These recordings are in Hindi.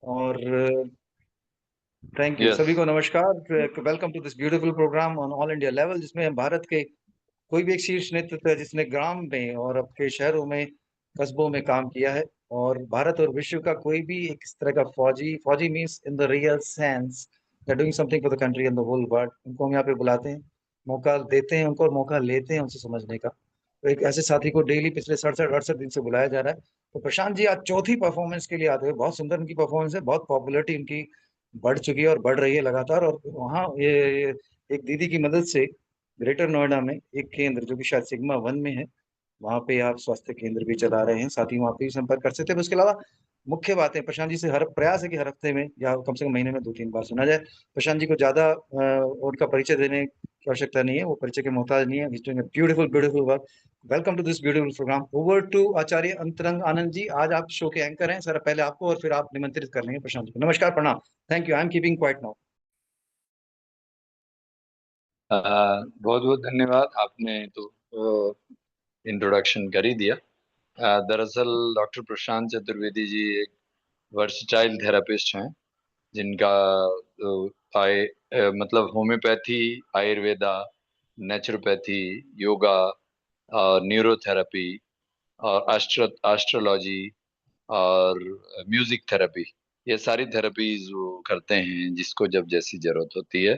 और थैंक यू, यस। सभी को नमस्कार। Welcome to this beautiful programme on all India level, जिसमें हम भारत के कोई भी एक शीर्ष नेतृत्व है जिसने ग्राम में और आपके शहरों में, कस्बों में काम किया है, और भारत और विश्व का कोई भी एक इस तरह का फौजी फौजी means in the real sense they doing something for the country and the whole world, उनको हम यहाँ पे बुलाते हैं, मौका देते हैं उनको और मौका लेते हैं उनसे समझने का। तो एक ऐसे साथी को डेली पिछले 67-68 दिन से बुलाया जा रहा है। तो प्रशांत जी आज चौथी परफॉर्मेंस के लिए आते हुए, बहुत सुंदर उनकी परफॉर्मेंस है, बहुत पॉपुलरिटी उनकी बढ़ चुकी है और बढ़ रही है लगातार। और वहाँ ये एक दीदी की मदद से ग्रेटर नोएडा में एक केंद्र जो कि शायद सिग्मा वन में है, वहाँ पे आप स्वास्थ्य केंद्र भी चला रहे हैं, साथ ही वहाँ पे भी संपर्क कर सकते हैं। उसके अलावा मुख्य बातें प्रशांत जी से हर प्रयास है कि हर हफ्ते में या कम से कम महीने में 2-3 बार सुना जाए। प्रशांत जी को ज्यादा उनका परिचय देने की आवश्यकता नहीं है, वो परिचय के मोहताज नहीं है। Beautiful beautiful work. Welcome to this beautiful programme. Over to Acharya Antarang Anand जी, आज आप शो के एंकर हैं सर। पहले आपको और फिर आप निमंत्रित कर लेंगे प्रशांत जी को। नमस्कार, प्रणाम। Thank you, I am keeping quiet now. बहुत बहुत धन्यवाद। आपने तो इंट्रोडक्शन कर ही दिया। दरअसल डॉक्टर प्रशांत चतुर्वेदी जी एक वर्सटाइल थेरापिस्ट हैं, जिनका मतलब होम्योपैथी, आयुर्वेदा, नेचुरोपैथी, योगा और न्यूरोथेरेपी और एस्ट्रोलॉजी और म्यूजिक थेरेपी, ये सारी थेरेपीज वो करते हैं जिसको जब जैसी जरूरत होती है।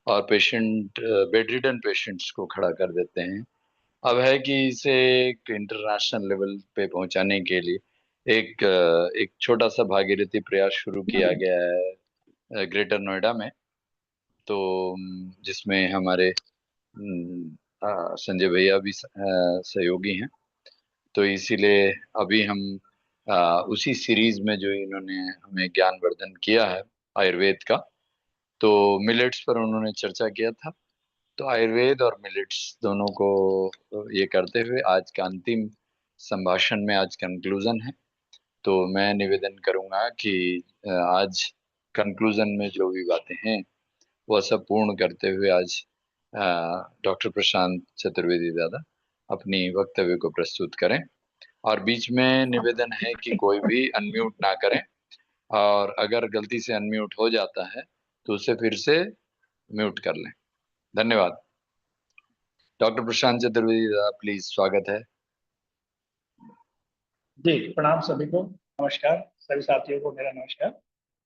और पेशेंट, बेड रिडन पेशेंट्स को खड़ा कर देते हैं। अब है कि इसे एक इंटरनेशनल लेवल पे पहुंचाने के लिए एक छोटा सा भागीरथी प्रयास शुरू किया गया है ग्रेटर नोएडा में। तो जिसमें हमारे संजय भैया भी सहयोगी हैं। तो इसीलिए अभी हम उसी सीरीज में जो इन्होंने हमें ज्ञानवर्धन किया है आयुर्वेद का, तो मिलेट्स पर उन्होंने चर्चा किया था। तो आयुर्वेद और मिलेट्स दोनों को ये करते हुए आज का अंतिम संभाषण में आज कंक्लूजन है। तो मैं निवेदन करूंगा कि आज कंक्लूजन में जो भी बातें हैं वह सब पूर्ण करते हुए आज डॉक्टर प्रशांत चतुर्वेदी दादा अपनी वक्तव्य को प्रस्तुत करें। और बीच में निवेदन है कि कोई भी अनम्यूट ना करें, और अगर गलती से अनम्यूट हो जाता है तो उसे फिर से म्यूट कर लें। धन्यवाद। डॉक्टर प्रशांत चतुर्वेदी दादा, प्लीज, स्वागत है। जी, प्रणाम सभी को। नमस्कार सभी साथियों को, मेरा नमस्कार।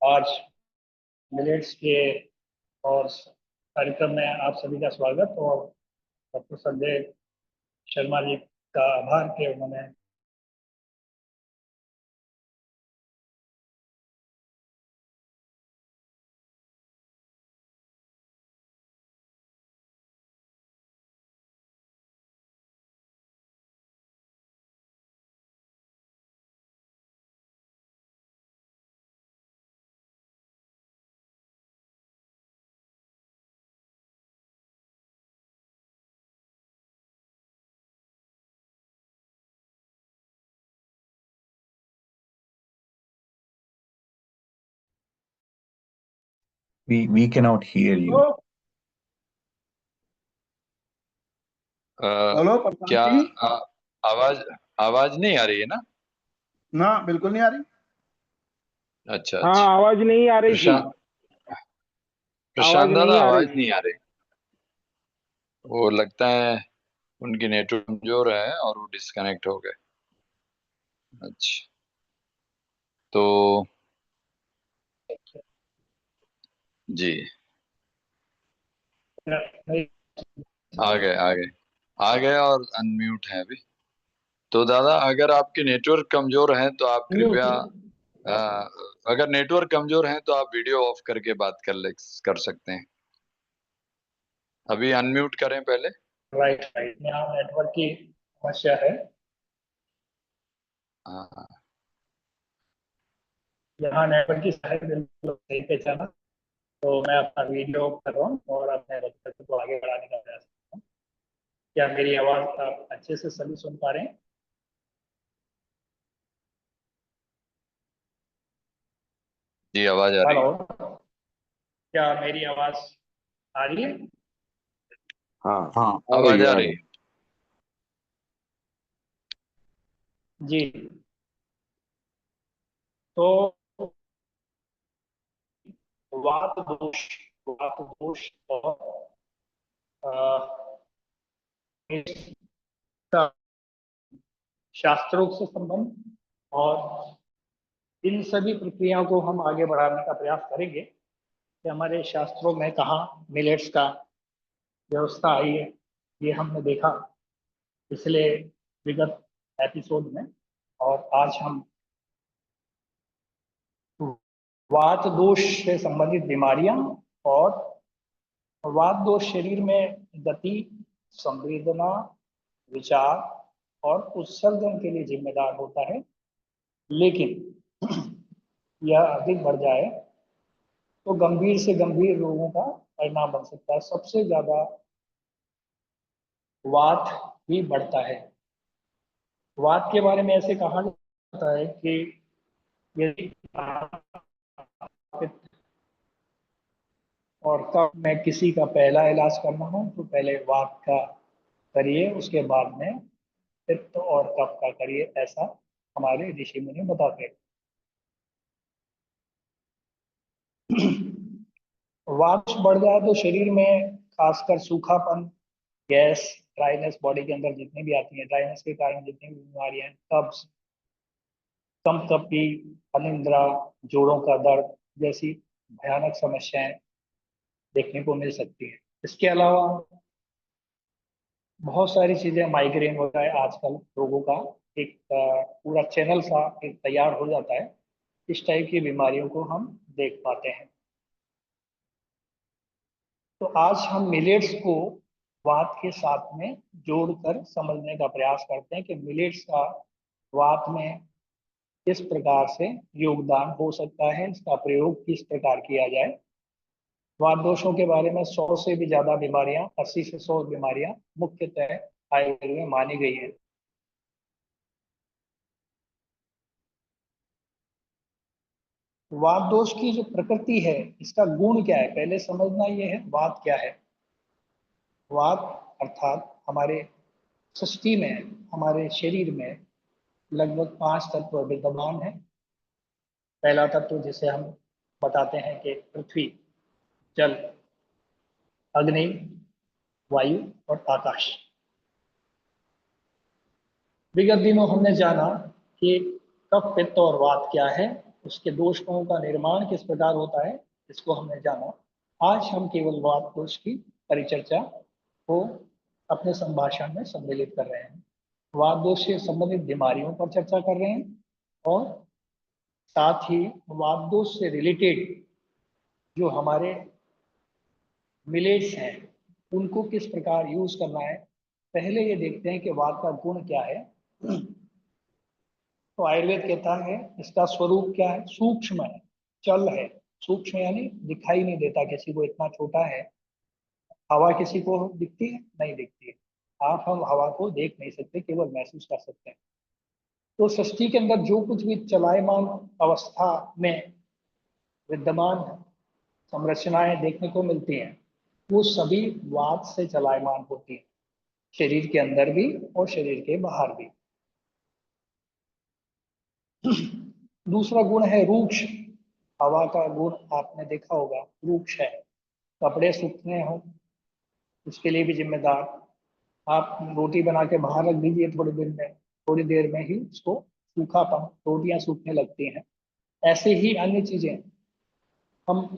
आज मिलेट्स के और कार्यक्रम में आप सभी का स्वागत। और डॉक्टर संजय शर्मा जी का आभार कि उन्होंने We cannot hear you. Uh, hello Prashant क्या जी। आवाज आवाज नहीं आ रही है ना? ना, बिल्कुल नहीं आ रही। अच्छा हाँ, अच्छा। आवाज नहीं आ रही थी। प्रशांत आवाज प्रशांत नहीं दादा, आ रही आवाज थी। नहीं आ रही। वो लगता है उनकी नेटवर्क कमजोर है और वो डिस्कनेक्ट हो गए। अच्छा, तो जी, आ गए आ गए आ गए और अनम्यूट है अभी। तो दादा, अगर आपके नेटवर्क कमजोर हैं तो आप कृपया अगर नेटवर्क कमजोर हैं तो आप वीडियो ऑफ करके बात कर सकते हैं। अभी अनम्यूट करें पहले। राइट राइट, यहाँ नेटवर्क की समस्या है। हाँ, यहाँ नेटवर्क की शायद बिल्कुल सही पे चला। तो मैं अपना वीडियो कर रहा हूँ और अपने वक्तव्य को आगे बढ़ाने का प्रयास कर रहा हूँ। क्या मेरी आवाज आप अच्छे से सभी सुन पा रहे हैं? जी, आवाज आ रही है। हेलो, क्या मेरी आवाज आ रही है? हाँ हाँ, आ रही आवाज है, आ आ रही रही है। जी। तो वात दोष और इसका शास्त्रों से संबंध, और इन सभी प्रक्रियाओं को हम आगे बढ़ाने का प्रयास करेंगे कि हमारे शास्त्रों में कहाँ मिलेट्स का व्यवस्था आई है, ये हमने देखा पिछले विगत एपिसोड में। और आज हम वात दोष से संबंधित बीमारियां, और वात दोष शरीर में गति, संवेदना, विचार और उत्सर्जन के लिए जिम्मेदार होता है, लेकिन यह अधिक बढ़ जाए तो गंभीर से गंभीर रोगों का परिणाम बन सकता है। सबसे ज्यादा वात ही बढ़ता है। वात के बारे में ऐसे कहा जाता है कि यदि और कब में किसी का पहला इलाज करना हो तो पहले वात का करिए, उसके बाद में पित्त और कफ का करिए, ऐसा हमारे ऋषि मुनि बताते हैं। वात बढ़ जाए तो शरीर में खासकर सूखापन, गैस, ड्राइनेस, बॉडी के अंदर जितनी भी आती है, ड्राइनेस के कारण जितनी भी बीमारियां, कब्ज, कंपकपी, अनिद्रा, जोड़ों का दर्द जैसी भयानक समस्याएं देखने को मिल सकती है। इसके अलावा बहुत सारी चीजें, माइग्रेन होता है आजकल रोगों का एक पूरा चैनल सा एक तैयार हो जाता है। इस टाइप की बीमारियों को हम देख पाते हैं। तो आज हम मिलेट्स को वात के साथ में जोड़कर समझने का प्रयास करते हैं कि मिलेट्स का वात में किस प्रकार से योगदान हो सकता है, इसका प्रयोग किस प्रकार किया जाए। वात दोषों के बारे में 100 से भी ज्यादा बीमारियां, 80 से 100 बीमारियां मुख्यतः आयुर्वेद में मानी गई है। वात दोष की जो प्रकृति है, इसका गुण क्या है, पहले समझना ये है वात क्या है। वात अर्थात हमारे सृष्टि में, हमारे शरीर में लगभग 5 तत्व विद्यमान है। पहला तत्व जिसे हम बताते हैं कि पृथ्वी, जल, अग्नि, वायु और आकाश। विगत दिनों हमने जाना कि कफ, पित्त और वात क्या है, उसके दोषों का निर्माण किस प्रकार होता है, इसको हमने जाना। आज हम केवल वात दोष की परिचर्चा को अपने संभाषण में सम्मिलित कर रहे हैं। वात दोष से संबंधित बीमारियों पर चर्चा कर रहे हैं, और साथ ही वात दोष से रिलेटेड जो हमारे मिलेट्स हैं उनको किस प्रकार यूज करना है। पहले ये देखते हैं कि वात का गुण क्या है। तो आयुर्वेद कहता है इसका स्वरूप क्या है, सूक्ष्म है, चल है। सूक्ष्म यानी दिखाई नहीं देता किसी को, इतना छोटा है। हवा किसी को दिखती है? नहीं दिखती है। हम हवा को देख नहीं सकते, केवल महसूस कर सकते हैं। तो सृष्टि के अंदर जो कुछ भी चलायमान अवस्था में विद्यमान संरचनाएं देखने को मिलती हैं, वो सभी वात से चलायमान होती हैं, शरीर के अंदर भी और शरीर के बाहर भी। दूसरा गुण है रूक्ष। हवा का गुण आपने देखा होगा, रूक्ष है। कपड़े सूखने हो उसके लिए भी जिम्मेदार। आप रोटी बना के बाहर रख दीजिए, थोड़ी देर में ही उसको सूखापन, रोटियां सूखने लगती हैं। ऐसे ही अन्य चीजें, हम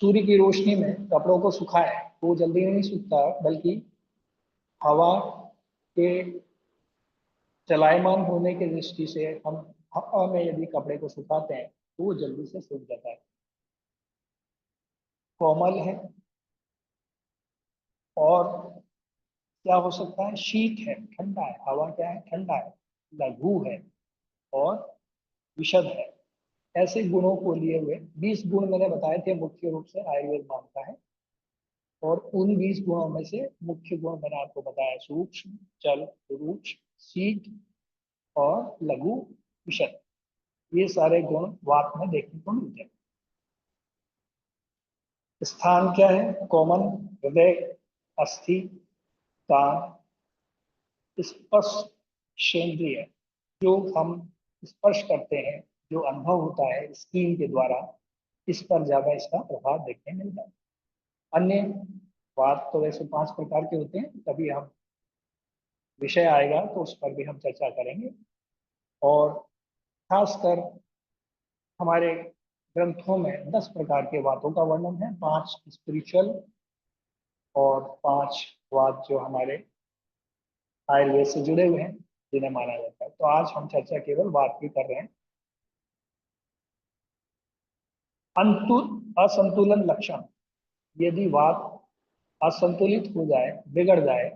सूर्य की रोशनी में कपड़ों को सुखाए तो वो जल्दी नहीं सूखता, बल्कि हवा के चलायमान होने की दृष्टि से हम हवा में यदि कपड़े को सुखाते हैं तो वो जल्दी से सूख जाता है। कोमल है, और क्या हो सकता है, शीत है, ठंडा है। हवा क्या है, ठंडा है। लघु है और विशद है। ऐसे गुणों को लिए हुए 20 गुण मैंने बताए थे मुख्य रूप से आयुर्वेद मानता है। और उन 20 गुणों में से मुख्य गुण मैंने आपको बताया, सूक्ष्म, चल, रूक्ष, शीत और लघु, विशद। ये सारे गुण वात में देखने को मिलते हैं। स्थान क्या है, कोमल, हृदय, अस्थि, कान, स्पर्श सेंद्रिय, जो हम स्पर्श करते हैं, जो अनुभव होता है स्किन के द्वारा, इस पर ज्यादा इसका प्रभाव देखने मिलता है। अन्य वात तो वैसे 5 प्रकार के होते हैं, कभी हम विषय आएगा तो उस पर भी हम चर्चा करेंगे। और खासकर हमारे ग्रंथों में 10 प्रकार के वातों का वर्णन है, 5 स्पिरिचुअल और 5 वात जो हमारे आयुर्वेद से जुड़े हुए हैं, जिन्हें माना जाता है। तो आज हम चर्चा केवल वात की कर रहे हैं। असंतुलन लक्षण, यदि वात असंतुलित हो जाए, बिगड़ जाए,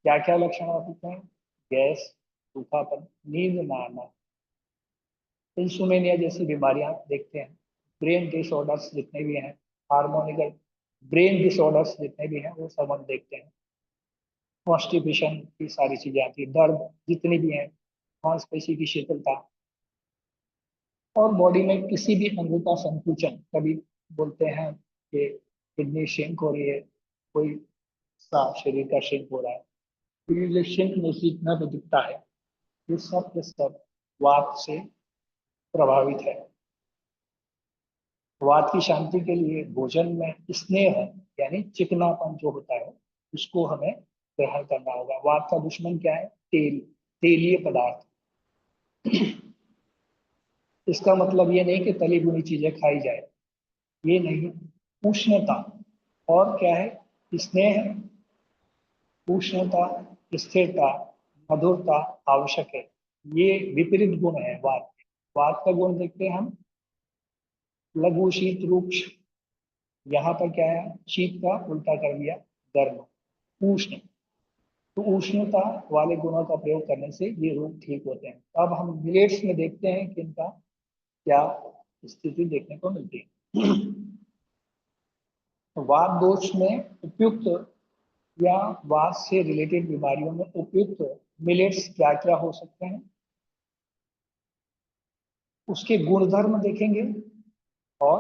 क्या क्या लक्षण हो सकते हैं? गैस, सूखापन, नींद न आना, इंसुमेनिया जैसी बीमारियां देखते हैं, ब्रेन डिसऑर्डर्स जितने भी हैं, हार्मोनिकल ब्रेन डिसऑर्डर्स जितने भी हैं वो सब हम देखते हैं। कॉन्स्टिपेशन की सारी चीजें आती है, दर्द जितनी भी हैं, मांसपेशी की शिथिलता, और बॉडी में किसी भी अंग का संकुचन, कभी बोलते हैं कि किडनी श्रिंक हो रही है, कोई सा शरीर का श्रिंक हो रहा है, तो ये श्रिंक में दिखता है, ये सब के सब वात से प्रभावित है। वात की शांति के लिए भोजन में स्नेह यानी चिकनापन जो होता है उसको हमें ग्रहण करना होगा। वात का दुश्मन क्या है? तेल, तेलीय पदार्थ। इसका मतलब ये नहीं कि तली भुनी चीजें खाई जाए, ये नहीं। उष्णता और क्या है? स्नेह, उष्णता, स्थिरता, मधुरता आवश्यक है। ये विपरीत गुण है वात के। वात का गुण देखते हैं हम, लघु शीत रूक्ष, यहाँ पर क्या है? शीत का उल्टा कर दिया गर्म। उष्ण, तो उष्णता वाले गुणों का प्रयोग करने से ये रोग ठीक होते हैं। अब हम मिलेट्स में देखते हैं कि इनका क्या स्थिति देखने को मिलती है। वात दोष में उपयुक्त या वात से रिलेटेड बीमारियों में उपयुक्त मिलेट्स क्या क्या हो सकते हैं, उसके गुणधर्म देखेंगे और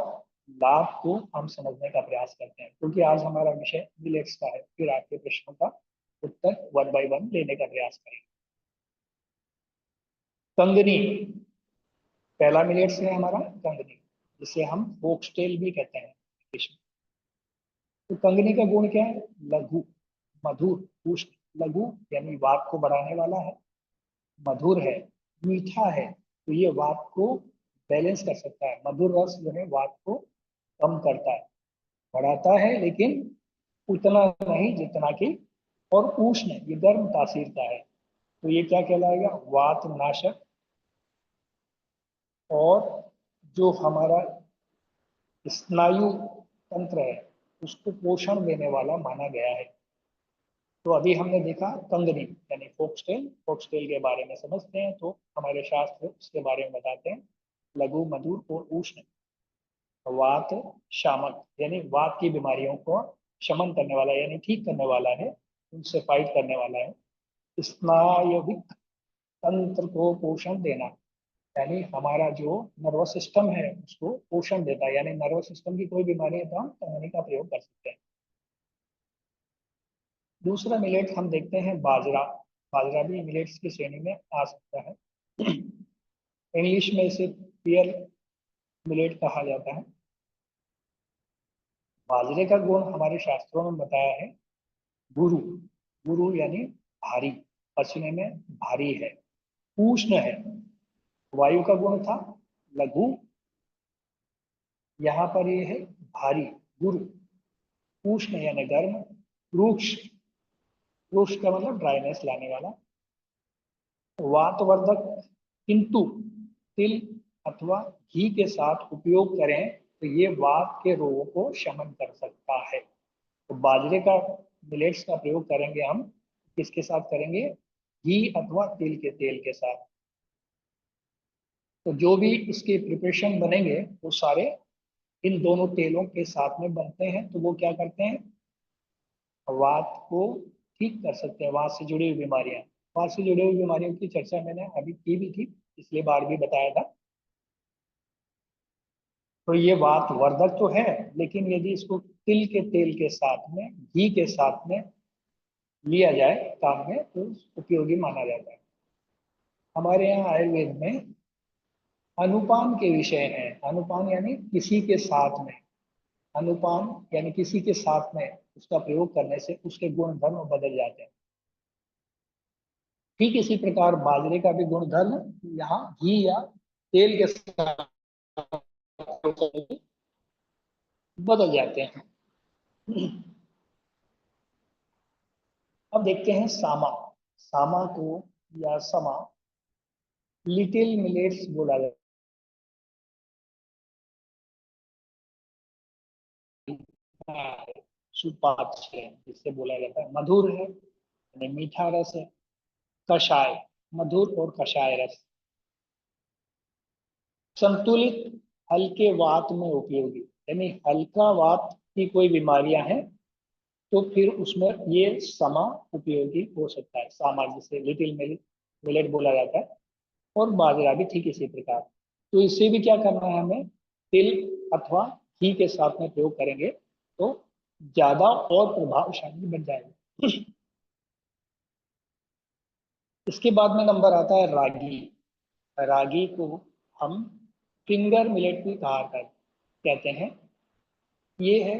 लाभ को हम समझने का प्रयास करते हैं, क्योंकि आज हमारा विषय मिलेट्स का है। फिर आपके प्रश्नों का उत्तर 1 बाय 1 लेने का प्रयास करेंगे। कंगनी, पहला मिलेट्स है हमारा कंगनी, जिसे हम फोक्सटेल भी कहते हैं इंग्लिश में। तो कंगनी का गुण क्या है? लघु, मधुर, उष्ण। लघु यानी वात को बढ़ाने वाला है, मधुर है, मीठा है, तो ये वात को बैलेंस कर सकता है। मधुर रस जो है वात को कम करता है, बढ़ाता है, लेकिन उतना नहीं जितना कि। और उष्ण, ये गर्म तासीर का है, तो ये क्या कहलाएगा? वात नाशक। और जो हमारा स्नायु तंत्र है उसको पोषण देने वाला माना गया है। तो अभी हमने देखा कंगनी यानी फोक्सटेल। फोक्सटेल के बारे में समझते हैं तो हमारे शास्त्र उसके बारे में बताते हैं। लघु, मधुर और उष्ण, वात शामक यानी वात की बीमारियों को शमन करने वाला यानी ठीक करने वाला है, उनसे फाइट करने वाला है। स्नायविक तंत्र को पोषण देना यानी हमारा जो नर्वस सिस्टम है उसको पोषण देता है, यानी नर्वस सिस्टम की कोई बीमारी है तो हम कंगनी का प्रयोग कर सकते हैं। दूसरा मिलेट हम देखते हैं बाजरा। बाजरा भी मिलेट्स की श्रेणी में आ सकता है। इंग्लिश में इसे पियर मिलेट कहा जाता है। बाजरे का गुण हमारे शास्त्रों में बताया है गुरु। गुरु यानी भारी, पचने में भारी है। उष्ण है, वायु का गुण था लघु, यहाँ पर ये है भारी, गुरु। उष्ण यानी गर्म, रूक्ष, रूक्ष का मतलब ड्राइनेस लाने वाला। वातवर्धक, किंतु तिल अथवा घी के साथ उपयोग करें तो ये वात के रोगों को शमन कर सकता है। तो बाजरे का मिलेट्स का प्रयोग करेंगे हम, किसके साथ करेंगे? घी अथवा तिल के तेल के साथ। तो जो भी इसके प्रिपरेशन बनेंगे वो सारे इन दोनों तेलों के साथ में बनते हैं। तो वो क्या करते हैं? वात को ठीक कर सकते हैं, वात से जुड़ी हुई बीमारियां। वात से जुड़ी हुई बीमारियों की चर्चा मैंने अभी की भी थी, पिछली बार भी बताया था। तो ये वात वर्धक तो है, लेकिन यदि इसको तिल के तेल के साथ में, घी के साथ में लिया जाए काम में तो उपयोगी माना जाता है। हमारे यहाँ आयुर्वेद में अनुपान के विषय हैं। अनुपान यानी किसी के साथ में, अनुपान यानी किसी के साथ में उसका प्रयोग करने से उसके गुण धर्म बदल जाते हैं। ठीक इसी प्रकार बाजरे का भी गुणधर्म यहाँ घी या तेल के साथ बदल जाते हैं। अब देखते हैं सामा। सामा को या समा लिटिल मिलेट्स बोला जाता है। सुपाच्य जिससे बोला जाता है। मधुर है यानी मीठा रस है। कषाय, मधुर और कषाय रस। संतुलित, हल्के वात में उपयोगी, यानी हल्का वात की कोई बीमारियां हैं तो फिर उसमें ये समा उपयोगी हो सकता है। सामा जिसे लिटिल मिलेट बोला जाता है, और बाजरा भी ठीक इसी प्रकार। तो इसे भी क्या करना है हमें, तिल अथवा घी के साथ में प्रयोग करेंगे तो ज्यादा और प्रभावशाली बन जाएगा। इसके बाद में नंबर आता है रागी। रागी को हम फिंगर मिलेट भी कहा कहते हैं। ये है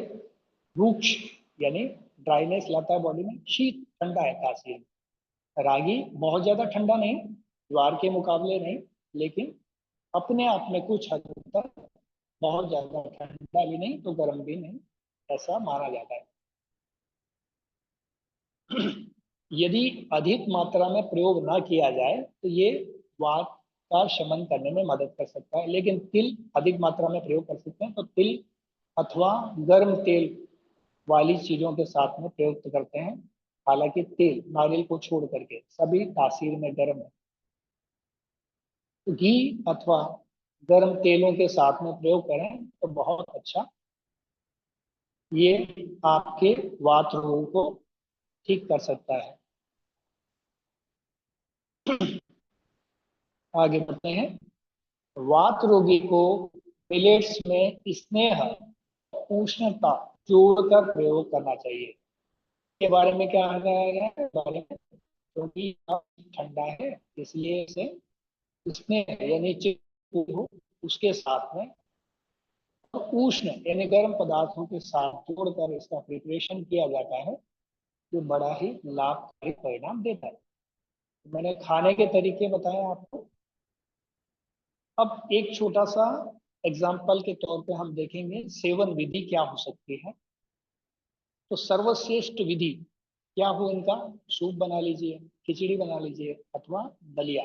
रूक्ष, यानी ड्राइनेस लाता है बॉडी में, शीत ठंडा है तासीर। रागी बहुत ज्यादा ठंडा नहीं, ज्वार के मुकाबले नहीं, लेकिन अपने आप में कुछ हद तक बहुत ज्यादा ठंडा भी नहीं तो गर्म भी नहीं, ऐसा माना जाता है। यदि अधिक मात्रा में प्रयोग ना किया जाए तो ये वात का शमन करने में मदद कर सकता है। लेकिन तिल अधिक मात्रा में प्रयोग कर सकते हैं, तो तिल अथवा गर्म तेल वाली चीजों के साथ में प्रयुक्त करते हैं। हालांकि तेल नारियल को छोड़ करके सभी तासीर में गर्म है, तो घी अथवा गर्म तेलों के साथ में प्रयोग करें तो बहुत अच्छा, ये आपके वात रोग को ठीक कर सकता है। आगे बढ़ते हैं। वात रोगी को मिलेट्स में स्नेह, उष्णता जोड़कर प्रयोग करना चाहिए। के बारे में क्या कहा गया है, बारे में क्योंकि ठंडा है इसलिए इसे स्नेह यानी चिपकू हो उसके साथ में, उष्ण यानी गर्म पदार्थों के साथ जोड़कर इसका प्रिपरेशन किया जाता है, जो बड़ा ही लाभकारी परिणाम देता है। मैंने खाने के तरीके बताए आपको। अब एक छोटा सा एग्जाम्पल के तौर पे हम देखेंगे सेवन विधि क्या हो सकती है। तो सर्वश्रेष्ठ विधि क्या हो इनका, सूप बना लीजिए, खिचड़ी बना लीजिए अथवा दलिया।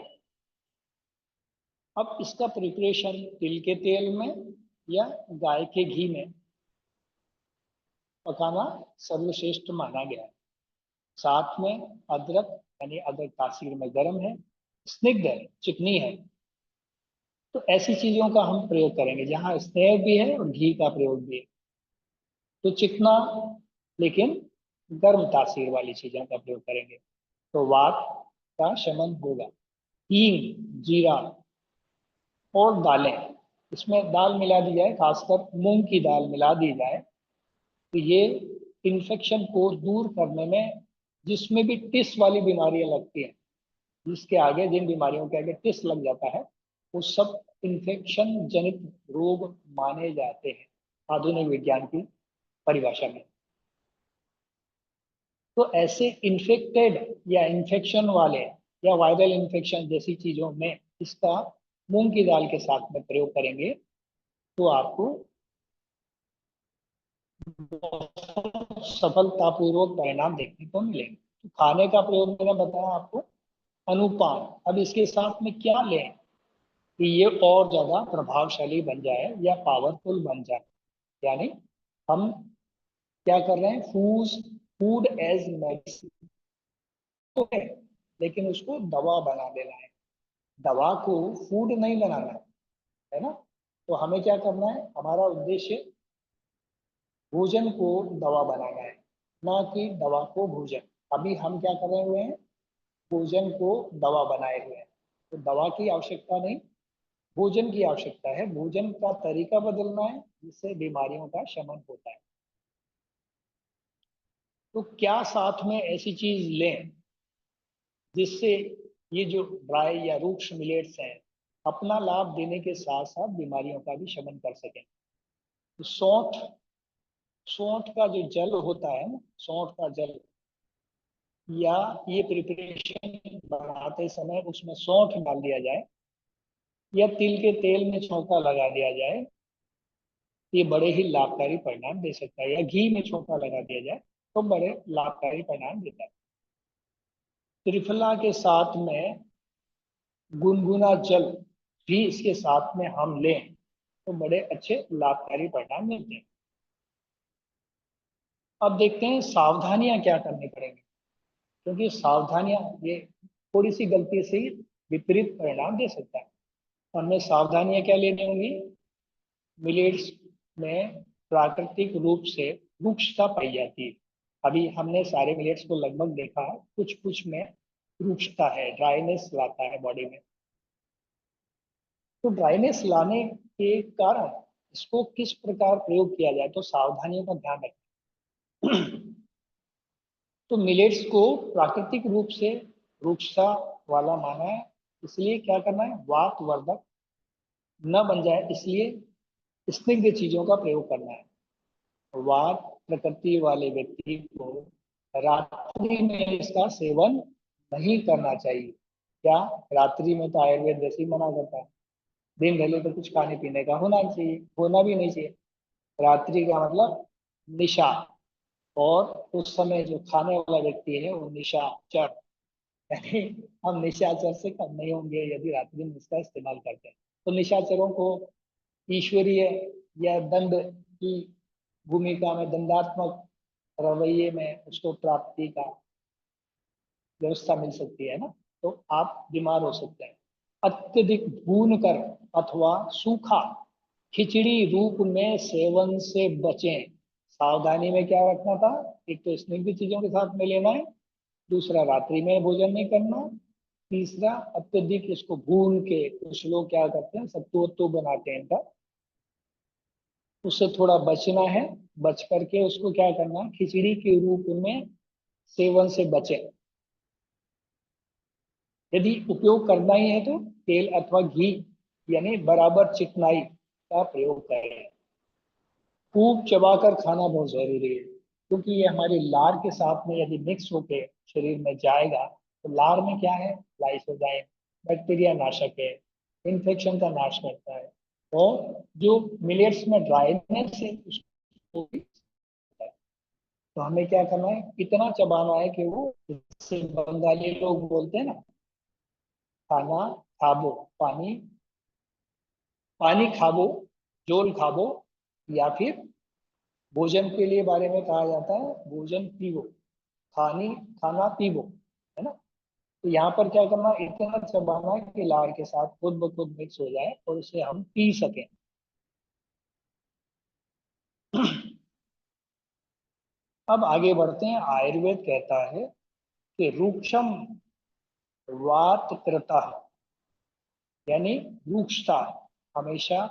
अब इसका प्रिपरेशन तिल के तेल में या गाय के घी में पकाना सर्वश्रेष्ठ माना गया है। साथ में अदरक, यानी अदरक तासीर में गर्म है, स्निग्ध है, चिकनी है, तो ऐसी चीजों का हम प्रयोग करेंगे जहां स्नेह भी है और घी का प्रयोग भी है। तो चिकना लेकिन गर्म तासीर वाली चीजों का प्रयोग करेंगे तो वात का शमन होगा। हींग, जीरा और दालें, इसमें दाल मिला दी जाए, खासकर मूंग की दाल मिला दी जाए तो ये इन्फेक्शन को दूर करने में, जिसमें भी टिस वाली बीमारियां लगती हैं, जिसके आगे जिन बीमारियों के आगे टिस लग जाता है वो सब इन्फेक्शन जनित रोग माने जाते हैं आधुनिक विज्ञान की परिभाषा में। तो ऐसे इन्फेक्टेड या इन्फेक्शन वाले या वायरल इन्फेक्शन जैसी चीजों में इसका मूंग की दाल के साथ में प्रयोग करेंगे तो आपको सफलतापूर्वक परिणाम देखने को मिलेंगे। तो खाने का प्रयोग मैंने बताया आपको। अनुपान, अब इसके साथ में क्या लें कि ये और ज्यादा प्रभावशाली बन जाए या पावरफुल बन जाए, यानी हम क्या कर रहे हैं, फूड एज मेडिसिन तो है, लेकिन उसको दवा बना देना है। दवा को फूड नहीं बनाना है ना। तो हमें क्या करना है, हमारा उद्देश्य भोजन को दवा बनाना है, ना कि दवा को भोजन। अभी हम क्या कर रहे हुए हैं, भोजन को दवा बनाए हुए हैं। तो दवा की आवश्यकता नहीं, भोजन की आवश्यकता है। भोजन का तरीका बदलना है जिससे बीमारियों का शमन होता है। तो क्या साथ में ऐसी चीज लें जिससे ये जो ड्राई या रूक्ष मिलेट्स हैं, अपना लाभ देने के साथ साथ बीमारियों का भी शमन कर सकें। तो सौंठ सौंठ का जो जल होता है ना, सौंठ का जल या ये प्रिपरेशन बनाते समय उसमें सौंठ डाल दिया जाए या तिल के तेल में छौंका लगा दिया जाए, ये बड़े ही लाभकारी परिणाम दे सकता है। या घी में छौंका लगा दिया जाए तो बड़े लाभकारी परिणाम देता है। त्रिफला के साथ में गुनगुना जल भी इसके साथ में हम लें तो बड़े अच्छे लाभकारी परिणाम मिलते हैं। अब देखते हैं सावधानियां क्या करनी पड़ेंगी, क्योंकि सावधानियां ये थोड़ी सी गलती से ही विपरीत परिणाम दे सकता है। हमें सावधानियां क्या लेनी होंगी? मिलेट्स में प्राकृतिक रूप से रुक्षता पाई जाती है। अभी हमने सारे मिलेट्स को लगभग देखा है, कुछ कुछ में रुक्षता है, ड्राइनेस लाता है बॉडी में। तो ड्राइनेस लाने के कारण इसको किस प्रकार प्रयोग किया जाए, तो सावधानियों का ध्यान रखें। तो मिलेट्स को प्राकृतिक रूप से रुक्षता वाला माना है, इसलिए क्या करना है? वातवर्धक न बन जाए इसलिए स्निग्ध चीजों का प्रयोग करना है। वात प्रकृति वाले व्यक्ति को रात्रि में इसका सेवन नहीं करना चाहिए। क्या? रात्रि में तो आयुर्वेद वैसे ही मना करता है, दिन भले तो कुछ खाने पीने का होना चाहिए, होना भी नहीं चाहिए। रात्रि का मतलब निशा, और उस समय जो खाने वाला व्यक्ति है वो निशाचर, यानी हम निशाचर से कम नहीं होंगे यदि रात्रि में इसका इस्तेमाल करते हैं। तो निशाचरों को ईश्वरीय या दंड की भूमिका में, दंडात्मक रवैये में उसको प्राप्ति का व्यवस्था मिल सकती है ना, तो आप बीमार हो सकते हैं। अत्यधिक भून कर अथवा सूखा खिचड़ी रूप में सेवन से बचें। सावधानी में क्या रखना था? एक तो स्निग्ध चीजों के साथ में लेना है, दूसरा रात्रि में भोजन नहीं करना, तीसरा अत्यधिक इसको भून के, कुछ लोग क्या करते हैं सत्तू वत्तू बनाते हैं इनका, उससे थोड़ा बचना है। बच करके उसको क्या करना है? खिचड़ी के रूप में सेवन से बचे। यदि उपयोग करना ही है तो तेल अथवा घी यानी बराबर चिकनाई का प्रयोग करें। खूब चबाकर खाना बहुत जरूरी है, क्योंकि ये हमारी लार के साथ में यदि मिक्स होके शरीर में जाएगा तो लार में क्या है? लाइसोजाइम बैक्टीरिया नाशक है, इन्फेक्शन का नाश करता है, और जो मिलेट्स में ड्राइनेस है उसको भी करता है। तो हमें क्या करना है? इतना चबाना है कि वो, जैसे बंगाली लोग बोलते हैं ना, खाना खाबो, पानी पानी खाबो, जोल खाबो, या फिर भोजन के लिए बारे में कहा जाता है भोजन पीवो, खाना पीवो, है ना। तो यहाँ पर क्या करना? इतना चबाना है कि लार के साथ खुद ब खुद मिक्स हो जाए और उसे हम पी सकें। अब आगे बढ़ते हैं। आयुर्वेद कहता है कि रूक्षम वातकृता, यानी रूक्षता हमेशा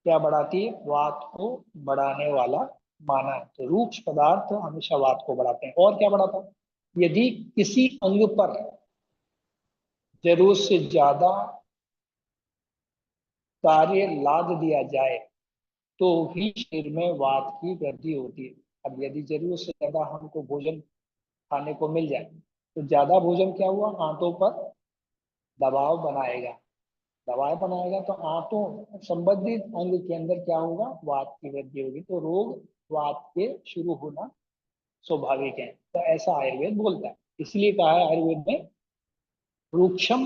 क्या बढ़ाती है? वात को बढ़ाने वाला माना है। तो रूक्ष पदार्थ हमेशा वात को बढ़ाते हैं। और क्या बढ़ाता है? यदि किसी अंग पर जरूरत से ज्यादा कार्य लाद दिया जाए तो भी शरीर में वात की वृद्धि होती है। अब यदि जरूरत से ज्यादा हमको भोजन खाने को मिल जाए तो ज्यादा भोजन क्या हुआ? आंतों पर दबाव बनाएगा, दबाव बनाएगा तो आंतों संबंधित अंग के अंदर क्या होगा? वात की वृद्धि होगी, तो रोग वात के शुरू होना स्वाभाविक है। तो ऐसा आयुर्वेद बोलता है, इसलिए कहा है आयुर्वेद में रूक्षम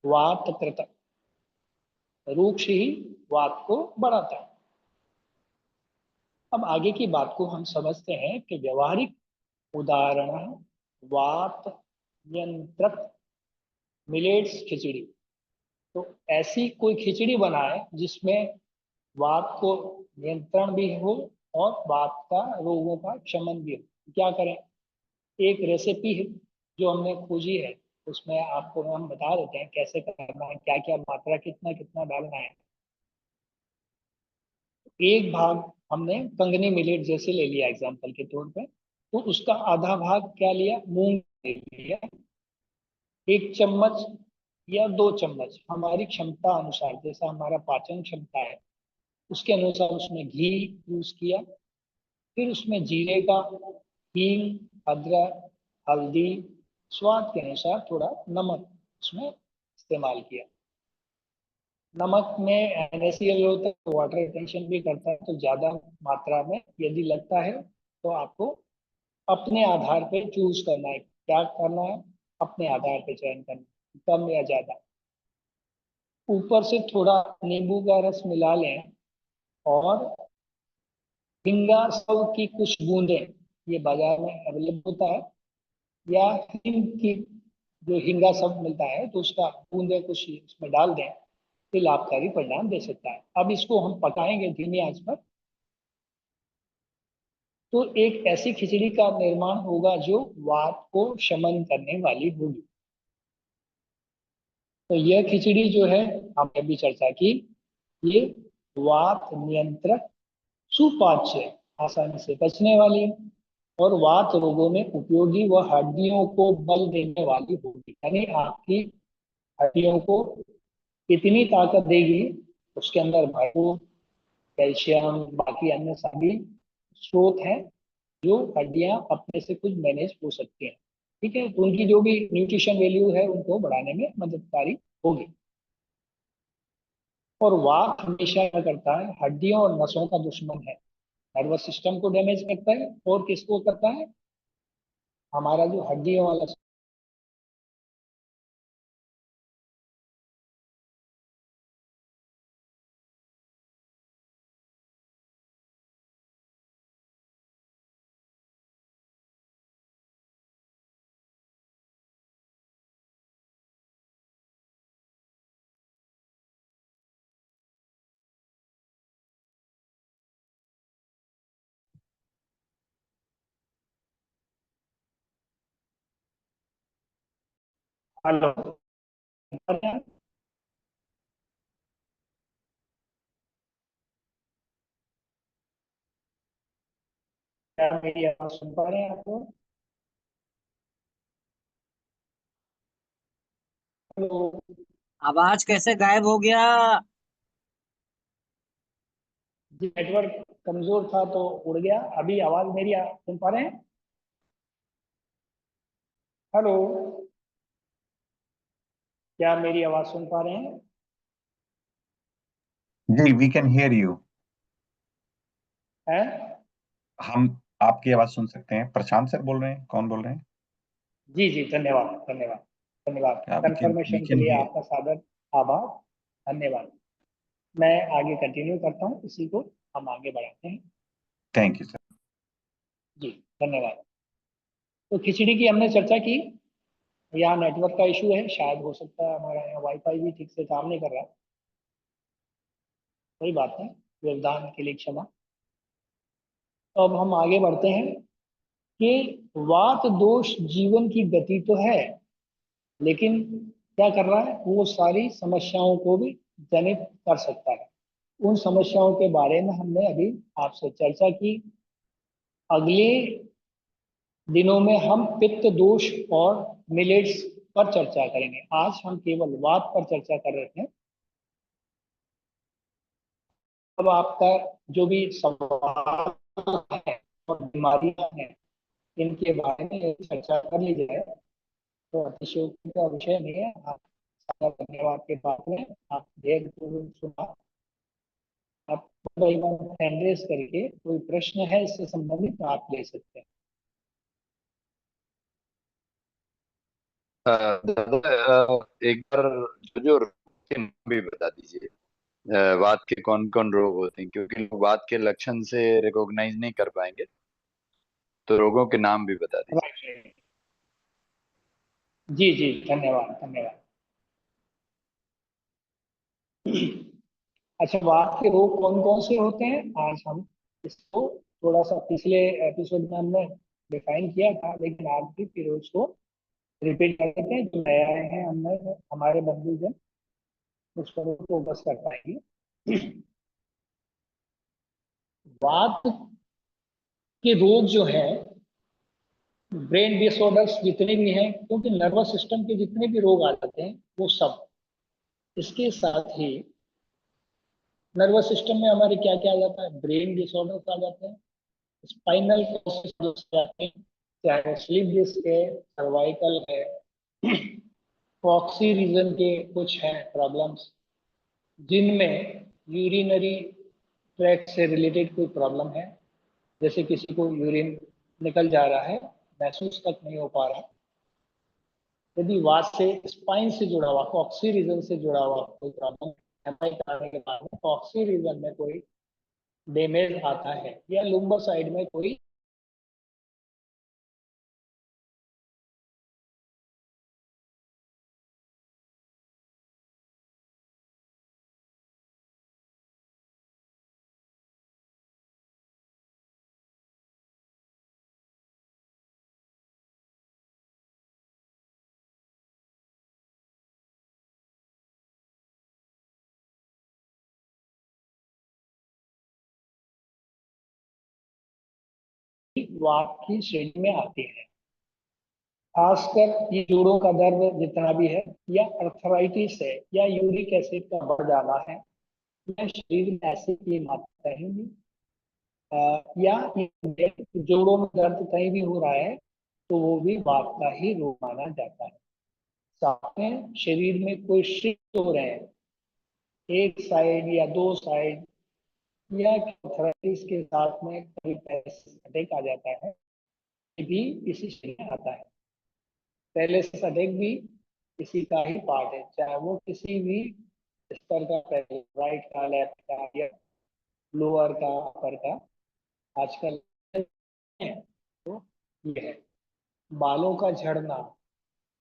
वात कृत, रूक्ष ही वात को बढ़ाता है। अब आगे की बात को हम समझते हैं कि व्यवहारिक उदाहरण वात नियंत्रक मिलेट्स खिचड़ी। तो ऐसी कोई खिचड़ी बनाए जिसमें वात को नियंत्रण भी हो और वात का रोगों का शमन भी हो। क्या करें? एक रेसिपी है जो हमने खोजी है, उसमें आपको हम बता देते हैं कैसे करना है, क्या क्या मात्रा, कितना कितना डालना है। एक भाग हमने कंगनी मिलेट जैसे ले लिया एग्जांपल के तौर पे, तो उसका आधा भाग क्या लिया? मूंग ले लिया। 1 चम्मच या 2 चम्मच हमारी क्षमता अनुसार, जैसा हमारा पाचन क्षमता है उसके अनुसार उसमें घी यूज किया। फिर उसमें जीरे का, हींग, अदरक, हल्दी, स्वाद के अनुसार थोड़ा नमक उसमें इस्तेमाल किया। नमक में NaCl होता है तो वाटर रिटेंशन भी करता है, तो ज़्यादा मात्रा में यदि लगता है तो आपको अपने आधार पे चूज करना है, क्या करना है, अपने आधार पे चयन करना है, कम या ज़्यादा। ऊपर से थोड़ा नींबू का रस मिला लें और हिंगा सब की कुछ बूंदें, ये बाजार में अवेलेबल होता है, या हिंग की जो हिंगा सब मिलता है तो उसका बूंदे कुछ उसमें डाल दें, ये लाभकारी परिणाम दे सकता है। अब इसको हम पकाएंगे धीमी आंच पर, तो एक ऐसी खिचड़ी का निर्माण होगा जो वात को शमन करने वाली होगी। तो यह खिचड़ी जो है, हमने अभी चर्चा की, ये वात नियंत्रक, सुपाच्य, आसानी से पचने वाली और वात रोगों में उपयोगी व हड्डियों को बल देने वाली होगी। यानी आपकी हड्डियों को इतनी ताकत देगी, उसके अंदर भरपूर कैल्शियम, बाकी अन्य सभी स्रोत हैं जो हड्डियां अपने से खुद मैनेज हो सकती हैं। ठीक है, तो उनकी जो भी न्यूट्रिशन वैल्यू है उनको बढ़ाने में मददगारी होगी। और वात हमेशा क्या करता है, हड्डियों और नसों का दुश्मन है, नर्वस सिस्टम को डैमेज करता है और किसको करता है, हमारा जो हड्डियों वाला। हेलो, क्या मेरी आवाज सुन पा रहे हैं आपको? हेलो। आवाज कैसे गायब हो गया? जी, नेटवर्क कमजोर था तो उड़ गया। अभी आवाज मेरी सुन पा रहे हैं? हेलो, क्या मेरी आवाज सुन पा रहे हैं? जी, we can hear you. हैं? हम आपकी आवाज सुन सकते हैं। प्रशांत सर बोल रहे हैं? कौन बोल रहे हैं? जी जी, धन्यवाद धन्यवाद धन्यवाद, क्या we कंफर्मेशन के can लिए hear. आपका सादर आभार, धन्यवाद। मैं आगे कंटिन्यू करता हूँ, इसी को हम आगे बढ़ाते हैं। Thank you, sir. जी, धन्यवाद। तो खिचड़ी की हमने चर्चा की। यहाँ नेटवर्क का इशू है, शायद हो सकता है हमारा यहाँ वाईफाई भी ठीक से काम नहीं कर रहा। कोई बात नहीं, व्यवधान के लिए क्षमा। तो अब हम आगे बढ़ते हैं कि वात दोष जीवन की गति तो है, लेकिन क्या कर रहा है, वो सारी समस्याओं को भी जनित कर सकता है। उन समस्याओं के बारे में हमने अभी आपसे चर्चा की। अगले दिनों में हम पित्त दोष और मिलेट्स पर चर्चा करेंगे। आज हम केवल वात पर चर्चा कर रहे थे। अब आपका जो भी सवाल है और बीमारियां हैं, इनके बारे में चर्चा कर ली जाए तो अतिशयोक्ति का विषय नहीं है। आप सारा धन्यवाद के पात्र हैं, आप धैर्यपूर्वक सुना। आप हैंड रेस करके कोई प्रश्न है इससे संबंधित तो आप ले सकते हैं। दादा, एक बार जो जो रोग के नाम भी बता दीजिए। वात के कौन कौन रोग होते हैं, क्योंकि लोग वात के लक्षण से रिकॉग्नाइज नहीं कर पाएंगे, तो रोगों के नाम भी बता दीजिए। राइट, जी जी, धन्यवाद धन्यवाद। अच्छा, वात के रोग कौन कौन से होते हैं, आज हम इसको थोड़ा सा पिछले एपिसोड में हमने डिफाइन किया था, लेकिन आज भी फिर उसको रिपीट कर देते हैं। जो नए आए हैं हमने, हमारे बंधुजन उस पर फोकस कर पाएंगे। वात के रोग जो है ब्रेन डिसऑर्डर्स जितने भी हैं, क्योंकि नर्वस सिस्टम के जितने भी रोग आ जाते हैं वो सब, इसके साथ ही नर्वस सिस्टम में हमारे क्या क्या आ जाता है, ब्रेन डिसऑर्डर्स आ जाते हैं, स्पाइनल डिसऑर्डर्स आ जाते हैं, चाहे स्लीप डिस्क है, सर्वाइकल है, प्रॉक्सी रीजन के कुछ हैं प्रॉब्लम्स, जिनमें यूरिनरी ट्रैक से रिलेटेड कोई प्रॉब्लम है, जैसे किसी को यूरिन निकल जा रहा है, महसूस तक नहीं हो पा रहा, यदि वात से स्पाइन से जुड़ा हुआ, कॉक्सी रीजन से जुड़ा हुआ कोई प्रॉब्लम, एमआई कराने के बाद कॉक्सी रीजन में कोई डैमेज आता है, या लुम्बर साइड में कोई वात की श्रेणी में आती है। खासकर ये जोड़ों का दर्द जितना भी है, या अर्थराइटिस है, या यूरिक एसिड का बढ़ जाना है, या शरीर में एसिड की मात्रा रहेंगी, या जोड़ों में दर्द कहीं भी हो रहा है तो वो भी वात का ही रोग माना जाता है। साथ में शरीर में कोई शिफ्ट हो रहे हैं, एक साइड या दो साइड, या अर्थराइटिस के साथ में कभी अटैक आ जाता है, ये भी इसी शरीर में आता है। पहले से अटैक भी इसी का ही पार्ट है, चाहे वो किसी भी स्तर का, पहले राइट का, लेफ्ट का, या लोअर का, अपर का, आजकल है तो ये है। बालों का झड़ना,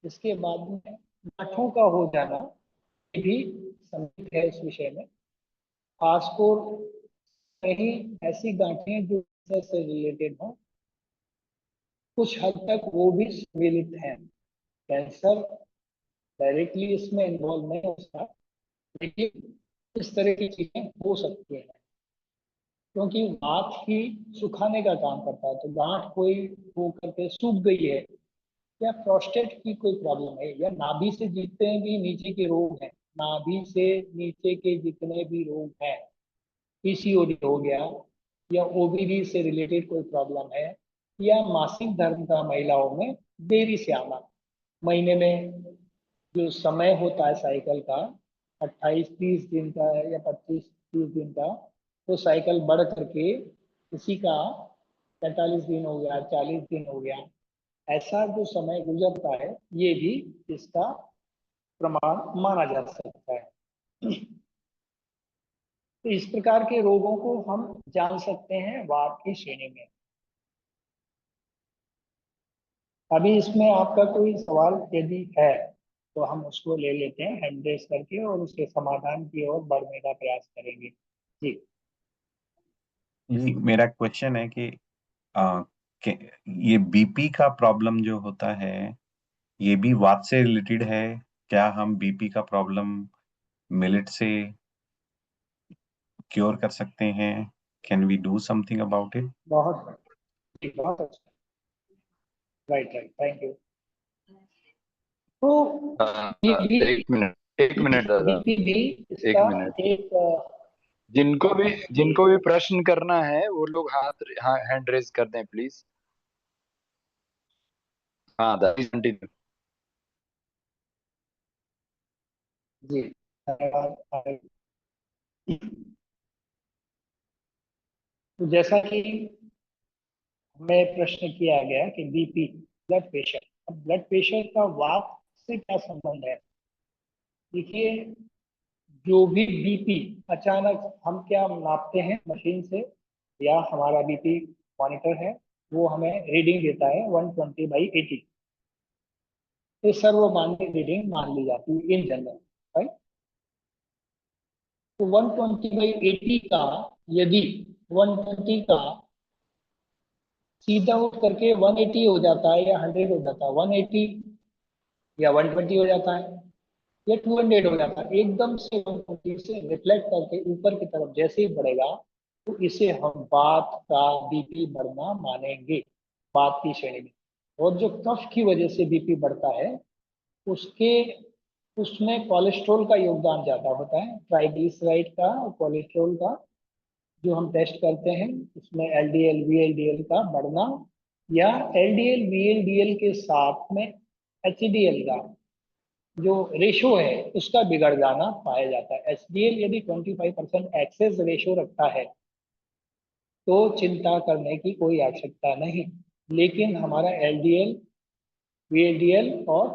इसके बाद में गांठों का हो जाना, ये भी सम्मिलित है इस विषय में। खासकर कहीं ऐसी गांठें जो कैंसर से रिलेटेड हो, कुछ हद तक वो भी सम्मिलित हैं। कैंसर डायरेक्टली इसमें इन्वॉल्व नहीं हो सकता, लेकिन इस तरह की चीजें हो सकती हैं, क्योंकि गांठ ही सुखाने का काम करता है। तो गांठ कोई हो करके सूख गई है, या प्रोस्टेट की कोई प्रॉब्लम है, या नाभि से जितने भी नीचे के रोग हैं, नाभि से नीचे के जितने भी रोग हैं, पीसीओडी हो गया, या ओबीडी से रिलेटेड कोई प्रॉब्लम है, या मासिक धर्म का महिलाओं में देरी से आना, महीने में जो समय होता है साइकिल का 28-30 दिन का है, या 25-30 दिन का, तो साइकिल बढ़ करके किसी का 45 दिन हो गया, 40 दिन हो गया, ऐसा जो समय गुजरता है, ये भी इसका प्रमाण माना जा सकता है। तो इस प्रकार के रोगों को हम जान सकते हैं वात की श्रेणी में। अभी इसमें आपका कोई सवाल यदि है तो हम उसको ले लेते हैं हैंड रेस करके, और उसके समाधान की ओर बढ़ने का प्रयास करेंगे। जी जी मेरा क्वेश्चन है कि आ, ये बीपी का प्रॉब्लम जो होता है ये भी वात से रिलेटेड है? क्या हम बीपी का प्रॉब्लम मिलेट से क्योर कर सकते हैं? Can we do something about it? बहुत जी, बहुत अच्छा। Right right, thank you. तो ये भी एक मिनट दादा, बीपी भी एक इसका मिनट। एक जिनको भी प्रश्न करना है वो लोग हैंड रेज कर दें प्लीज। हाँ दादा कंटिन्यू। जी धन्यवाद। तो जैसा कि हमें प्रश्न किया गया कि बीपी, ब्लड प्रेशर, अब ब्लड प्रेशर का वात से क्या संबंध है? देखिए, जो भी बीपी अचानक हम क्या नापते हैं मशीन से, या हमारा बीपी मॉनिटर है, वो हमें रीडिंग देता है 120/80, ये सर्वमान्य रीडिंग मान ली जाती है इन जनरल, राइट। तो 120/80 का, यदि 120 का सीधा उठ करके 180 हो जाता है, या 100 हो जाता है, 180 या 120 हो जाता है, या 200 हो जाता है, एकदम से 120 से रिफ्लेक्ट करके ऊपर की तरफ जैसे ही बढ़ेगा, तो इसे हम बात का बीपी बढ़ना मानेंगे, बात की श्रेणी में। और जो कफ की वजह से बीपी बढ़ता है उसके उसमें कोलेस्ट्रॉल का योगदान ज्यादा होता है, ट्राइग्लिसराइड का और कोलेस्ट्रॉल का जो हम टेस्ट करते हैं उसमें एलडीएल वीएलडीएल का बढ़ना या एलडीएल वीएलडीएल के साथ में एचडीएल का जो रेशो है उसका बिगड़ जाना पाया जाता है। एचडीएल यदि 25% एक्सेस रेशो रखता है तो चिंता करने की कोई आवश्यकता नहीं, लेकिन हमारा एलडीएल वीएलडीएल और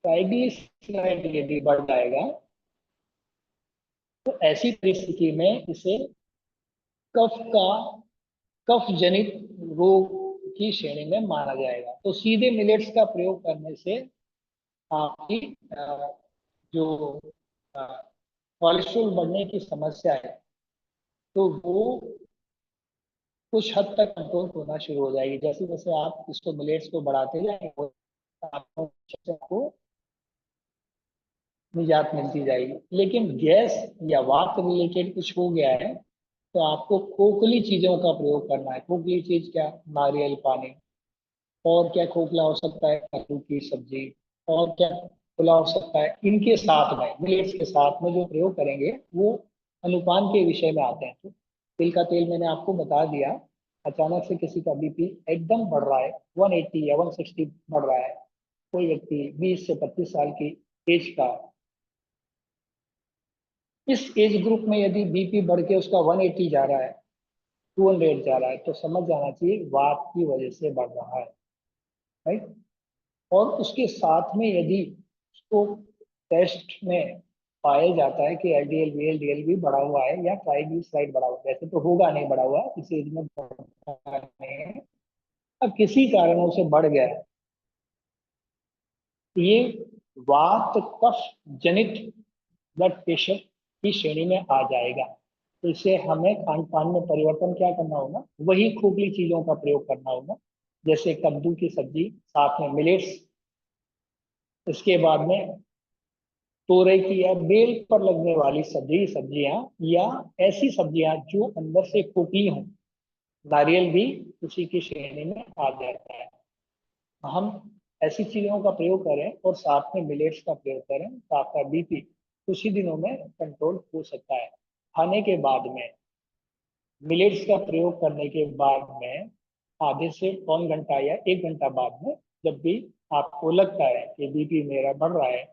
ट्राइग्लिसराइड यदि बढ़ जाएगा तो ऐसी परिस्थिति में इसे कफ का कफ जनित रोग की श्रेणी में माना जाएगा। तो सीधे मिलेट्स का प्रयोग करने से आपकी जो कोलेस्ट्रॉल बढ़ने की समस्या है तो वो कुछ हद तक कंट्रोल होना शुरू हो जाएगी। जैसे जैसे आप इसको मिलेट्स को बढ़ाते जाएंगे आपको निजात मिलती जाएगी। लेकिन गैस या वात रिलेटेड कुछ हो गया है तो आपको खोखली चीजों का प्रयोग करना है। खोखली चीज क्या? नारियल पानी। और क्या खोखला हो सकता है? कद्दू की सब्जी। और क्या खुला हो सकता है? इनके साथ में मिलेट्स के साथ में जो प्रयोग करेंगे वो अनुपान के विषय में आते हैं। तो तिल का तेल मैंने आपको बता दिया। अचानक से किसी का बीपी एकदम बढ़ रहा है, 180 या 160 बढ़ रहा है, कोई व्यक्ति 20 से 25 साल की एज का, इस एज ग्रुप में यदि बीपी बढ़ के उसका 180 जा रहा है, 200 जा रहा है, तो समझ जाना चाहिए वात की वजह से बढ़ रहा है, राइट। और उसके साथ में यदि उसको टेस्ट में पाया जाता है कि एलडीएल वीएलडीएल भी बढ़ा हुआ है या ट्राइग्लिसराइड बढ़ा हुआ है, वैसे तो होगा नहीं बढ़ा हुआ, इस एज में बढ़ा नहीं है, अब किसी कारणों से बढ़ गया है, ये वात कफ जनित ब्लड प्रेशर की श्रेणी में आ जाएगा। तो इससे हमें खान पान में परिवर्तन क्या करना होगा? वही खोखली चीजों का प्रयोग करना होगा, जैसे कद्दू की सब्जी, साथ में मिलेट्स, इसके बाद में तोरई की या बेल पर लगने वाली सब्जियां या ऐसी सब्जियां जो अंदर से खोखली हों। नारियल भी उसी की श्रेणी में आ जाता है। हम ऐसी चीजों का प्रयोग करें और साथ में मिलेट्स का प्रयोग करें तो आपका बीपी कुछ ही दिनों में कंट्रोल हो सकता है। खाने के बाद में मिलेट्स का प्रयोग करने के बाद में आधे से पौन घंटा या 1 घंटा बाद में जब भी आपको लगता है कि बीपी मेरा बढ़ रहा है,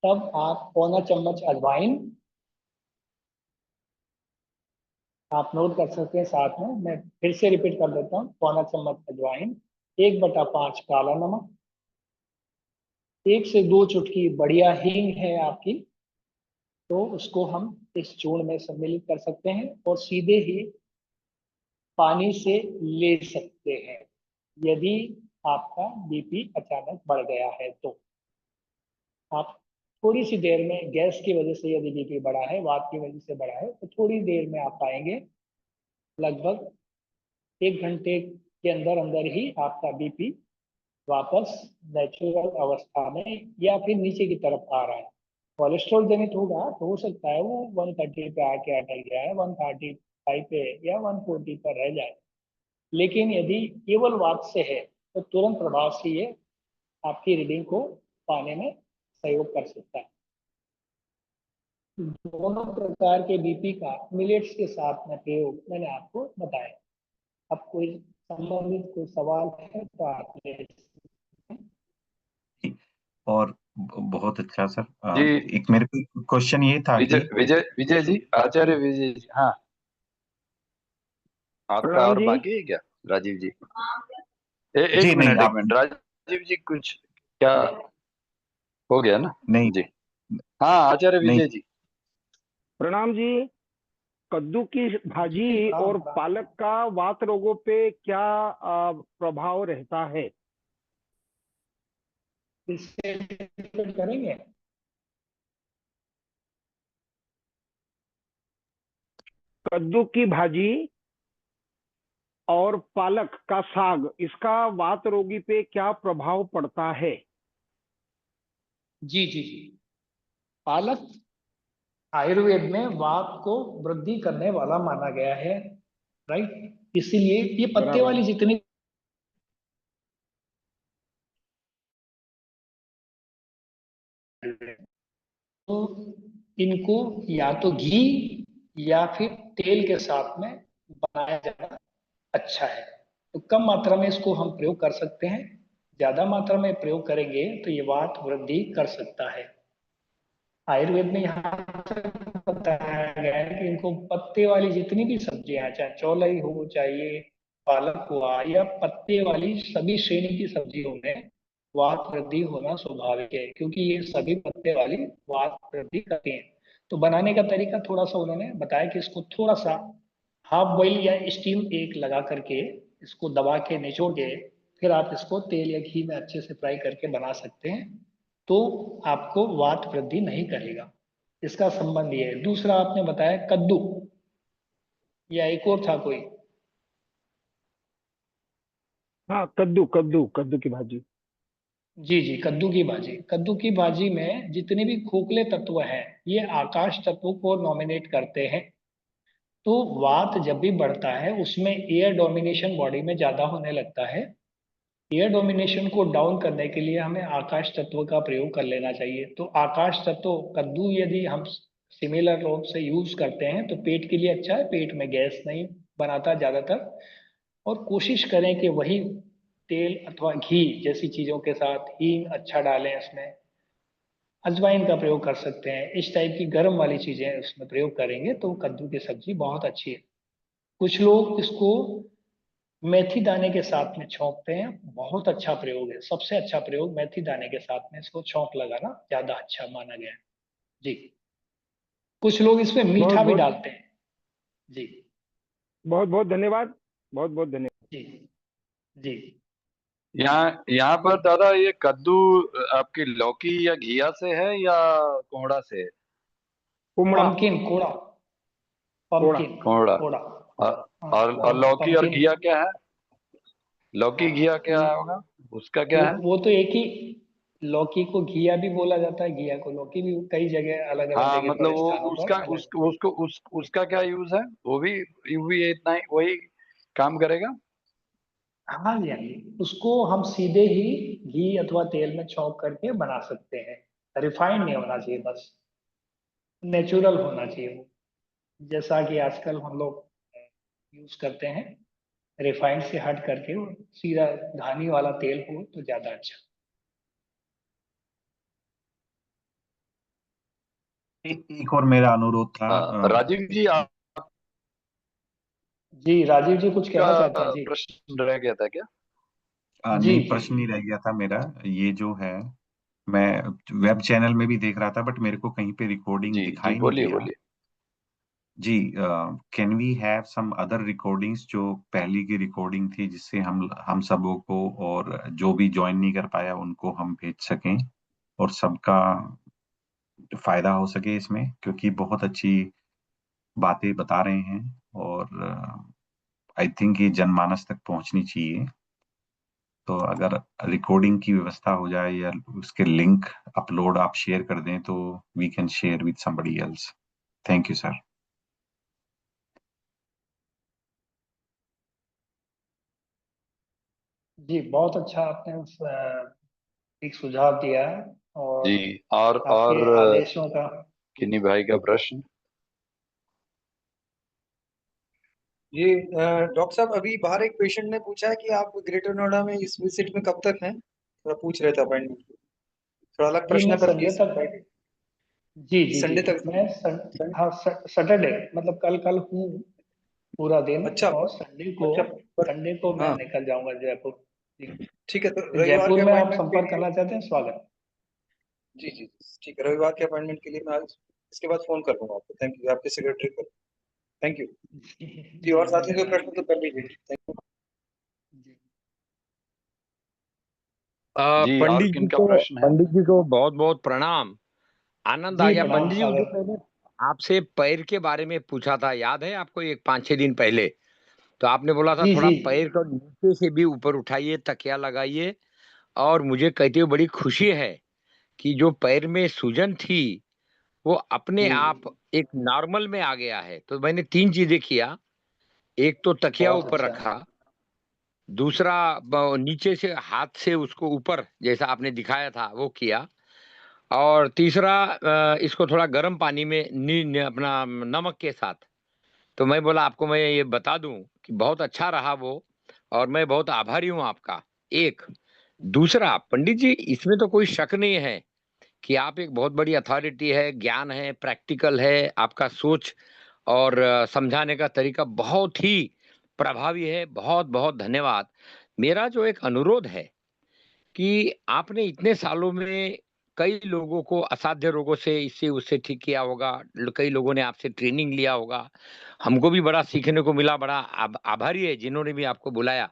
तब आप पौना चम्मच अजवाइन आप नोट कर सकते हैं। साथ में मैं फिर से रिपीट कर देता हूँ, पौना चम्मच अजवाइन, 1/5 काला नमक, 1 से 2 चुटकी बढ़िया हींग है आपकी, तो उसको हम इस चूर्ण में सम्मिलित कर सकते हैं और सीधे ही पानी से ले सकते हैं यदि आपका बीपी अचानक बढ़ गया है। तो आप थोड़ी सी देर में, गैस की वजह से यदि बीपी बढ़ा है, वात की वजह से बढ़ा है, तो थोड़ी देर में आप पाएंगे लगभग 1 घंटे के अंदर अंदर ही आपका बीपी वापस नेचुरल अवस्था में या फिर नीचे की तरफ आ रहा है। कोलेस्ट्रॉल जनित होगा तो हो सकता है वो 130 पे आके अटक गया है, 135 पे या 140 पर रह जाए। लेकिन यदि केवल वात से है तो तुरंत प्रभाव से ये आपकी रीडिंग को पाने में सहयोग कर सकता है। दोनों प्रकार के बीपी का मिलेट्स के साथ में प्रयोग मैंने आपको बताया। अब कोई संबंधित कोई सवाल है तो आप ले सकते हैं। और बहुत अच्छा सर। जी एक मेरे को क्वेश्चन ये था विजय कि विजय विजय जी, आचार्य विजय जी, हाँ आपका प्रणाम और जी। बाकी है क्या? राजीव जी, जी नहीं, एक आप मिनट राजीव जी, कुछ क्या हो गया ना? नहीं जी हाँ, आचार्य नहीं। विजय जी। प्रणाम जी। कद्दू की जी भाजी प्रणाम और प्रणाम। पालक का वात रोगों पे क्या प्रभाव रहता है? इससे डिफरेंट करेंगे। कद्दू की भाजी और पालक का साग, इसका वात रोगी पे क्या प्रभाव पड़ता है? जी जी जी। पालक आयुर्वेद में वात को वृद्धि करने वाला माना गया है, राइट। इसीलिए ये पत्ते बराबर। वाली जितनी इनको या तो घी या फिर तेल के साथ में बनाया जाना अच्छा है। तो कम मात्रा में इसको हम प्रयोग कर सकते हैं, ज्यादा मात्रा में प्रयोग करेंगे तो ये वात वृद्धि कर सकता है। आयुर्वेद में यहाँ तक बताया गया है कि इनको पत्ते वाली जितनी भी सब्जियां, चाहे चौलाई हो, चाहे पालक हुआ, या पत्ते वाली सभी श्रेणी की सब्जियों में वात वृद्धि होना स्वाभाविक है, क्योंकि ये सभी पत्ते वाली वात वृद्धि करती हैं। तो बनाने का तरीका थोड़ा सा उन्होंने बताया कि इसको थोड़ा सा हाफ बॉइल या स्टीम एक लगा करके इसको दबा के निचोड़ के फिर आप इसको तेल या घी में अच्छे से फ्राई करके बना सकते हैं, तो आपको वात वृद्धि नहीं करेगा। इसका संबंध ये है। दूसरा आपने बताया कद्दू, या एक और था कोई? हाँ, कद्दू कद्दू कद्दू की भाजी। जी जी, कद्दू की भाजी। कद्दू की भाजी में जितने भी खोखले तत्व हैं ये आकाश तत्व को नॉमिनेट करते हैं। तो वात जब भी बढ़ता है उसमें एयर डोमिनेशन बॉडी में ज्यादा होने लगता है। एयर डोमिनेशन को डाउन करने के लिए हमें आकाश तत्व का प्रयोग कर लेना चाहिए। तो आकाश तत्व कद्दू यदि हम सिमिलर रूप से यूज करते हैं तो पेट के लिए अच्छा है, पेट में गैस नहीं बनाता ज्यादातर। और कोशिश करें कि वही तेल अथवा घी जैसी चीजों के साथ हींग अच्छा डालें, इसमें अजवाइन का प्रयोग कर सकते हैं। इस टाइप की गर्म वाली चीजें उसमें प्रयोग करेंगे तो कद्दू की सब्जी बहुत अच्छी है। कुछ लोग इसको मेथी दाने के साथ में छौंकते हैं, बहुत अच्छा प्रयोग है। सबसे अच्छा प्रयोग मेथी दाने के साथ में इसको छौंक लगाना ज्यादा अच्छा माना गया है। जी, कुछ लोग इसमें बहुत मीठा भी बहुत डालते हैं। जी बहुत बहुत धन्यवाद। बहुत बहुत धन्यवाद। जी जी। यहाँ यहाँ पर दादा ये कद्दू आपकी लौकी या घिया से है या कोहड़ा से है? कुमड़ा। पंपकिन कोड़ा, कोड़ा। पंपकिन कोहड़ा। कोड़ा। और लौकी और पंपकिन। घिया क्या है? लौकी घिया क्या होगा? उसका क्या है? वो तो एक ही, लौकी को घिया भी बोला जाता है, घिया को लौकी भी, कई जगह अलग अलग हाँ जगह मतलब पर वो स्थानों पर उसका अलग। उसका क्या यूज है? वो भी इतना ही वही काम करेगा? हाँ जी हाँ जी, उसको हम सीधे ही घी अथवा तेल में छौंक करके बना सकते हैं। रिफाइंड नहीं होना चाहिए, बस नेचुरल होना चाहिए वो, जैसा कि आजकल हम लोग यूज करते हैं। रिफाइंड से हट करके वो सीधा घानी वाला तेल हो तो ज्यादा अच्छा। एक और मेरा अनुरोध था। राजीव जी जी राजीव जी कुछ आपका कहना चाहते हैं? जी प्रश्न रह गया था क्या? जी नहीं, जी। प्रश्न नहीं रह गया था मेरा। ये जो है, मैं वेब चैनल में भी देख रहा था बट मेरे को कहीं पे रिकॉर्डिंग जी जी, दिखाई नहीं बोलिए दिया। बोलिए। जी, can we have some other recordings जो पहली की रिकॉर्डिंग थी, जिससे हम सबों को और जो भी ज्वाइन नहीं कर पाया उनको हम भेज सकें और सबका फायदा हो सके इसमें, क्योंकि बहुत अच्छी बातें बता रहे हैं और आई थिंक ये जनमानस तक पहुंचनी चाहिए। तो अगर रिकॉर्डिंग की व्यवस्था हो जाए या उसके लिंक अपलोड आप शेयर कर दें तो we can share with somebody else. Thank you sir. जी बहुत अच्छा आपने एक सुझाव दिया है, और जी, और आपके आदेशों का। जी किन्नी भाई का प्रश्न। ये डॉक्टर साहब, अभी बाहर एक पेशेंट ने पूछा है कि आप ग्रेटर नोएडा में इस विजिट में कब तक हैं, थोड़ा पूछ रहे थे अपॉइंटमेंट। थोड़ा अलग जी, प्रश्न मैं है पर संडे प्लीज। तक जी जी जी, संडे तक। मैं हाँ सैटरडे, मतलब कल कल हूँ पूरा दिन, अच्छा। और संडे को, अच्छा। पर संडे को मैं हाँ, निकल जाऊंगा जयपुर। जी, ठीक है, तो तो रविवार जयपुर के में आप अपॉइंटमेंट के संपर्क लिए। करना चाहते हैं, स्वागत। जी जी, ठीक है, रविवार के अपॉइंटमेंट के लिए मैं आज इसके बाद फोन कर दूंगा आपको। थैंक यू, आपके सेक्रेटरी को। Thank you. जी, जी और साथियों के धन्यवाद। प्रश्न तो कर लीजिए। Thank you. जी जी, और किनका प्रश्न है? पंडित जी को बहुत बहुत प्रणाम। आनंद आ जी, गया। प्रणाम, पंडित जी, उससे स्वागत। पहले आपसे पैर के बारे में पूछा था, याद है आपको? एक 5-6 दिन पहले तो आपने बोला था जी थोड़ा जी पैर को नीचे से भी ऊपर उठाइए, तकिया लगाइए। और मुझे कहते हुए बड़ी खुशी है कि जो पैर में सूजन थी वो अपने जी आप एक नॉर्मल में आ गया है। तो मैंने 3 चीजें किया। एक तो तकिया बहुत ऊपर अच्छा। रखा, दूसरा नीचे से हाथ से उसको ऊपर जैसा आपने दिखाया था वो किया, और तीसरा इसको थोड़ा गर्म पानी में अपना नमक के साथ। तो मैं बोला आपको मैं ये बता दूं कि बहुत अच्छा रहा वो, और मैं बहुत आभारी हूं आपका। एक दूसरा, पंडित जी इसमें तो कोई शक नहीं है कि आप एक बहुत बड़ी अथॉरिटी है, ज्ञान है, प्रैक्टिकल है, आपका सोच और समझाने का तरीका बहुत ही प्रभावी है। बहुत बहुत धन्यवाद। मेरा जो एक अनुरोध है कि आपने इतने सालों में कई लोगों को असाध्य रोगों से इससे उससे ठीक किया होगा, कई लोगों ने आपसे ट्रेनिंग लिया होगा, हमको भी बड़ा सीखने को मिला, बड़ा आभारी है जिन्होंने भी आपको बुलाया,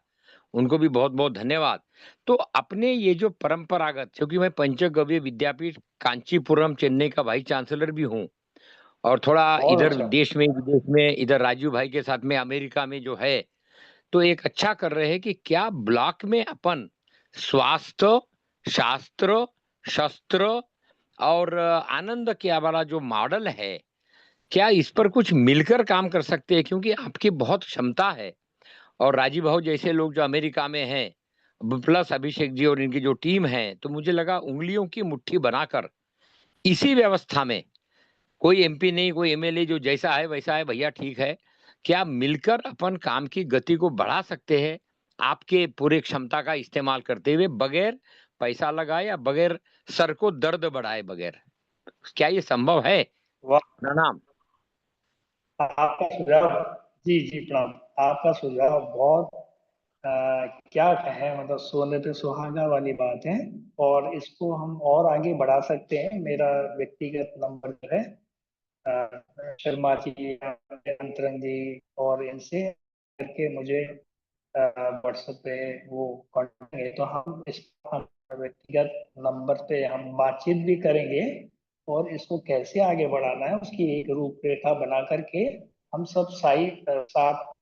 उनको भी बहुत बहुत धन्यवाद। तो अपने ये जो परंपरागत, क्योंकि मैं पंचगव्य विद्यापीठ कांचीपुरम चेन्नई का वाइस चांसलर भी हूँ, और थोड़ा बहुत इधर अच्छा। देश में विदेश में, इधर राजू भाई के साथ में अमेरिका में जो है, तो एक अच्छा कर रहे हैं कि क्या ब्लॉक में अपन स्वास्थ्य, शास्त्र, शस्त्र और आनंद के वाला जो मॉडल है, क्या इस पर कुछ मिलकर काम कर सकते हैं? क्योंकि आपकी बहुत क्षमता है, और राजीव भाव जैसे लोग जो अमेरिका में हैं, प्लस अभिषेक जी और इनकी जो टीम है, तो मुझे लगा उंगलियों की मुट्ठी बनाकर इसी व्यवस्था में, कोई एमपी नहीं, कोई एमएलए, जो जैसा है वैसा है भैया, ठीक है, क्या मिलकर अपन काम की गति को बढ़ा सकते हैं आपके पूरे क्षमता का इस्तेमाल करते हुए, बगैर पैसा लगाए या बगैर सर को दर्द बढ़ाए बगैर? क्या ये संभव है? वाह, प्रणाम। आपका सुझाव, जी जी प्रणाम। आपका सुझाव बहुत अ, क्या कहें, मतलब सोने पे सुहागा वाली बात है। और इसको हम और आगे बढ़ा सकते हैं। मेरा व्यक्तिगत नंबर जो है शर्मा जी, अंतरंग जी, और इनसे करके मुझे व्हाट्सएप पे वो कांटेक्ट है, तो हम व्यक्तिगत नंबर पे हम बातचीत भी करेंगे, और इसको कैसे आगे बढ़ाना है उसकी एक रूपरेखा बना करके हम सब साथ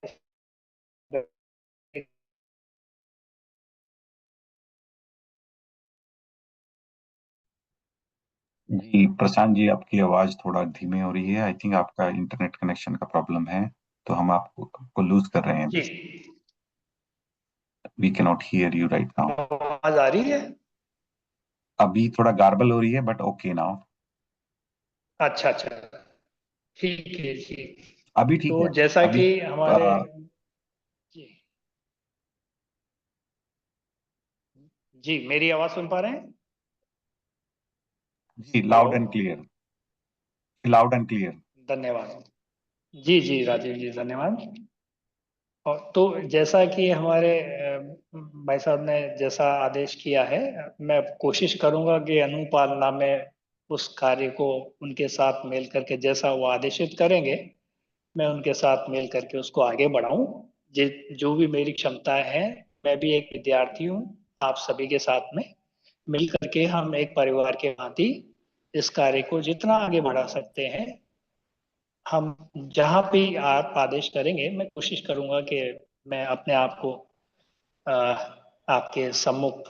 जी प्रशांत जी, आपकी आवाज थोड़ा धीमी हो रही है। आई थिंक आपका इंटरनेट कनेक्शन का प्रॉब्लम है, तो हम आपको लूज कर रहे हैं। जी। We can not hear you right now. आवाज आ रही है? अभी थोड़ा गार्बल हो रही है, बट ओके नाउ। अच्छा अच्छा, ठीक है जी। अभी ठीक तो है। जैसा अभी कि हमारे, जी जी, मेरी आवाज सुन पा रहे हैं? जी, hello, loud and clear, loud and clear. धन्यवाद। जी जी राजीव जी, धन्यवाद। और तो जैसा कि हमारे भाई साहब ने जैसा आदेश किया है, मैं कोशिश करूंगा कि अनुपालना में उस कार्य को उनके साथ मिल करके, जैसा वो आदेशित करेंगे, मैं उनके साथ मिल करके उसको आगे बढ़ाऊं। जो भी मेरी क्षमताएं हैं, मैं भी एक विद्यार्थी हूं, आप सभी के साथ में मिल करके हम एक परिवार के भांति इस कार्य को जितना आगे बढ़ा सकते हैं, हम जहां भी आप आदेश करेंगे, मैं कोशिश करूंगा कि मैं अपने आप को अ, आपके सम्मुख,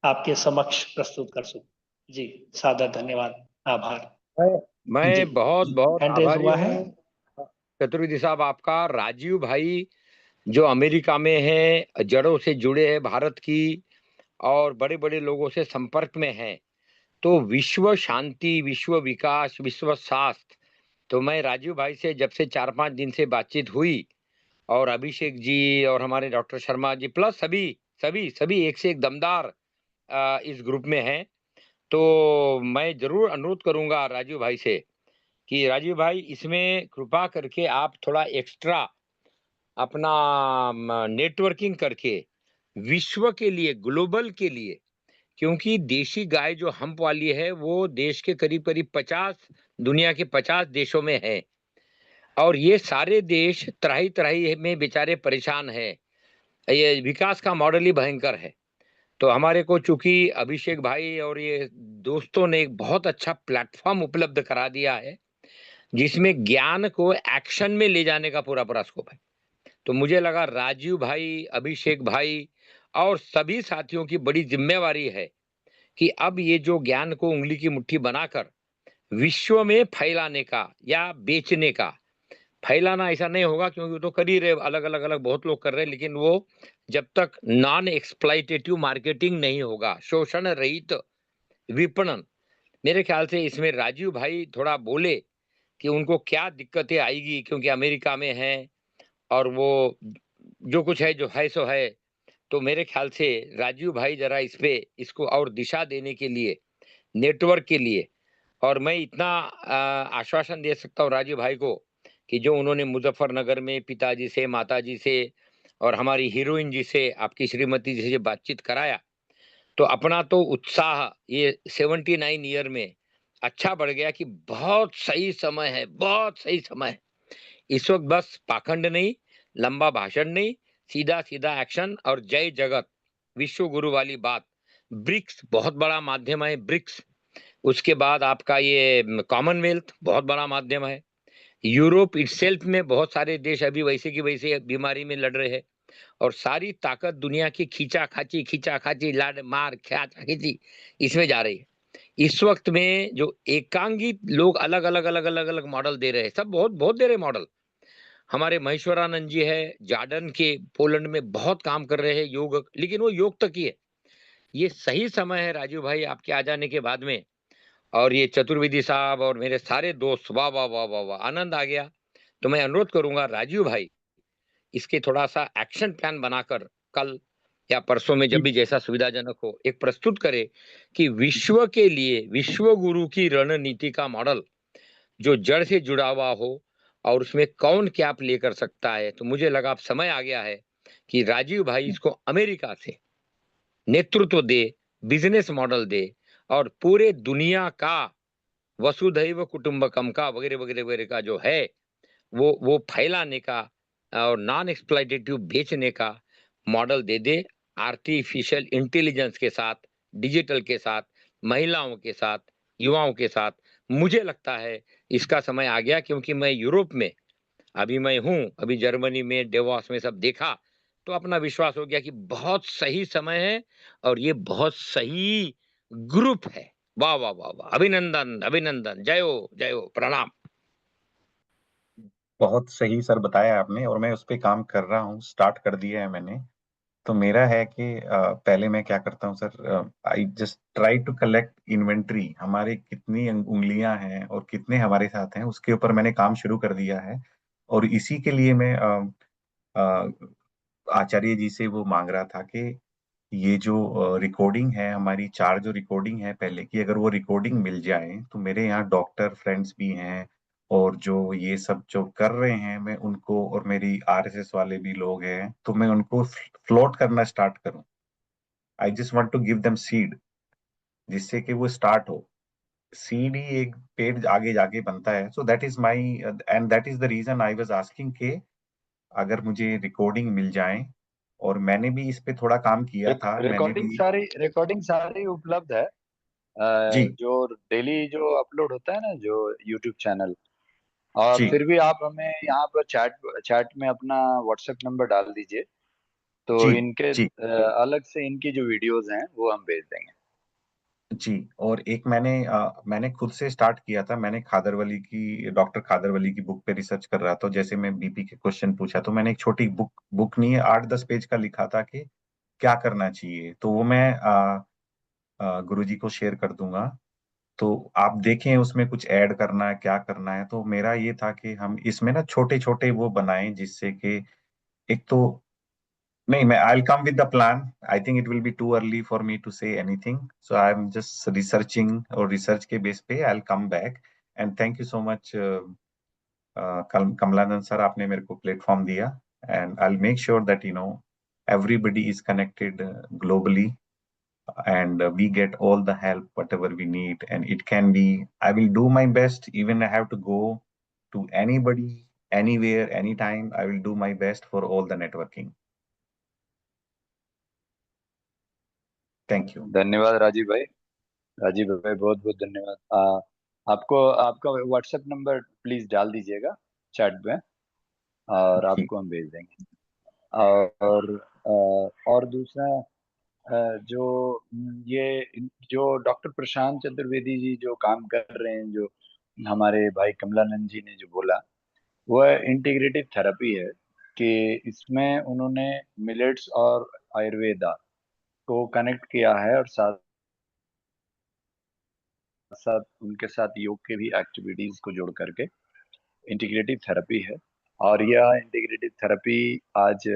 आपके समक्ष प्रस्तुत कर सकूं। जी, सादर धन्यवाद, आभार। मैं जी, मैं बहुत बहुत हैंड रेज आभारी हुआ है। हूँ चतुर्वेदी साहब आपका। राजीव भाई जो अमेरिका में है, जड़ों से जुड़े हैं भारत की, और बड़े बड़े लोगों से संपर्क में हैं, तो विश्व शांति, विश्व विकास, विश्व स्वास्थ्य, तो मैं राजीव भाई से जब से 4-5 दिन से बातचीत हुई, और अभिषेक जी और हमारे डॉक्टर शर्मा जी, प्लस सभी सभी सभी एक से एक दमदार इस ग्रुप में हैं। तो मैं जरूर अनुरोध करूंगा राजीव भाई से कि राजीव भाई इसमें कृपा करके आप थोड़ा एक्स्ट्रा अपना नेटवर्किंग करके विश्व के लिए, ग्लोबल के लिए, क्योंकि देशी गाय जो हम्प वाली है वो देश के करीब करीब 50, दुनिया के 50 देशों में है, और ये सारे देश त्राही त्राही में बेचारे परेशान हैं। ये विकास का मॉडल ही भयंकर है। तो हमारे को चूंकि अभिषेक भाई और ये दोस्तों ने एक बहुत अच्छा प्लेटफॉर्म उपलब्ध करा दिया है, जिसमें ज्ञान को एक्शन में ले जाने का पूरा पूरा स्कोप है। तो मुझे लगा राजीव भाई, अभिषेक भाई और सभी साथियों की बड़ी जिम्मेवारी है कि अब ये जो ज्ञान को उंगली की मुट्ठी बनाकर विश्व में फैलाने का या बेचने का, फैलाना ऐसा नहीं होगा क्योंकि वो तो कर ही रहे, अलग अलग अलग बहुत लोग कर रहे हैं, लेकिन वो जब तक नॉन एक्सप्लॉइटेटिव मार्केटिंग नहीं होगा, शोषण रहित विपणन, मेरे ख्याल से इसमें राजीव भाई थोड़ा बोले कि उनको क्या दिक्कतें आएगी, क्योंकि अमेरिका में हैं और वो जो कुछ है जो है सो है। तो मेरे ख्याल से राजीव भाई जरा इस पे इसको और दिशा देने के लिए, नेटवर्क के लिए, और मैं इतना आश्वासन दे सकता हूँ राजीव भाई को कि जो उन्होंने मुजफ्फरनगर में पिताजी से, माताजी से और हमारी हीरोइन जी से, आपकी श्रीमती जी से बातचीत कराया, तो अपना तो उत्साह ये 79 ईयर में अच्छा बढ़ गया कि बहुत सही समय है, बहुत सही समय है। इस वक्त बस पाखंड नहीं, लंबा भाषण नहीं, सीधा सीधा एक्शन और जय जगत, विश्व गुरु वाली बात। ब्रिक्स बहुत बड़ा माध्यम है, ब्रिक्स। उसके बाद आपका ये कॉमनवेल्थ बहुत बड़ा माध्यम है। यूरोप इटसेल्फ में बहुत सारे देश अभी वैसे की वैसे बीमारी में लड़ रहे हैं, और सारी ताकत दुनिया की खींचा खाची लाड मार खींचा खींची इसमें जा रही है। इस वक्त में जो एकांगित लोग अलग अलग अलग अलग अलग मॉडल दे रहे हैं, सब बहुत बहुत दे रहे मॉडल। हमारे महेश्वरानंद जी है, जार्डन के पोलैंड में बहुत काम कर रहे हैं योग, लेकिन वो योग तक ही है। ये सही समय है राजीव भाई आपके आ जाने के बाद में, और ये चतुर्वेदी साहब और मेरे सारे दोस्त, वाह वाह वाह वाह वाह, आनंद आ गया। तो मैं अनुरोध करूंगा राजीव भाई इसके थोड़ा सा एक्शन प्लान बनाकर कल या परसों में जब भी जैसा सुविधाजनक हो एक प्रस्तुत करे कि विश्व के लिए विश्व गुरु की रणनीति का मॉडल जो जड़ से जुड़ा हुआ हो, और उसमें कौन क्या प्ले कर सकता है। तो मुझे लगा अब समय आ गया है कि राजीव भाई इसको अमेरिका से नेतृत्व दे, बिजनेस मॉडल दे, और पूरे दुनिया का वसुधैव कुटुंबकम का वगैरह वगैरह वगैरह का जो है वो फैलाने का और नॉन एक्सप्लॉइटेटिव बेचने का मॉडल दे दे, आर्टिफिशियल इंटेलिजेंस के साथ, डिजिटल के साथ, महिलाओं के साथ, युवाओं के साथ। मुझे लगता है इसका समय आ गया, क्योंकि मैं यूरोप में अभी मैं हूं, अभी जर्मनी में डेवॉस में सब देखा, तो अपना विश्वास हो गया कि बहुत सही समय है और ये बहुत सही ग्रुप है। वाह वाह वाह वाह, अभिनंदन अभिनंदन, जय हो, प्रणाम। बहुत सही सर बताया आपने, और मैं उस पर काम कर रहा हूँ, स्टार्ट कर दिया है मैंने। तो मेरा है कि पहले मैं क्या करता हूँ sir, I just try to collect inventory, हमारे कितनी उंगलियां हैं और कितने हमारे साथ हैं, उसके ऊपर मैंने काम शुरू कर दिया है। और इसी के लिए मैं आचार्य जी से वो मांग रहा था कि ये जो रिकॉर्डिंग है, हमारी 4 जो रिकॉर्डिंग है पहले की, अगर वो रिकॉर्डिंग मिल जाए तो मेरे यहाँ डॉक्टर फ्रेंड्स भी हैं, और जो ये सब जो कर रहे हैं मैं उनको, और मेरी आरएसएस वाले भी लोग हैं, तो मैं उनको फ्लोट करना स्टार्ट करूं। I just want to give them seed, जिससे कि वो स्टार्ट हो। सीड ही एक पेड़ आगे जाके बनता है। So that is my, and that is the reason I was asking के अगर मुझे रिकॉर्डिंग मिल जाए। और मैंने भी इस पे थोड़ा काम किया था, मैंने भी। रिकॉर्डिंग सारी उपलब्ध है। जी जो डेली जो अपलोड होता है ना, जो यूट्यूब चैनल। और जी फिर भी आप हमें यहाँ पर चैट चैट में अपना व्हाट्सएप नंबर डाल दीजिए, तो जी इनके जी अलग से इनकी जो वीडियोस हैं वो हम भेज देंगे। जी। और एक मैंने खुद से स्टार्ट किया था, मैंने खादरवली की, डॉक्टर खादरवली की बुक पे रिसर्च कर रहा था। जैसे मैं बीपी के क्वेश्चन पूछा, तो मैंने एक छोटी बुक बुक नहीं है, 8-10 पेज का लिखा था कि क्या करना चाहिए। तो वो मैं गुरुजी को शेयर कर दूंगा। तो आप देखें उसमें कुछ ऐड करना है, क्या करना है। तो मेरा ये था कि हम इसमें ना छोटे छोटे वो बनाएं, जिससे कि एक तो, नहीं, मैं I will come with the plan. I think it will be too early for me to say anything, so I am just researching, और रिसर्च के बेस पे I will come back. And thank you so much Kamalanand sir, आपने मेरे को प्लेटफॉर्म दिया। And I will make sure that everybody is connected globally, and we get all the help whatever we need. And it can be, I will do my best, even I have to go to anybody, anywhere, anytime, I will do my best for all the networking. Thank you. धन्यवाद राजीव भाई। राजीव भाई बहुत बहुत धन्यवाद। आपको आपका व्हाट्सएप नंबर प्लीज डाल दीजिएगा चैट में, और जी आपको हम भेज देंगे। और दूसरा, जो ये जो डॉक्टर प्रशांत चतुर्वेदी जी जो काम कर रहे हैं, जो हमारे भाई कमलानंद जी ने जो बोला, वह इंटीग्रेटिव थेरेपी है। कि इसमें उन्होंने मिलेट्स और आयुर्वेदा को कनेक्ट किया है, और साथ साथ उनके साथ योग के भी एक्टिविटीज को जोड़ करके इंटीग्रेटिव थेरेपी है। और यह इंटीग्रेटिव थेरेपी आज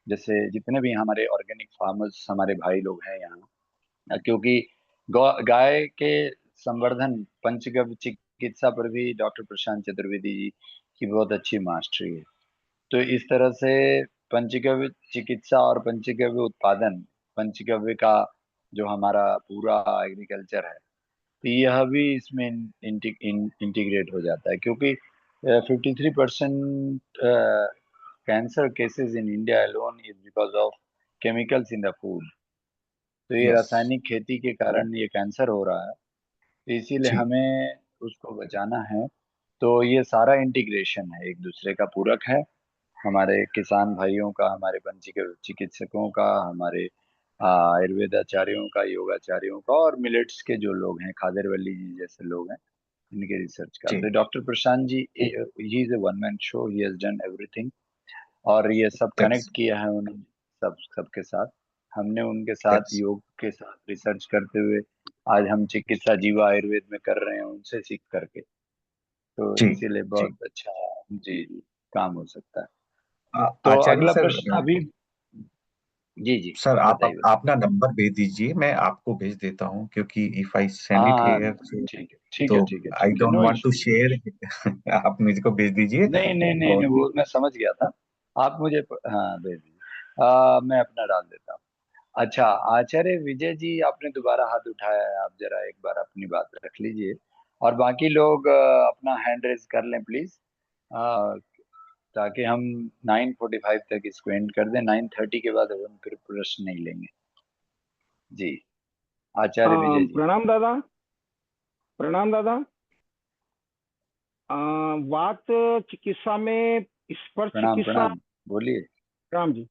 जैसे जितने भी हमारे ऑर्गेनिक फार्मर्स हमारे भाई लोग हैं यहाँ, क्योंकि गाय के संवर्धन पंचगव्य चिकित्सा पर भी डॉक्टर प्रशांत चतुर्वेदी जी की बहुत अच्छी मास्टरी है। तो इस तरह से पंचगव्य चिकित्सा और पंचगव्य उत्पादन, पंचगव्य का जो हमारा पूरा एग्रीकल्चर है, तो यह भी इसमें इंटीग्रेट हो जाता है, क्योंकि 53% cancer cases in India alone is because of chemicals in the food. तो ये यस रासायनिक खेती के कारण ये कैंसर हो रहा है, तो इसीलिए जी हमें उसको बचाना है। तो ये सारा इंटीग्रेशन है, एक दूसरे का पूरक है, हमारे किसान भाइयों का, हमारे पंचीकृत चिकित्सकों का, हमारे आयुर्वेदाचार्यों का, योगाचार्यों का, और मिलेट्स के जो लोग हैं, खादरवल्ली जी जैसे लोग हैं, इनके रिसर्च का। जी तो doctor Prashant ji, he is a one man show, he has done everything, और ये सब दैट्स कनेक्ट किया है उन्होंने सबके साथ। हमने उनके साथ दैट्स योग के साथ रिसर्च करते हुए आज हम चिकित्सा जीवा आयुर्वेद में कर रहे हैं उनसे सीख करके। तो जी इसीलिए जी बहुत अच्छा जी जी काम हो सकता है। तो आचार्य अगला सर, प्रश्न अभी, जी जी सर बताइए बताइए। आप ना नंबर भेज दीजिए, मैं आपको भेज देता हूँ, क्योंकि इफ आई सेंड इट हाँ हियर ठीक है ठीक है तो ठीक है आई ठीक है, don't know want to issue. Share. आप मुझको भेज दीजिए। नहीं नहीं नहीं और नहीं, वो मैं समझ गया था। आप मुझे हाँ भेज दीजिए, मैं अपना डाल देता हूँ। अच्छा, आचार्य विजय जी, आपने दोबारा हाथ उठाया है, आप जरा एक बार अपनी बात रख लीजिए, और बाकी लोग अपना हैंड रेज कर लें प्लीज, ताकि हम 9:45 तक इसको एंड कर दें। 9:30 के बाद हम फिर प्रश्न नहीं लेंगे। जी, आचार्य विजय जी। प्रणाम दादा। प्रणाम दादा। वात चिकित्सा में स्पर्श प्रणाम चिकित्सा। प्रणाम, बोलिए। राम जी।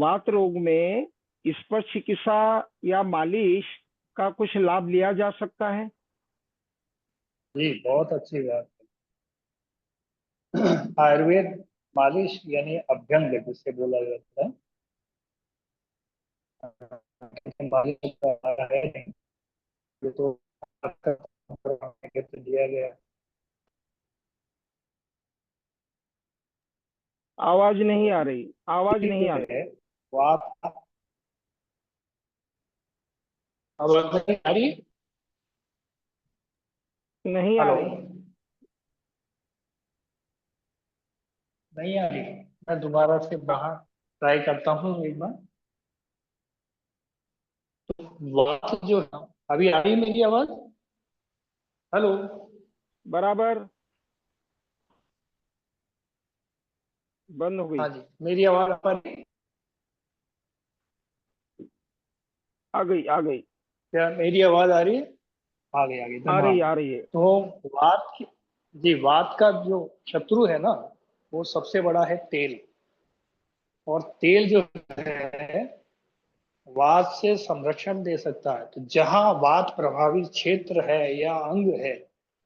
वात रोग में स्पर्श चिकित्सा या मालिश का कुछ लाभ लिया जा सकता है? जी, बहुत अच्छी बात है। आयुर्वेद मालिश यानी अभ्यंग जिससे बोला जाता है, मालिश का है नहीं, ये तो दिया गया। आवाज नहीं आ रही, आवाज ये नहीं जो आ रही। है वो आप, आवाज नहीं आ रही? नहीं आ हेलो, रही। नहीं आ रही? मैं दोबारा से बाहर ट्राई करता हूँ एक बार। बात जो है, अभी आ रही है मेरी आवाज? हेलो। बराबर बंद हो गई। हाँ जी, मेरी आवाज आ रही है? आ गई, आ गई। क्या मेरी आवाज आ रही है? आ गई आ गई, आ रही, धन्यवाद। आ रही है। तो वात की, जी, वात का जो शत्रु है ना, वो सबसे बड़ा है तेल। और तेल जो है वात से संरक्षण दे सकता है। तो जहां वात प्रभावित क्षेत्र है या अंग है,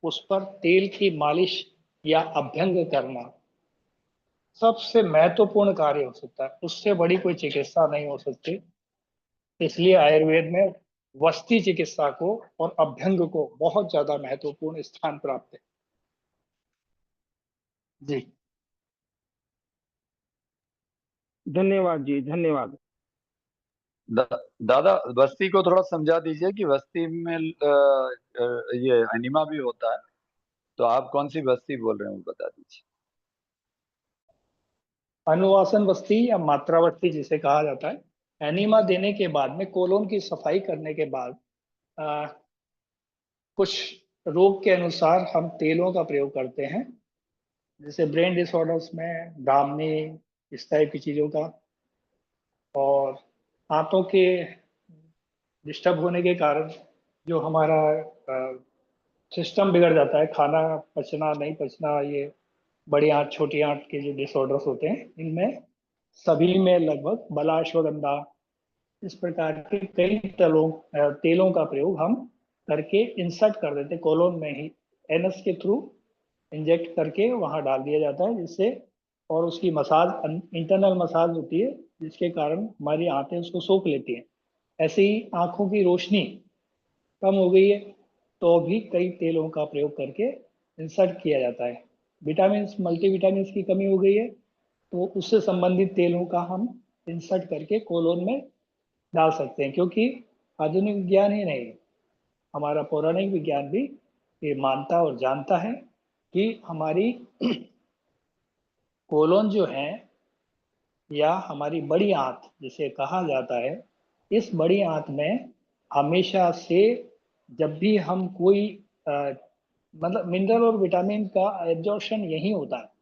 उस पर तेल की मालिश या अभ्यंग करना सबसे महत्वपूर्ण कार्य हो सकता है। उससे बड़ी कोई चिकित्सा नहीं हो सकती। इसलिए आयुर्वेद में वस्ती चिकित्सा को और अभ्यंग को बहुत ज्यादा महत्वपूर्ण स्थान प्राप्त है। जी। धन्यवाद जी, धन्यवाद। दादा, बस्ती को थोड़ा समझा दीजिए कि बस्ती में ये एनिमा भी होता है, तो आप कौन सी बस्ती बोल रहे हैं वो बता दीजिए। अनुवासन वस्ती या मात्रावस्ती जिसे कहा जाता है, एनीमा देने के बाद में कोलोन की सफाई करने के बाद आ, कुछ रोग के अनुसार हम तेलों का प्रयोग करते हैं, जैसे ब्रेन डिसऑर्डर्स में ब्राह्मी, इस टाइप की चीज़ों का। और आंतों के डिस्टर्ब होने के कारण जो हमारा सिस्टम बिगड़ जाता है, खाना पचना नहीं पचना, ये बड़ी आंत छोटी आंत के जो डिसऑर्डर्स होते हैं, इनमें सभी में लगभग बलाश्वगंधा, इस प्रकार के कई तेलों का प्रयोग हम करके इंसर्ट कर देते हैं कोलोन में ही, एनस के थ्रू इंजेक्ट करके वहां डाल दिया जाता है, जिससे और उसकी मसाज, इंटरनल मसाज होती है, जिसके कारण हमारी आंतें उसको सोख लेती हैं। ऐसे ही आंखों की रोशनी कम हो गई है तो भी कई तेलों का प्रयोग करके इंसर्ट किया जाता है। विटामिन मल्टीविटामिन की कमी हो गई है तो उससे संबंधित तेलों का हम इंसर्ट करके कोलोन में डाल सकते हैं, क्योंकि आधुनिक विज्ञान ही नहीं, हमारा पौराणिक विज्ञान भी ये मानता और जानता है कि हमारी कोलोन जो है या हमारी बड़ी आंत जिसे कहा जाता है, इस बड़ी आंत में हमेशा से जब भी हम कोई मतलब मिनरल और विटामिन का एब्जॉर्प्शन यही होता है,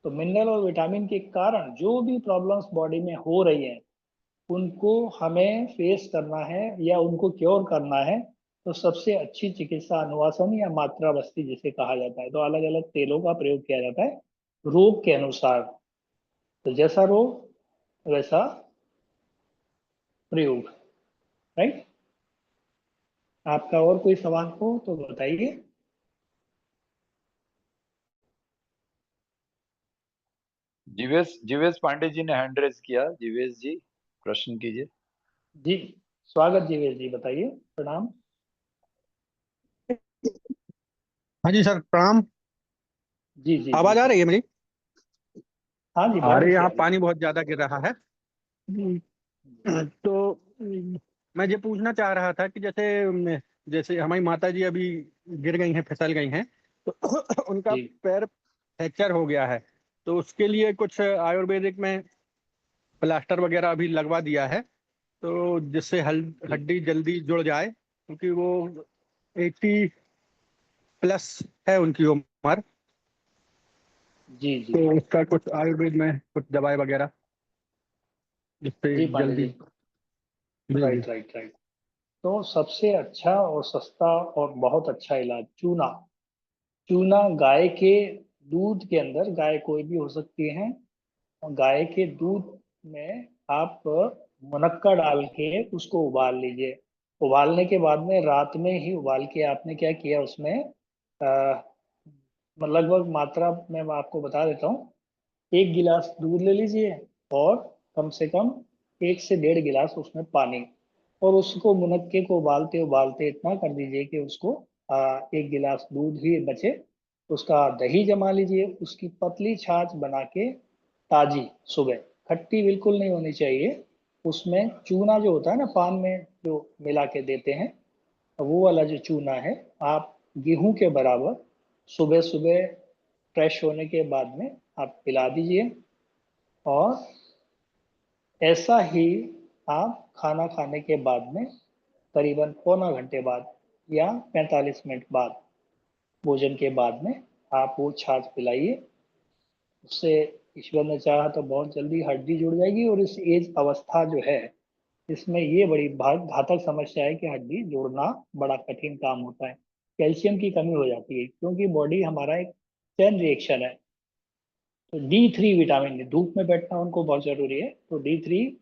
तो मिनरल और विटामिन के कारण जो भी प्रॉब्लम्स बॉडी में हो रही है उनको हमें फेस करना है या उनको क्योर करना है, तो सबसे अच्छी चिकित्सा अनुवासन या मात्रा बस्ती जिसे कहा जाता है। तो अलग अलग तेलों का प्रयोग किया जाता है रोग के अनुसार, तो जैसा रोग वैसा प्रयोग। राइट, आपका और कोई सवाल हो तो बताइए। जीवेश जीवेश पांडे जी ने हैंड रेज किया। जीवेश जी, प्रश्न कीजिए। जी स्वागत जीवेश जी, बताइए। प्रणाम। हाँ जी सर, प्रणाम। जी जी जी आवाज आ सर। रही है मेरी? हाँ जी, बहुत अरे अच्छी यहाँ आ रही पानी बहुत ज्यादा गिर रहा है। तो मैं ये पूछना चाह रहा था कि जैसे हमारी माता जी अभी गिर गई हैं, फिसल गई हैं, तो उनका जी पैर फ्रैक्चर हो गया है। तो उसके लिए कुछ आयुर्वेदिक में प्लास्टर वगैरह अभी लगवा दिया है, तो जिससे जी हड्डी जल्दी जुड़ जाए, क्योंकि वो 80+ है उनकी उम्र। जी जी तो उसका कुछ आयुर्वेद में कुछ दवाई वगैरह जिससे जी पांडे जल्दी। जी। जी जी। Right right right. तो सबसे अच्छा और सस्ता और बहुत अच्छा इलाज चूना। चूना गाय के दूध के अंदर, गाय कोई भी हो सकती है, और गाय के दूध में आप मुनक्का डाल के उसको उबाल लीजिए। उबालने के बाद में रात में ही उबाल के आपने क्या किया उसमें लगभग मात्रा मैं आपको बता देता हूँ। 1 गिलास दूध ले लीजिए और कम से कम 1 से 1.5 गिलास उसमें पानी, और उसको मुनक्के को उबालते उबालते इतना कर दीजिए कि उसको 1 गिलास दूध ही बचे। उसका दही जमा लीजिए, उसकी पतली छाछ बना के ताजी सुबह, खट्टी बिल्कुल नहीं होनी चाहिए। उसमें चूना जो होता है ना, पान में जो मिला के देते हैं, वो वाला जो चूना है, आप गेहूं के बराबर सुबह सुबह फ्रेश होने के बाद में आप पिला दीजिए। और ऐसा ही आप खाना खाने के बाद में करीबन पौना घंटे बाद या 45 मिनट बाद, भोजन के बाद में आप वो छाछ पिलाइए। उससे ईश्वर ने चाहा तो बहुत जल्दी हड्डी जुड़ जाएगी। और इस एज अवस्था जो है, इसमें ये बड़ी घातक समस्या है कि हड्डी जोड़ना बड़ा कठिन काम होता है। कैल्शियम की कमी हो जाती है क्योंकि बॉडी हमारा एक चेन रिएक्शन है। तो D3 विटामिन, धूप में बैठना उनको बहुत जरूरी है, तो D3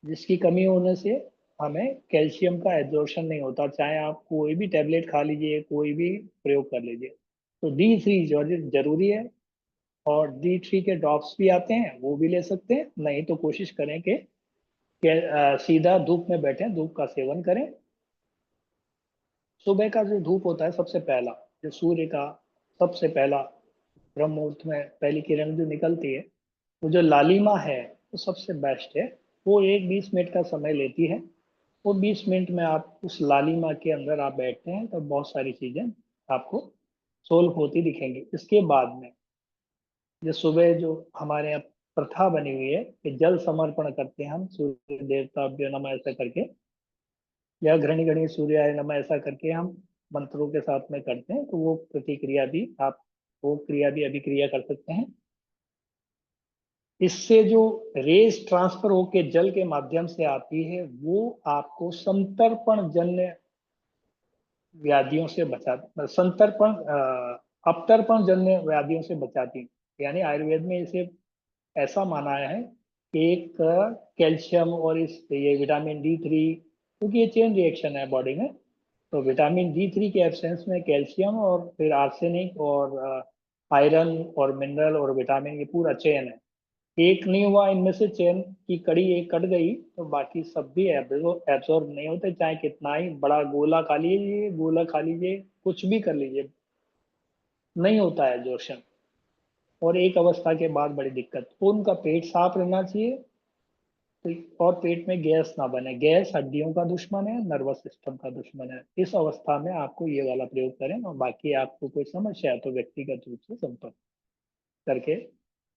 जिसकी कमी होने से हमें कैल्शियम का एब्जॉर्प्शन नहीं होता, चाहे आप कोई भी टैबलेट खा लीजिए, कोई भी प्रयोग कर लीजिए। तो D3 जरूरी है। और D3 के ड्रॉप्स भी आते हैं, वो भी ले सकते हैं, नहीं तो कोशिश करें कि सीधा धूप में बैठें, धूप का सेवन करें। सुबह का जो धूप होता है सबसे पहला, जो सूर्य का सबसे पहला ब्रह्म मुहूर्त में पहली किरण जो निकलती है, वो जो लालिमा है वो सबसे बेस्ट है। वो एक 20 मिनट का समय लेती है। वो 20 मिनट में आप उस लालिमा के अंदर आप बैठते हैं तो बहुत सारी चीजें आपको सोल्व होती दिखेंगी। इसके बाद में जो सुबह जो हमारे यहाँ प्रथा बनी हुई है कि जल समर्पण करते हैं हम, सूर्य देवताभ्यो नमः ऐसा करके, या घृणी घृणी सूर्याय नमः ऐसा करके हम मंत्रों के साथ में करते हैं, तो वो प्रतिक्रिया भी आप, वो क्रिया भी अभिक्रिया कर सकते हैं। इससे जो रेज ट्रांसफर होके जल के माध्यम से आती है, वो आपको संतर्पण जन्य व्याधियों से बचा, संतर्पण अपतर्पण जन्य व्याधियों से बचाती है। यानी आयुर्वेद में इसे ऐसा माना है कि एक कैल्शियम और इस ये विटामिन D3, क्योंकि ये चेन रिएक्शन है बॉडी में, तो विटामिन D3 के एब्सेंस में कैल्शियम और फिर आर्सेनिक और आयरन और मिनरल और विटामिन, ये पूरा चेन है। एक नहीं हुआ इनमें से, चेन की कड़ी एक कट गई तो बाकी सब भी एब्जॉर्ब नहीं होते, चाहे कितना ही बड़ा गोला खा लीजिए, गोला खा लीजिए, कुछ भी कर लीजिए, नहीं होता है एब्जॉर्प्शन। और एक अवस्था के बाद बड़ी दिक्कत, तो उनका पेट साफ रहना चाहिए, और पेट में गैस ना बने। गैस हड्डियों का दुश्मन है, नर्वस सिस्टम का दुश्मन है। इस अवस्था में आपको ये वाला प्रयोग करें, और बाकी आपको कोई समस्या है तो व्यक्तिगत रूप से संपर्क करके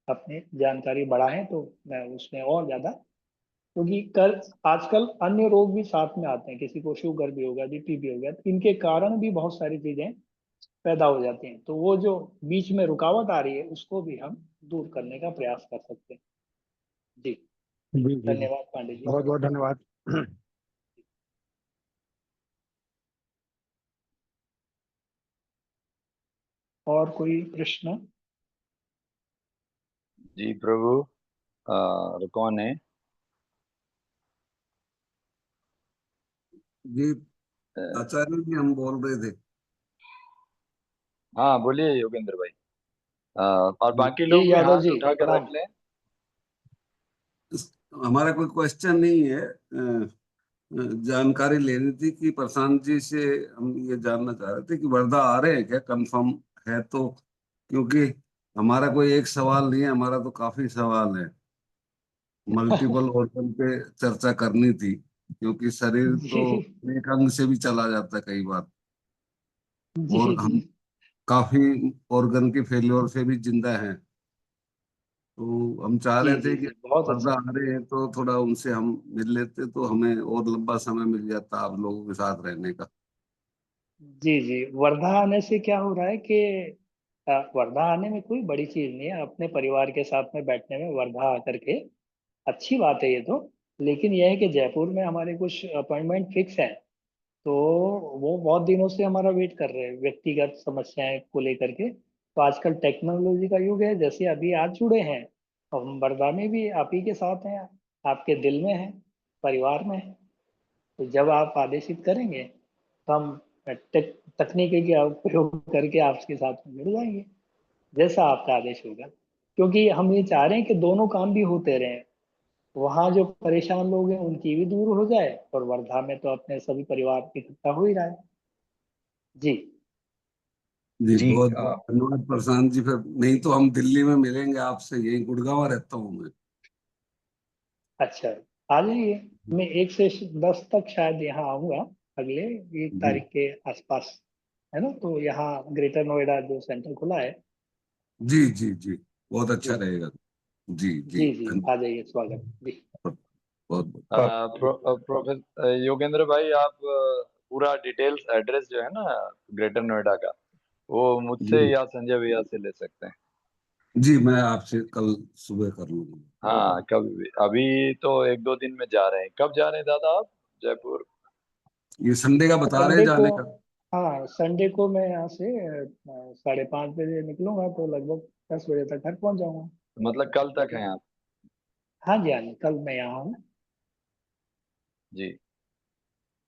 अपनी जानकारी बढ़ाएं, तो मैं उसमें और ज्यादा, क्योंकि कल आजकल अन्य रोग भी साथ में आते हैं, किसी को शुगर भी हो गया, बीपी भी हो गया, तो इनके कारण भी बहुत सारी चीजें पैदा हो जाती हैं। तो वो जो बीच में रुकावट आ रही है उसको भी हम दूर करने का प्रयास कर सकते हैं। जी, जी जी जी, धन्यवाद पांडे जी। बहुत बहुत धन्यवाद। और कोई प्रश्न? जी प्रभु, कौन है? जी अ, आचार्य जी, हम बोल रहे थे। हाँ बोलिए योगेंद्र भाई। और बाकी जी लोग भी यादव हाथ जी, उठा कर रख प्रणाम। लें। हमारा कोई क्वेश्चन नहीं है, जानकारी लेनी थी कि प्रशांत जी से। हम ये जानना चाह रहे थे कि वर्धा आ रहे हैं क्या, कंफर्म है तो? क्योंकि हमारा कोई एक सवाल नहीं है, हमारा तो काफी सवाल है। मल्टीपल ऑर्गन पे चर्चा करनी थी, क्योंकि शरीर तो जी एक अंग से भी चला जाता है कई बार, और जी जी, हम काफी ऑर्गन के फेल्योर से भी जिंदा हैं। तो हम चाह जी रहे थे जी कि जी, बहुत वर्धा अच्छा। आ रहे हैं तो थोड़ा उनसे हम मिल लेते, तो हमें और लंबा समय मिल जाता आप लोगों के साथ रहने का। जी जी, वर्धा आने से क्या हो रहा है कि वर्धा आने में कोई बड़ी चीज नहीं है, अपने परिवार के साथ में बैठने में वर्धा आकर के अच्छी बात है ये तो। लेकिन यह है कि जयपुर में हमारे कुछ अपॉइंटमेंट फिक्स हैं, तो वो बहुत दिनों से हमारा वेट कर रहे हैं व्यक्तिगत समस्याएं को लेकर के। तो आजकल टेक्नोलॉजी का युग है, जैसे अभी आज जुड़े हैं, और हम वर्धा में भी आप ही के साथ हैं, आपके दिल में है, परिवार में है। तो जब आप आदेशित करेंगे तो हम तकनीकी का प्रयोग करके आपके साथ में जुड़ जाएंगे, जैसा आपका आदेश होगा। क्योंकि हम ये चाह रहे हैं कि दोनों काम भी होते रहें, वहाँ जो परेशान लोग हैं उनकी भी दूर हो जाए, और वर्धा में तो अपने सभी परिवार इकट्ठा हो ही रहा है। जी जी जी बहुत बहुत धन्यवाद प्रशांत जी। फिर नहीं तो हम दिल्ली में मिलेंगे आपसे, यही गुड़गांव रहता हूँ मैं। अच्छा, आ जाइए। मैं 1 से 10 तक शायद यहाँ आऊँगा, अगले 1 तारीख जी के आसपास, है ना? तो यहाँ ग्रेटर नोएडा जो सेंटर खुला है। जी जी जी, बहुत जी अच्छा रहेगा। जी जी जी जी, आ धन्यवाद। जाइए, स्वागत जी। बहुत बहुत। प्रोफेसर योगेंद्र भाई, आप पूरा डिटेल्स एड्रेस जो है ना ग्रेटर नोएडा का, वो मुझसे जी या संजय भैया से ले सकते हैं। जी, मैं आपसे कल सुबह कर लूंगा। हाँ कभी भी, अभी तो 1-2 दिन में जा रहे हैं। कब जा रहे हैं दादा आप जयपुर? ये संडे का बता रहे हैं संडे को, जाने का। हाँ संडे को मैं यहाँ से 5:30 बजे निकलूंगा, तो लगभग 10 बजे तक घर पहुंच जाऊंगा। मतलब कल तक हैं आप? हाँ जी, हाँ जी, कल मैं यहाँ हूँ। जी,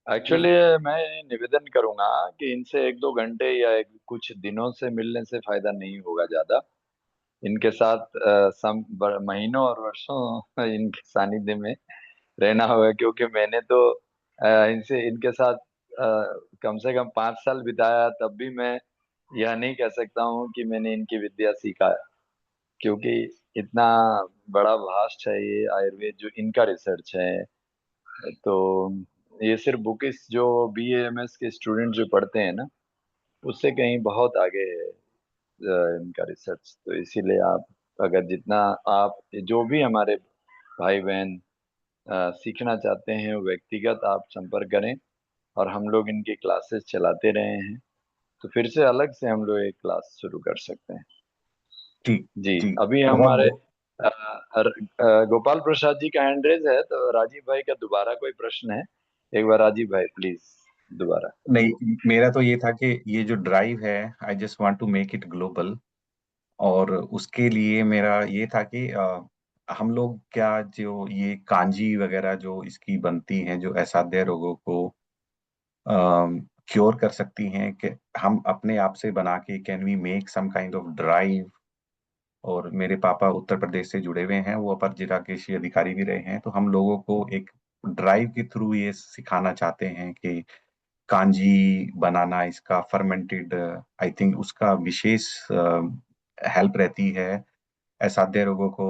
एक्चुअली मैं निवेदन करूंगा कि इनसे 1-2 घंटे या कुछ दिनों से मिलने से फायदा नहीं होगा ज्यादा। इनके साथ महीनों और वर्षों इनके सानिध्य में रहना होगा, क्योंकि मैंने तो इनसे इनके साथ कम से कम 5 साल बिताया, तब भी मैं यह नहीं कह सकता हूँ कि मैंने इनकी विद्या सीखा है। क्योंकि इतना बड़ा भास्ट है ये आयुर्वेद जो इनका रिसर्च है। तो ये सिर्फ बुकिस जो BA MS के स्टूडेंट जो पढ़ते हैं ना, उससे कहीं बहुत आगे है इनका रिसर्च। तो इसीलिए आप अगर जितना आप जो भी हमारे भाई बहन सीखना चाहते हैं वो व्यक्तिगत आप संपर्क करें, और हम लोग इनकी क्लासेस चलाते रहे हैं, तो फिर से अलग से हम लोग एक क्लास शुरू कर सकते हैं। जी जी, जी, अभी बहुत हमारे बहुत गोपाल प्रसाद जी का हैंड रेज है, तो राजीव भाई का दोबारा कोई प्रश्न है? एक बार राजीव भाई प्लीज दोबारा। नहीं, मेरा तो ये था कि ये जो ड्राइव है, I just want to make it global. और उसके लिए मेरा ये था कि हम लोग क्या, जो ये कांजी वगैरह जो इसकी बनती हैं, जो असाध्य रोगों को क्योर कर सकती हैं, कि हम अपने आप से बना के, can we make some kind of drive और मेरे पापा उत्तर प्रदेश से जुड़े हुए हैं, वो अपर जिला कृषि अधिकारी भी रहे हैं। तो हम लोगों को एक ड्राइव के थ्रू ये सिखाना चाहते हैं कि कांजी बनाना, इसका फर्मेंटेड, आई थिंक उसका विशेष हेल्प रहती है असाध्य रोगों को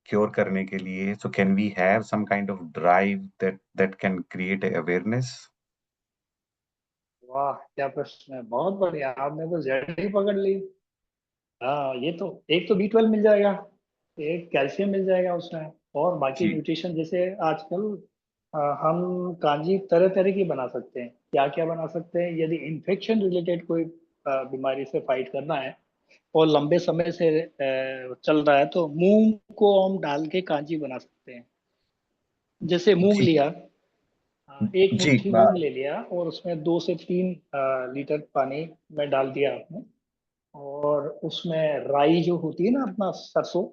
क्योर करने के लिए। So can we have some kind of drive that can create awareness? वाह, क्या प्रश्न है, बहुत बढ़िया, आपने तो जड़ ही पकड़ ली। हाँ, ये तो एक तो B12 मिल जाएगा, एक कैल्शियम मिल जाएगा उसमें, और बाकी जी न्यूट्रिशन। जैसे आजकल हम कांजी तरह तरह की बना सकते हैं। क्या क्या बना सकते हैं? यदि इन्फेक्शन रिलेटेड कोई बीमारी से फाइट करना है और लंबे समय से चल रहा है, तो मूंग को हम डाल के कांजी बना सकते हैं। जैसे मूंग जी लिया, एक जी मुट्ठी मूंग ले लिया और उसमें 2 से 3 लीटर पानी में डाल दिया आपने, और उसमें राई जो होती है ना, अपना सरसों,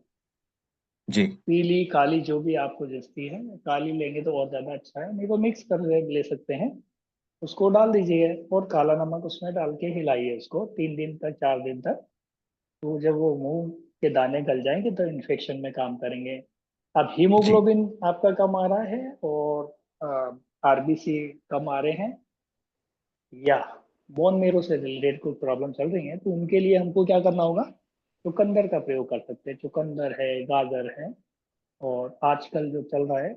जी पीली काली जो भी आपको जचती है, काली लेंगे तो और ज्यादा अच्छा है, नहीं तो मिक्स कर ले सकते हैं। उसको डाल दीजिए और काला नमक उसमें डाल के हिलाइए उसको 3 दिन तक, 4 दिन तक। तो जब वो मूंग के दाने गल जाएंगे तो इन्फेक्शन में काम करेंगे। अब जी हीमोग्लोबिन आपका कम आ रहा है और RBC कम आ रहे हैं, या बोन मेरो से रिलेटेड कोई प्रॉब्लम चल रही है, तो उनके लिए हमको क्या करना होगा? चुकंदर का प्रयोग कर सकते हैं। चुकंदर है, गाजर है, और आजकल जो चल रहा है,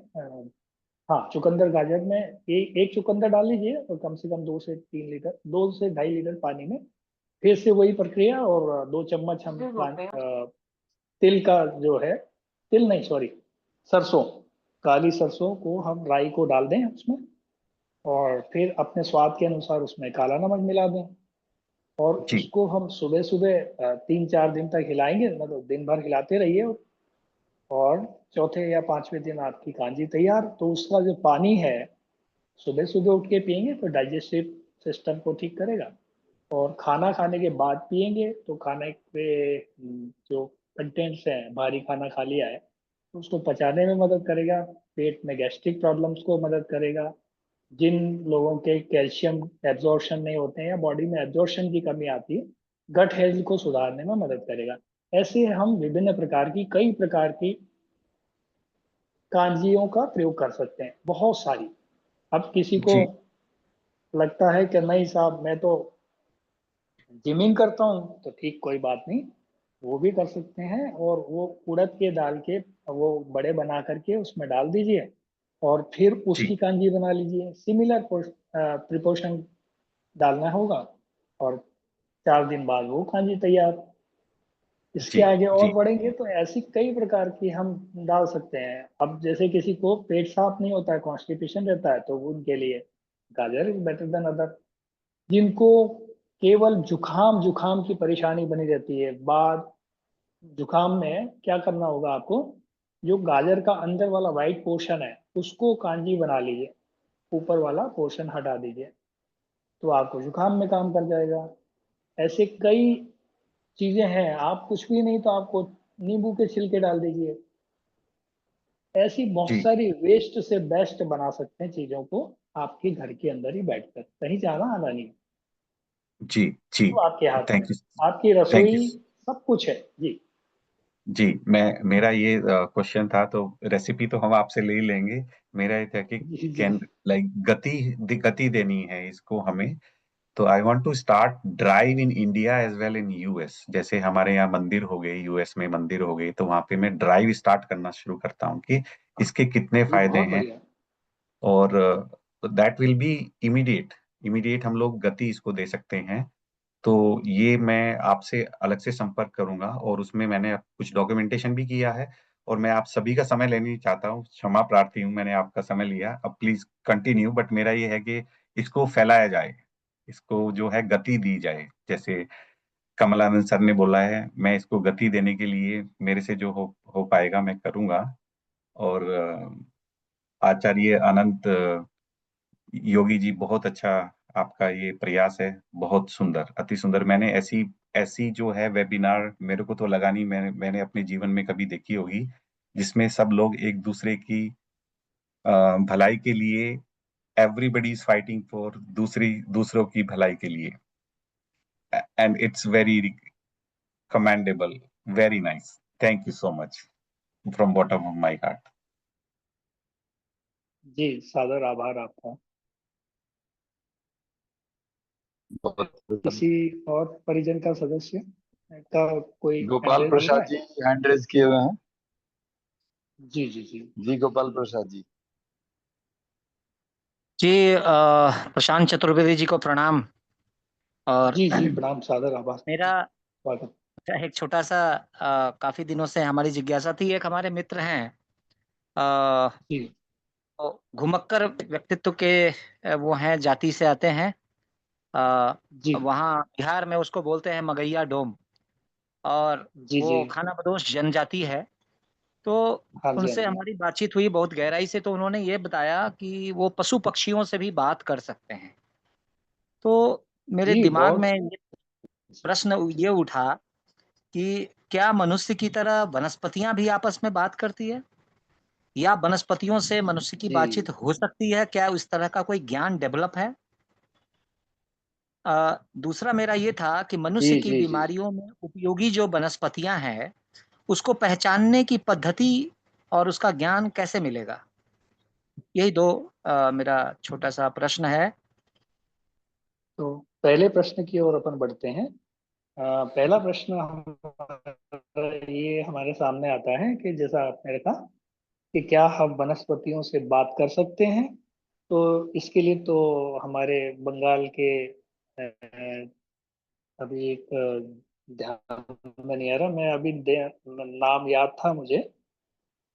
हाँ, चुकंदर गाजर में एक चुकंदर डाल लीजिए और कम से कम 2 से 3 लीटर, 2 से ढाई लीटर पानी में फिर से वही प्रक्रिया, और 2 चम्मच हम तिल का जो है, तिल नहीं, सॉरी, सरसों, काली सरसों को हम राई को डाल दें उसमें, और फिर अपने स्वाद के अनुसार उसमें काला नमक मिला दें, और जी उसको हम सुबह सुबह 3-4 दिन तक हिलाएंगे, मतलब दिन भर हिलाते रहिए, और चौथे या 5वें दिन आपकी कांजी तैयार। तो उसका जो पानी है, सुबह सुबह उठ के पियेंगे तो डाइजेस्टिव सिस्टम को ठीक करेगा, और खाना खाने के बाद पियेंगे तो खाने पे जो कंटेंट्स हैं, भारी खाना खा लिया है तो उसको पचाने में मदद करेगा, पेट में गैस्ट्रिक प्रॉब्लम्स को मदद करेगा। जिन लोगों के कैल्शियम एब्जॉर्प्शन नहीं होते हैं या बॉडी में एब्जॉर्प्शन की कमी आती है, गट हेल्थ को सुधारने में मदद करेगा। ऐसे हम विभिन्न प्रकार की, कई प्रकार की कांजियों का प्रयोग कर सकते हैं, बहुत सारी। अब किसी को जी लगता है कि नहीं साहब, मैं तो जिमिंग करता हूँ, तो ठीक, कोई बात नहीं, वो भी कर सकते हैं। और वो उड़द के दाल के वो बड़े बना करके उसमें डाल दीजिए, और फिर जी उसकी कांजी बना लीजिए। सिमिलर प्रिपोर्शन डालना होगा, और 4 दिन बाद वो कांजी तैयार। इसके जी आगे और जी बढ़ेंगे तो ऐसी कई प्रकार की हम डाल सकते हैं। अब जैसे किसी को पेट साफ नहीं होता है, कॉन्स्टिपेशन रहता है, तो उनके लिए गाजर इज बेटर देन अदर। जिनको केवल जुखाम जुखाम की परेशानी बनी रहती है, बाद जुखाम में क्या करना होगा आपको? जो गाजर का अंदर वाला वाइट पोर्शन है उसको कांजी बना लीजिए, ऊपर वाला पोर्शन हटा दीजिए, तो आपको जुखाम में काम कर जाएगा। ऐसे कई चीजें हैं। आप कुछ भी नहीं तो आपको नींबू के छिलके डाल दीजिए। ऐसी बहुत जी सारी वेस्ट से बेस्ट बना सकते हैं चीजों को, आपके घर के अंदर ही बैठकर, कहीं जाना आना नहीं, जी जी तो आपके हाथ में, थैंक यू आपकी थैंक यू रसोई, सब कुछ है जी। जी। मेरा ये क्वेश्चन था, तो रेसिपी तो हम आपसे ले ही लेंगे। मेरा ये था कि जी जी। कैन लाइक गति देनी है इसको हमें। तो I want to start drive in India as well in US. जैसे हमारे यहाँ मंदिर हो गए, यूएस में मंदिर हो गए, तो वहां पे मैं ड्राइव स्टार्ट करना शुरू करता हूँ कि इसके कितने जी, फायदे बहुत हैं। बढ़िया। और that will be immediate immediate हम लोग गति इसको दे सकते हैं। तो ये मैं आपसे अलग से संपर्क करूंगा, और उसमें मैंने कुछ डॉक्यूमेंटेशन भी किया है। और मैं आप सभी का समय लेना नहीं चाहता हूँ, क्षमा प्रार्थी हूँ, मैंने आपका समय लिया। अब प्लीज कंटिन्यू। बट मेरा ये है कि इसको फैलाया जाए, इसको जो है गति दी जाए। जैसे कमलानंद सर ने बोला है, मैं इसको गति देने के लिए मेरे से जो हो पाएगा मैं करूंगा। और आचार्य अनंत योगी जी, बहुत अच्छा आपका ये प्रयास है, बहुत सुंदर, अति सुंदर। मैंने ऐसी ऐसी जो है वेबिनार, मेरे को तो लगा नहीं मैंने अपने जीवन में कभी देखी होगी, जिसमें सब लोग एक दूसरे की भलाई के लिए, एवरीबडी इज फाइटिंग फॉर दूसरों की भलाई के लिए, and it's very commendable. Very nice. Thank you so much from bottom of my heart. जी, सादर आभार आपका। किसी और परिजन का सदस्य का कोई गोपाल हैंड रेज हो रहा प्रसाद है? जी हैंड रेज किए हुए हैं। जी जी जी जी गोपाल प्रसाद जी। जी प्रशांत चतुर्वेदी जी को प्रणाम। और जी जी प्रणाम, सादर आभार, मेरा स्वागत। एक छोटा सा काफी दिनों से हमारी जिज्ञासा थी। एक हमारे मित्र हैं जी वो घुमक्कर व्यक्तित्व के वो हैं, जाति से आते हैं। जी वहाँ बिहार में उसको बोलते हैं मगैया डोम, और जी जी। वो खाना बदोश जनजाति है। तो हाँ जी हाँ उनसे जी। हमारी बातचीत हुई बहुत गहराई से, तो उन्होंने ये बताया कि वो पशु पक्षियों से भी बात कर सकते हैं। तो मेरे जी दिमाग बहुत। में ये प्रश्न ये उठा कि क्या मनुष्य की तरह वनस्पतियां भी आपस में बात करती है, या वनस्पतियों से मनुष्य की जी बातचीत हो सकती है? क्या उस तरह का कोई ज्ञान डेवलप है? दूसरा मेरा ये था कि जी मनुष्य की जी जी। बीमारियों में उपयोगी जो वनस्पतियां हैं, उसको पहचानने की पद्धति और उसका ज्ञान कैसे मिलेगा? यही दो मेरा छोटा सा प्रश्न है। तो पहले प्रश्न की ओर अपन बढ़ते हैं। पहला प्रश्न ये हमारे सामने आता है कि जैसा आपने कहा कि क्या हम वनस्पतियों से बात कर सकते हैं, तो इसके लिए तो हमारे बंगाल के अभी एक ध्यान में नहीं आ रहा, मैं अभी नाम याद था मुझे।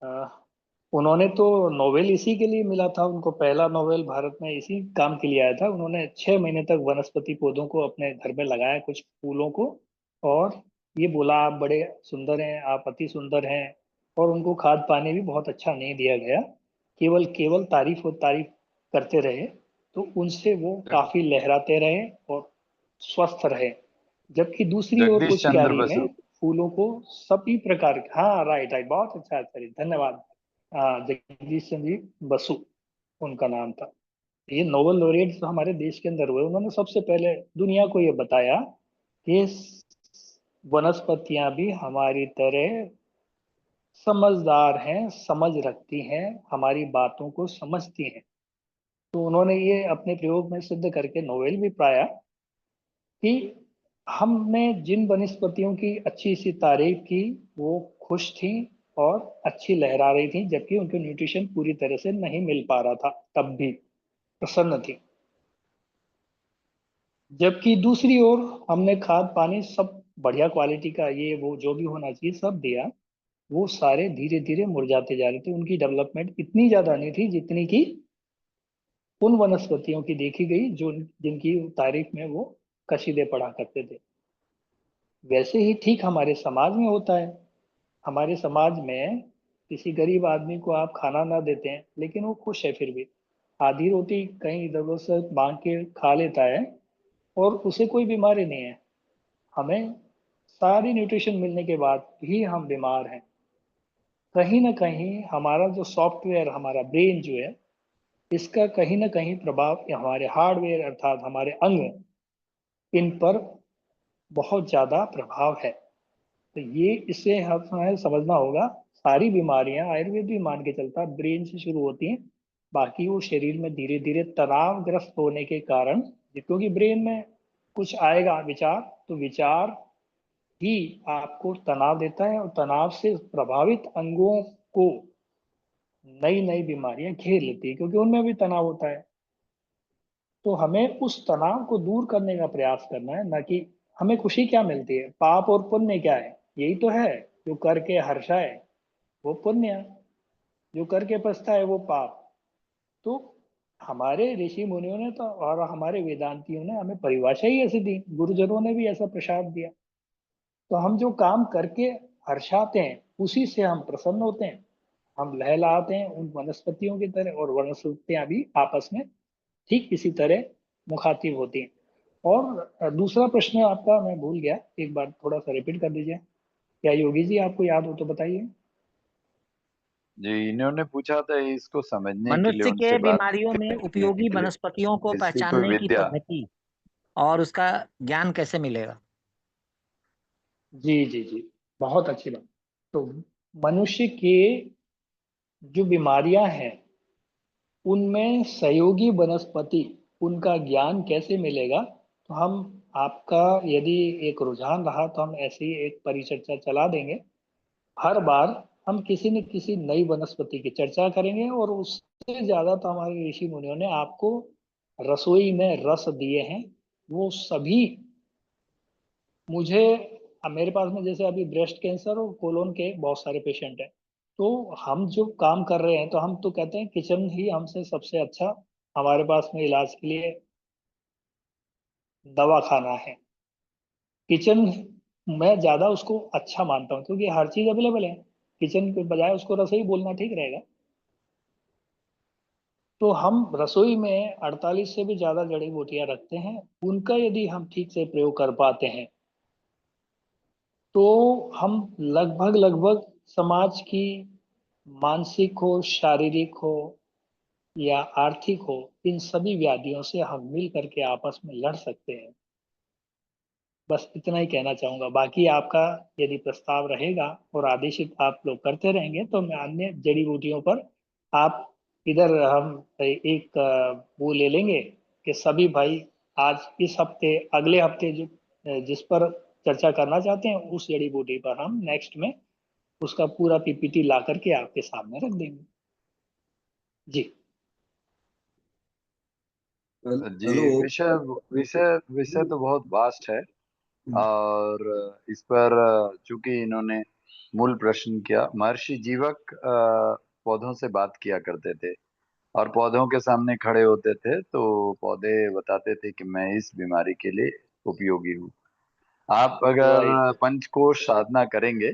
अ, उन्होंने तो नोबेल इसी के लिए मिला था, उनको पहला नोबेल भारत में इसी काम के लिए आया था। उन्होंने 6 महीने तक वनस्पति पौधों को अपने घर में लगाया, कुछ फूलों को, और ये बोला आप बड़े सुंदर हैं, आप अति सुंदर हैं। और उनको खाद पानी भी बहुत अच्छा नहीं दिया गया, केवल केवल तारीफ और तारीफ करते रहे। तो उनसे वो काफी लहराते रहे और स्वस्थ रहे। जबकि दूसरी ओर जगदीश कुछ चंद्र क्यारी बसु। में फूलों को सभी प्रकार के, हाँ राइट राइट, बहुत अच्छा अच्छा, धन्यवाद। जगदीश चंद्र जी बसु उनका नाम था। ये नोबेल लॉरेट जो हमारे देश के अंदर हुए, उन्होंने सबसे पहले दुनिया को ये बताया कि वनस्पतियां भी हमारी तरह समझदार हैं, समझ रखती हैं, हमारी बातों को समझती हैं। तो उन्होंने ये अपने प्रयोग में सिद्ध करके नोबेल भी पाया कि हमने जिन वनस्पतियों की अच्छी सी तारीफ की, वो खुश थी और अच्छी लहरा रही थी, जबकि उनको न्यूट्रिशन पूरी तरह से नहीं मिल पा रहा था, तब भी प्रसन्न थी। जबकि दूसरी ओर हमने खाद पानी सब बढ़िया क्वालिटी का, ये वो जो भी होना चाहिए सब दिया, वो सारे धीरे धीरे मुरझाते जा रहे थे। उनकी डेवलपमेंट इतनी ज्यादा नहीं थी जितनी की उन वनस्पतियों की देखी गई जो जिनकी तारीफ में वो कशीदे पढ़ा करते थे। वैसे ही ठीक हमारे समाज में होता है। हमारे समाज में किसी गरीब आदमी को आप खाना ना देते हैं, लेकिन वो खुश है फिर भी, आधी रोटी कहीं इधर उधर से मांग के खा लेता है और उसे कोई बीमारी नहीं है। हमें सारी न्यूट्रिशन मिलने के बाद भी हम बीमार हैं। कहीं ना कहीं हमारा जो सॉफ्टवेयर, हमारा ब्रेन जो है, इसका कहीं ना कहीं प्रभाव हमारे हार्डवेयर अर्थात हमारे अंग, इन पर बहुत ज्यादा प्रभाव है। तो ये इससे हमें समझना होगा, सारी बीमारियां आयुर्वेद भी मान के चलता ब्रेन से शुरू होती हैं, बाकी वो शरीर में धीरे धीरे तनावग्रस्त होने के कारण, क्योंकि ब्रेन में कुछ आएगा विचार, तो विचार ही आपको तनाव देता है, और तनाव से प्रभावित अंगों को नई नई बीमारियां घेर लेती है, क्योंकि उनमें भी तनाव होता है। तो हमें उस तनाव को दूर करने का प्रयास करना है, ना कि हमें खुशी क्या मिलती है, पाप और पुण्य क्या है, यही तो है। जो करके हर्षाए वो पुण्य, जो करके पछताए वो पाप। तो हमारे ऋषि मुनियों ने तो और हमारे वेदांतियों ने हमें परिभाषा ही ऐसी दी, गुरुजनों ने भी ऐसा प्रसाद दिया। तो हम जो काम करके हर्षाते हैं, उसी से हम प्रसन्न होते हैं, हम लहलाते हैं उन वनस्पतियों की तरह, और वनस्पतियां भी आपस में ठीक इसी तरह मुखातिब होती हैं। और दूसरा प्रश्न आपका मैं भूल गया, एक बार थोड़ा सा रिपीट कर दीजिए। क्या योगी जी आपको याद हो तो बताइए। जी इन्होंने पूछा था इसको समझने के लिए मनुष्य उनसे के बात बीमारियों में करने उपयोगी के लिए वनस्पतियों को इसकी कोई पहचानने की विद्या। पद्धति और उसका ज्ञान कैसे मिलेगा? जी जी जी। बहुत अच्छी बात। तो मनुष्य के जो बीमारियां हैं उनमें सहयोगी वनस्पति, उनका ज्ञान कैसे मिलेगा, तो हम आपका यदि एक रुझान रहा तो हम ऐसी एक परिचर्चा चला देंगे। हर बार हम किसी न किसी नई वनस्पति की चर्चा करेंगे, और उससे ज्यादा तो हमारे ऋषि मुनियों ने आपको रसोई में रस दिए हैं, वो सभी मुझे मेरे पास में जैसे अभी ब्रेस्ट कैंसर और कोलोन के बहुत सारे पेशेंट हैं, तो हम जो काम कर रहे हैं तो हम तो कहते हैं किचन ही हमसे सबसे अच्छा हमारे पास में इलाज के लिए दवा खाना है। किचन मैं ज्यादा उसको अच्छा मानता हूँ क्योंकि हर चीज अवेलेबल है। किचन के बजाय उसको रसोई बोलना ठीक रहेगा। तो हम रसोई में 48 से भी ज्यादा जड़ी बूटियां रखते हैं। उनका यदि हम ठीक से प्रयोग कर पाते हैं तो हम लगभग लगभग समाज की मानसिक हो, शारीरिक हो या आर्थिक हो, इन सभी व्याधियों से हम मिल करके आपस में लड़ सकते हैं। बस इतना ही कहना चाहूंगा। बाकी आपका यदि प्रस्ताव रहेगा और आदेशित आप लोग करते रहेंगे तो मैं अन्य जड़ी बूटियों पर आप इधर हम एक वो ले लेंगे कि सभी भाई आज इस हफ्ते अगले हफ्ते जो जिस पर चर्चा करना चाहते हैं उस जड़ी बूटी पर हम नेक्स्ट में उसका पूरा पीपीटी ला करके आपके सामने रख देंगे। जी जी, हेलो। विषय विषय विषय तो बहुत वास्ट है। और इस पर चूंकि इन्होंने मूल प्रश्न किया, महर्षि जीवक पौधों से बात किया करते थे और पौधों के सामने खड़े होते थे तो पौधे बताते थे कि मैं इस बीमारी के लिए उपयोगी हूँ। आप अगर राइट। पंचकोश साधना करेंगे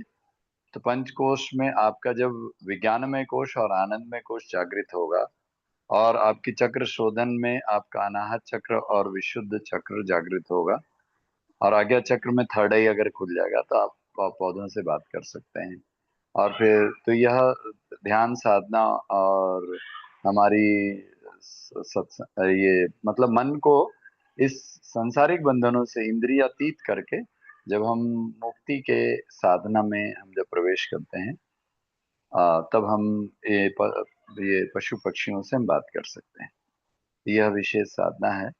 तो पंचकोश में आपका जब विज्ञानमय कोश और आनंदमय कोश जागृत होगा और आपकी चक्र शोधन में आपका अनाहत चक्र और विशुद्ध चक्र जागृत होगा और आज्ञा चक्र में थर्ड आई अगर खुल जाएगा तो आप पौधों से बात कर सकते हैं। और फिर तो यह ध्यान साधना और हमारी ये मतलब मन को इस सांसारिक बंधनों से इंद्रियातीत करके जब हम मुक्ति के साधना में हम जब प्रवेश करते हैं तब हम ये पशु पक्षियों से हम बात कर सकते हैं। यह विशेष साधना है।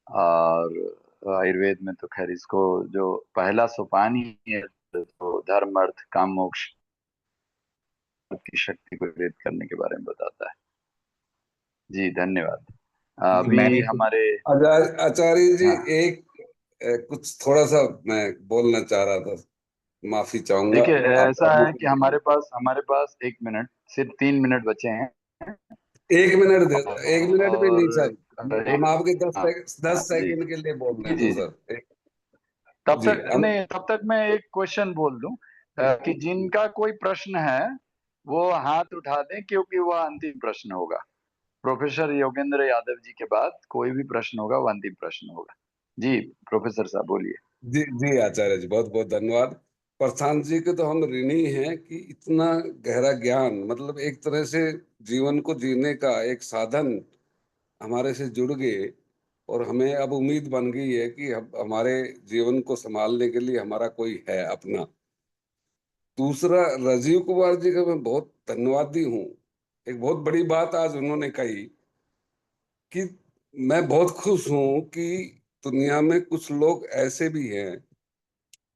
और आयुर्वेद में तो खैर इसको जो पहला सोपान ही है तो धर्म अर्थ काम मोक्ष की शक्ति को प्रेरित करने के बारे में बताता है। जी धन्यवाद। जी, मैंने अभी हमारे आचार्य जी, हाँ एक कुछ थोड़ा सा मैं बोलना चाह रहा था, माफी चाहूंगा देखिए, आपका। ऐसा है कि हमारे पास 1 मिनट, सिर्फ 3 मिनट बचे हैं। 1 मिनट दे, 1 मिनट भी नहीं और सर, हम एक आपके हाँ दस हाँ जी सेकंड के लिए बोल रहे जी हैं तो जी जी। सर तब जी तक नहीं, तब तक मैं एक क्वेश्चन बोल दूं कि जिनका कोई प्रश्न है वो हाथ उठा दें क्योंकि वह अंतिम प्रश्न होगा। प्रोफेसर योगेंद्र यादव जी के बाद कोई भी प्रश्न होगा वो अंतिम प्रश्न होगा। जी प्रोफेसर साहब बोलिए। जी जी आचार्य जी, बहुत बहुत धन्यवाद। प्रशांत जी के तो हम ऋणी हैं कि इतना गहरा ज्ञान, मतलब एक तरह से जीवन को जीने का एक साधन हमारे से जुड़ गए, और हमें अब उम्मीद बन गई है कि हमारे जीवन को संभालने के लिए हमारा कोई है अपना। दूसरा, राजीव कुमार जी का मैं बहुत धन्यवादी हूँ। एक बहुत बड़ी बात आज उन्होंने कही कि मैं बहुत खुश हूँ कि दुनिया में कुछ लोग ऐसे भी हैं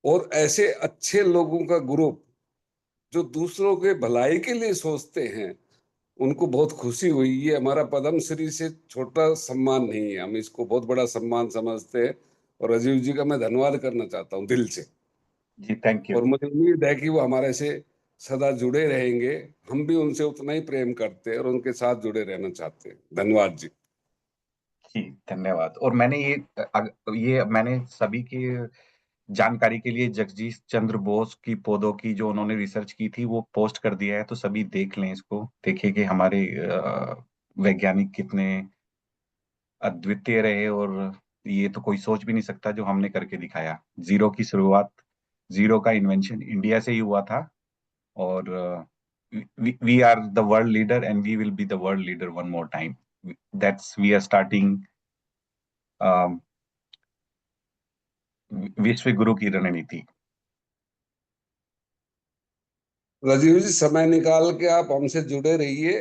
और ऐसे अच्छे लोगों का ग्रुप जो दूसरों के भलाई के लिए सोचते हैं, उनको बहुत खुशी हुई। ये हमारा पद्म श्री से छोटा सम्मान नहीं है, हम इसको बहुत बड़ा सम्मान समझते हैं, और राजीव जी का मैं धन्यवाद करना चाहता हूँ दिल से। जी, थैंक यू। और मुझे उम्मीद है कि वो हमारे से सदा जुड़े रहेंगे। हम भी उनसे उतना ही प्रेम करते हैं और उनके साथ जुड़े रहना चाहते हैं। धन्यवाद जी। जी, धन्यवाद। और मैंने ये मैंने सभी की जानकारी के लिए जगदीश चंद्र बोस की पौधों की जो उन्होंने रिसर्च की थी वो पोस्ट कर दिया है, तो सभी देख लें इसको, देखिए कि हमारे वैज्ञानिक कितने अद्वितीय रहे। और ये तो कोई सोच भी नहीं सकता जो हमने करके दिखाया। जीरो की शुरुआत, जीरो का इन्वेंशन इंडिया से ही हुआ था। और we are the world leader and we will be the world leader one more time. That's we are starting विश्व गुरु की रणनीति। राजीव जी, समय निकाल के आप हमसे जुड़े रहिए।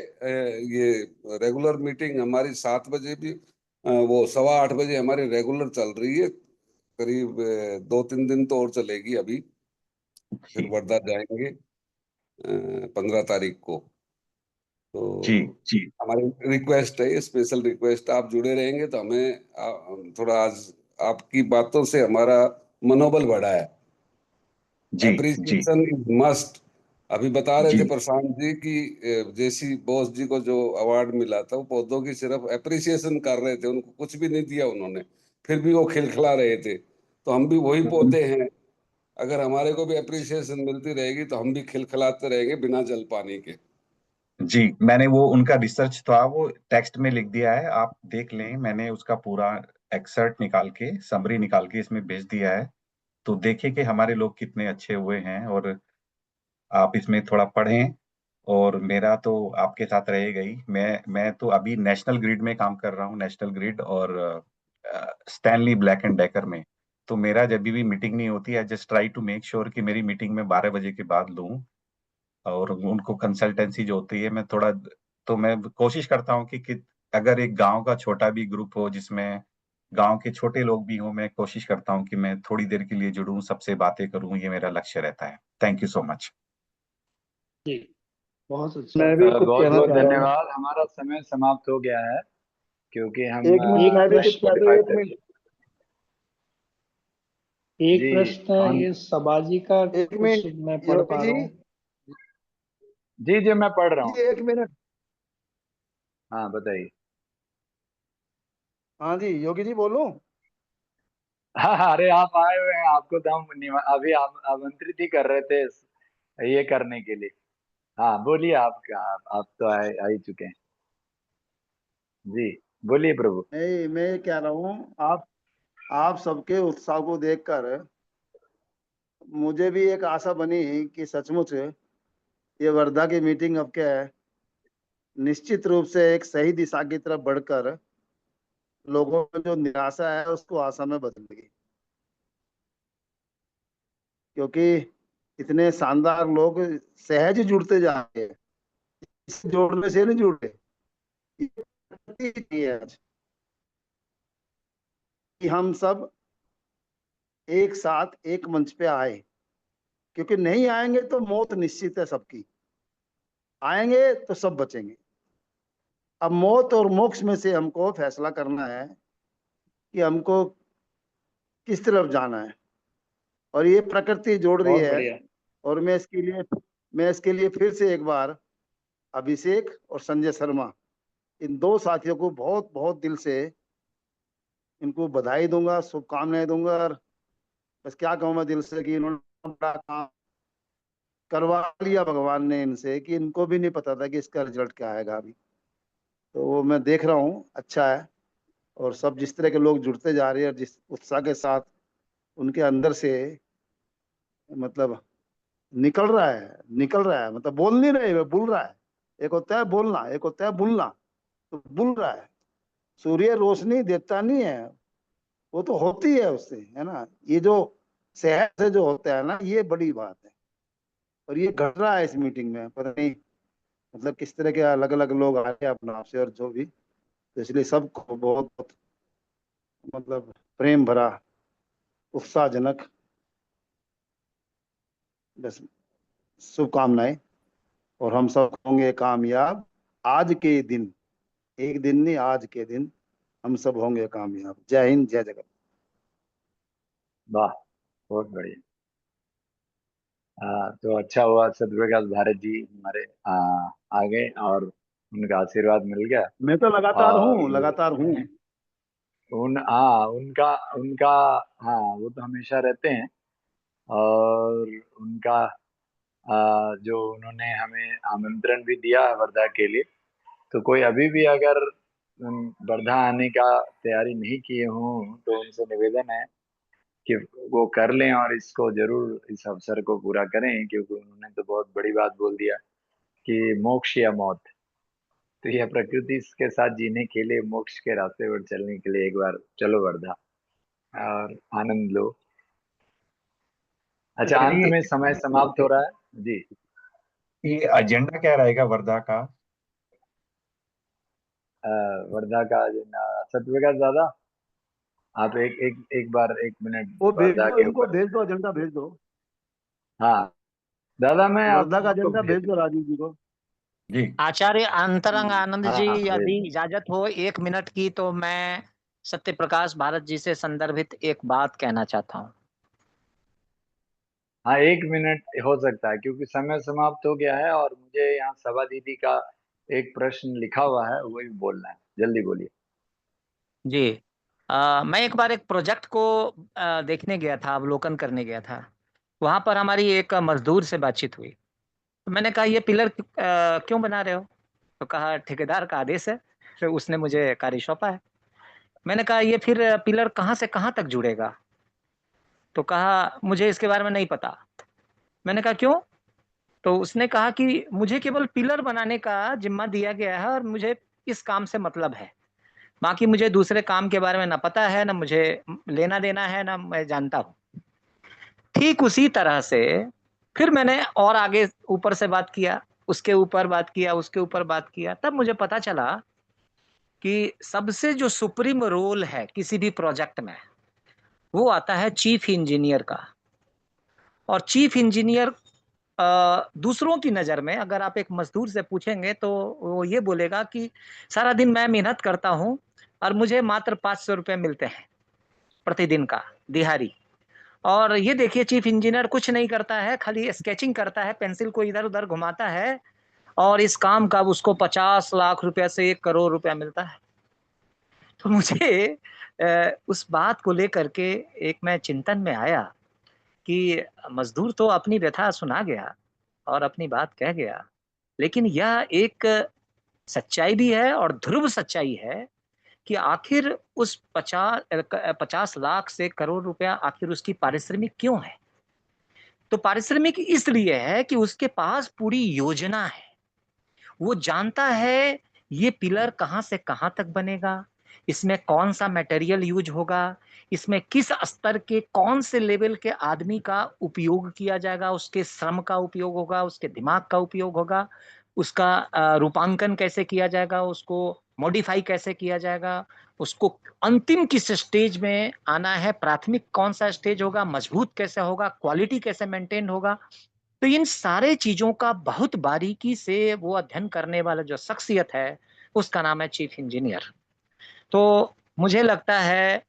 ये रेगुलर मीटिंग हमारी 7 बजे भी, वो 8:15 बजे हमारी रेगुलर चल रही है। करीब 2-3 दिन तो और चलेगी अभी। फिर जी वर्धा जाएंगे 15 तारीख को। जी तो जी हमारी रिक्वेस्ट है, स्पेशल रिक्वेस्ट, आप जुड़े रहेंगे तो हमें थोड़ा आज आपकी बातों से हमारा मनोबल बढ़ा है। जी जी एप्रिसिएशन इज मस्ट। अभी बता रहे थे जी प्रशांत जी कि जेसी बोस जी को जो अवार्ड मिला था वो पौधों की सिर्फ एप्रिसिएशन कर रहे थे, उनको कुछ भी नहीं दिया उन्होंने, फिर भी वो खिलखिला रहे थे। तो हम भी वही पौधे हैं, अगर हमारे को भी एप्रिसिएशन मिलती रहेगी तो हम भी खिलखिलाते रहेंगे बिना जल पानी के। जी। मैंने वो उनका रिसर्च था वो टेक्स्ट में लिख दिया है, आप देख लें। मैंने उसका पूरा एक्सर्ट निकाल के, समरी निकाल के इसमें भेज दिया है। तो देखिए कि हमारे लोग कितने अच्छे हुए हैं, और आप इसमें थोड़ा पढ़ें। और मेरा तो आपके साथ रहेगा ही। मैं तो अभी नेशनल ग्रिड में काम कर रहा हूँ, नेशनल ग्रिड और स्टैनली ब्लैक एंड डेकर में। तो मेरा जब भी मीटिंग नहीं होती, I just try to make sure कि मेरी मीटिंग में 12 बजे के बाद लूँ। और उनको कंसल्टेंसी जो होती है, मैं थोड़ा, तो मैं कोशिश करता हूँ कि अगर एक गांव का छोटा भी ग्रुप हो जिसमें गांव के छोटे लोग भी हो, मैं कोशिश करता हूँ कि मैं थोड़ी देर के लिए जुड़ूं, सबसे बातें करूं। ये मेरा लक्ष्य रहता है। Thank you so much. जी, बहुत अच्छा। मैं भी कुछ बहुत कहना बहुत चाह रहा हूँ। धन्यवाद। हमारा समय समाप्त हो गया है, क्योंकि हम एक मिनट, मैं भी कुछ कह दूँ, 45 1 मिनट। एक जी प्रश्न कौन? ये सबाजी का 1 कुछ मिनट मैं पढ़ योगी पा जी। रहा हूँ। जी जी, मैं पढ़ रहा जी हूँ। 1 मिनट। हाँ बताइए। हाँ जी योगी जी, बोलूं? हाँ हाँ, अरे आप आए हुए हैं, आपको तो हम अभी आमंत्रित ही कर रहे थे ये करने के लिए। हाँ बोलिए, आप तो आ ही चुके हैं। जी बोलिए प्रभु। नहीं, मैं ये कह रहा हूँ, आप सबके उत्साह को देखकर मुझे भी एक आशा बनी कि सचमुच ये वर्धा की मीटिंग अब क्या है, निश्चित रूप से एक सही दिशा की तरफ बढ़कर लोगों में जो निराशा है उसको आशा में बदलेगी। क्योंकि इतने शानदार लोग सहज जुड़ते जा रहे हैं, इस जोड़ने से नहीं जुड़ रहे। ये प्रकृति है आज कि हम सब एक साथ एक मंच पे आए, क्योंकि नहीं आएंगे तो मौत निश्चित है सबकी, आएंगे तो सब बचेंगे। अब मौत और मोक्ष में से हमको फैसला करना है कि हमको किस तरफ जाना है, और ये प्रकृति जोड़ रही बहुत है। बढ़िया। और मैं इसके लिए फिर से एक बार अभिषेक और संजय शर्मा, इन दो साथियों को बहुत बहुत दिल से इनको बधाई दूंगा, शुभकामनाएं दूंगा। और बस क्या कहूँ मैं दिल से कि इन्होंने बड़ा काम करवा लिया भगवान ने इनसे, कि इनको भी नहीं पता था कि इसका रिजल्ट क्या आएगा अभी। तो वो मैं देख रहा हूँ, अच्छा है। और सब जिस तरह के लोग जुड़ते जा रहे हैं और जिस उत्साह के साथ उनके अंदर से मतलब निकल रहा है, मतलब बोल नहीं रहे, वे बुल रहा है। एक होता है बोलना, एक होता है बुलना। तो बुल रहा है। सूर्य रोशनी देता नहीं है, वो तो होती है उससे, है ना। ये जो शहर से जो होता है ना, ये बड़ी बात है। और ये घट रहा है इस मीटिंग में, पता नहीं मतलब किस तरह के अलग अलग लोग आ रहे हैं अपना आपसे और जो भी। तो इसलिए सबको बहुत बहुत मतलब प्रेम भरा, उत्साहजनक बस शुभकामनाएं। और हम सब होंगे कामयाब आज के दिन, एक दिन नहीं, आज के दिन हम सब होंगे कामयाब। जय हिंद, जय जगत। वाह, बहुत बढ़िया। तो अच्छा हुआ सत्यप्रकाश भारत जी हमारे आ गए और उनका आशीर्वाद मिल गया। मैं तो लगातार और हूँ, लगातार हूँ। उनका उनका हाँ, वो तो हमेशा रहते हैं। और उनका जो उन्होंने हमें आमंत्रण भी दिया है वर्धा के लिए, तो कोई अभी भी अगर वर्धा आने का तैयारी नहीं किए हों तो उनसे निवेदन है कि वो कर लें और इसको जरूर, इस अवसर को पूरा करें, क्योंकि उन्होंने तो बहुत बड़ी बात बोल दिया कि मोक्ष या मौत। तो यह प्रकृति के साथ जीने के लिए, मोक्ष के रास्ते पर चलने के लिए एक बार चलो वर्धा और आनंद लो। अच्छा, अंत चलिए, में समय समाप्त हो रहा है जी। ये एजेंडा क्या रहेगा वर्धा का? वर्धा का सत्यविकास दादा, आप एक बार 1 मिनट वो भेज वर्धा दो, के इनको ऊपर। भेज दो, एजेंडा भेज दो, हाँ दादा, मैं आप वर्धा का लोगों को एजेंडा भेज भेज। दो राजीव जी को। जी आचार्य अंतरंग आनंद हाँ जी, हाँ, यदि भेज। इजाजत हो 1 मिनट की, तो मैं सत्य प्रकाश भारत जी से संदर्भित एक बात कहना चाहता हूँ। हाँ 1 मिनट हो सकता है, क्योंकि समय समाप्त हो गया है और मुझे यहाँ सभा दीदी का एक प्रश्न लिखा हुआ है, वही बोलना है। जल्दी बोलिए। जी, मैं एक बार एक प्रोजेक्ट को देखने गया था, अवलोकन करने गया था। वहां पर हमारी एक मजदूर से बातचीत हुई। तो मैंने कहा, ये पिलर क्यों बना रहे हो? तो कहा, ठेकेदार का आदेश है, तो उसने मुझे कार्य सौंपा है। मैंने कहा, ये फिर पिलर कहाँ से कहाँ तक जुड़ेगा? तो कहा, मुझे इसके बारे में नहीं पता। मैंने कहा, क्यों? तो उसने कहा कि मुझे केवल पिलर बनाने का जिम्मा दिया गया है और मुझे इस काम से मतलब है। बाकी मुझे दूसरे काम के बारे में ना पता है, ना मुझे लेना देना है, ना मैं जानता हूँ। ठीक उसी तरह से फिर मैंने और आगे ऊपर से बात किया, उसके ऊपर बात किया, उसके ऊपर बात किया, तब मुझे पता चला कि सबसे जो सुप्रीम रोल है किसी भी प्रोजेक्ट में, वो आता है चीफ इंजीनियर का। और चीफ इंजीनियर दूसरों की नज़र में, अगर आप एक मज़दूर से पूछेंगे तो वो ये बोलेगा कि सारा दिन मैं मेहनत करता हूँ और मुझे मात्र 500 रुपए मिलते हैं प्रतिदिन का, दिहाड़ी। और ये देखिए, चीफ इंजीनियर कुछ नहीं करता है, खाली स्केचिंग करता है, पेंसिल को इधर-उधर घुमाता है और इस काम का उसको 50 लाख रुपया से 1 करोड़ रुपया मिलता है। तो मुझे उस बात को लेकर के एक मैं चिंतन में आया कि मज़दूर तो अपनी व्यथा सुना गया और अपनी बात कह गया, लेकिन यह एक सच्चाई भी है और ध्रुव सच्चाई है कि आखिर उस 50 लाख से करोड़ रुपया आखिर उसकी पारिश्रमिक क्यों है? तो पारिश्रमिक इसलिए है कि उसके पास पूरी योजना है। वो जानता है ये पिलर कहाँ से कहाँ तक बनेगा, इसमें कौन-सा मटेरियल यूज़ होगा, इसमें किस स्तर के कौन से लेवल के आदमी का उपयोग किया जाएगा, उसके श्रम का उपयोग होगा, उसके दिमाग का उपयोग होगा, उसका रूपांकन कैसे किया जाएगा, उसको मॉडिफ़ाई कैसे किया जाएगा, उसको अंतिम किस स्टेज में आना है, प्राथमिक कौन-सा स्टेज होगा, मजबूत कैसे होगा, क्वालिटी कैसे मेंटेन होगा। तो इन सारे चीज़ों का बहुत बारीकी से वो अध्ययन करने वाला जो शख्सियत है, उसका नाम है चीफ इंजीनियर। तो मुझे लगता है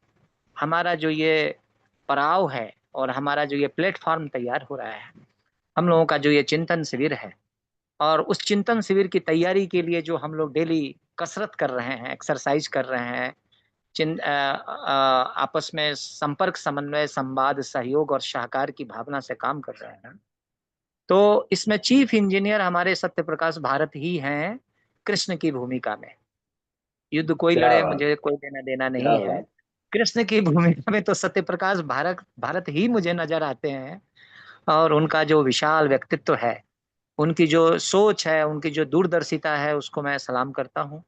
हमारा जो ये पड़ाव है और हमारा जो ये प्लेटफ़ॉर्म तैयार हो रहा है, हम लोगों का जो ये चिंतन शिविर है और उस चिंतन शिविर की तैयारी के लिए जो हम लोग डेली कसरत कर रहे हैं, एक्सरसाइज़ कर रहे हैं, आपस में संपर्क, समन्वय, संवाद, सहयोग और सहकार की भावना से काम कर रहे हैं। तो इसमें चीफ इंजीनियर हमारे सत्यप्रकाश भारत ही हैं, कृष्ण की भूमिका में। युद्ध कोई क्या लड़े, बात, मुझे कोई देना-देना क्या नहीं है। बात। कृष्ण की भूमिका में तो सत्यप्रकाश भारत ही मुझे नज़र आते हैं और उनका जो विशाल व्यक्तित्व है, उनकी जो सोच है, उनकी जो दूरदर्शिता है, उसको मैं सलाम करता हूँ।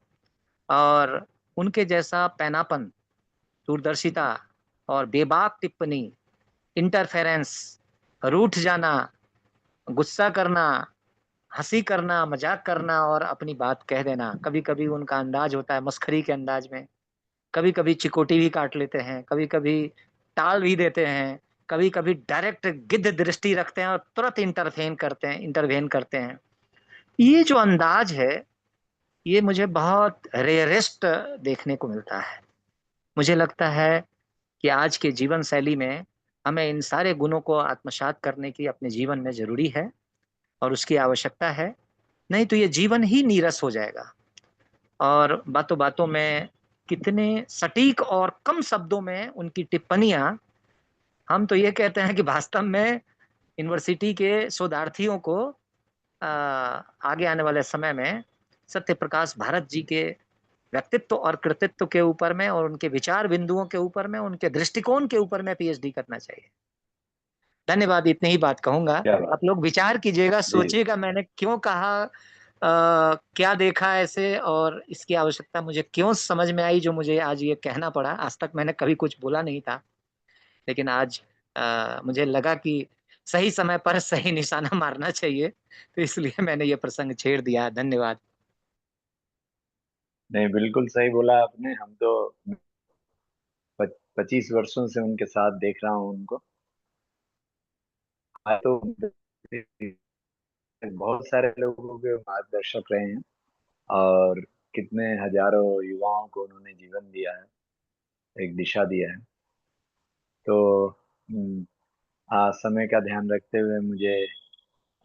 और उनके जैसा पैनापन, दूरदर्शिता और बेबाक टिप्पणी, इंटरफेरेंस, रूठ जाना, गुस्सा करना, हँसी करना, मज़ाक करना और अपनी बात कह देना। कभी-कभी उनका अंदाज़ होता है मसखरी के अंदाज़ में, कभी-कभी चिकोटी भी काट लेते हैं, कभी-कभी टाल भी देते हैं, कभी-कभी डायरेक्ट गिद्ध दृष्टि रखते हैं और तुरंत इंटरवेन करते हैं। ये जो अंदाज़ है, ये मुझे बहुत रेयरेस्ट देखने को मिलता है। मुझे लगता है कि आज के जीवन शैली में हमें इन सारे गुणों को आत्मसात करने की अपने जीवन में ज़रूरी है और उसकी आवश्यकता है। नहीं तो ये जीवन ही नीरस हो जाएगा। और बातों-बातों में कितने सटीक और कम शब्दों में उनकी टिप्पणियाँ, हम तो ये कहते हैं कि वास्तव में यूनिवर्सिटी के शोधार्थियों को आगे आने वाले समय में सत्यप्रकाश भारत जी के व्यक्तित्व और कृतित्व के ऊपर में और उनके विचार बिंदुओं के ऊपर में, उनके दृष्टिकोण के ऊपर में पीएचडी करना चाहिए। धन्यवाद, इतनी ही बात कहूँगा। क्या आप बात। लोग विचार कीजिएगा, जी सोचिएगा मैंने क्यों कहा, क्या देखा ऐसे और इसकी आवश्यकता मुझे क्यों समझ में आई, जो मुझे आज ये कहना पड़ा। आज तक मैंने कभी कुछ बोला नहीं था, लेकिन आज मुझे लगा कि सही समय पर सही निशाना मारना चाहिए, तो इसलिए मैंने ये प्रसंग छेड़ दिया। धन्यवाद। नहीं, बिल्कुल सही बोला आपने। हम तो 25 वर्षों से उनके साथ देख रहा हूँ उनको। आज तो बहुत सारे लोगों के मार्गदर्शक रहे हैं, और कितने हजारों युवाओं को उन्होंने जीवन दिया है, एक दिशा दिया है। तो आज समय का ध्यान रखते हुए मुझे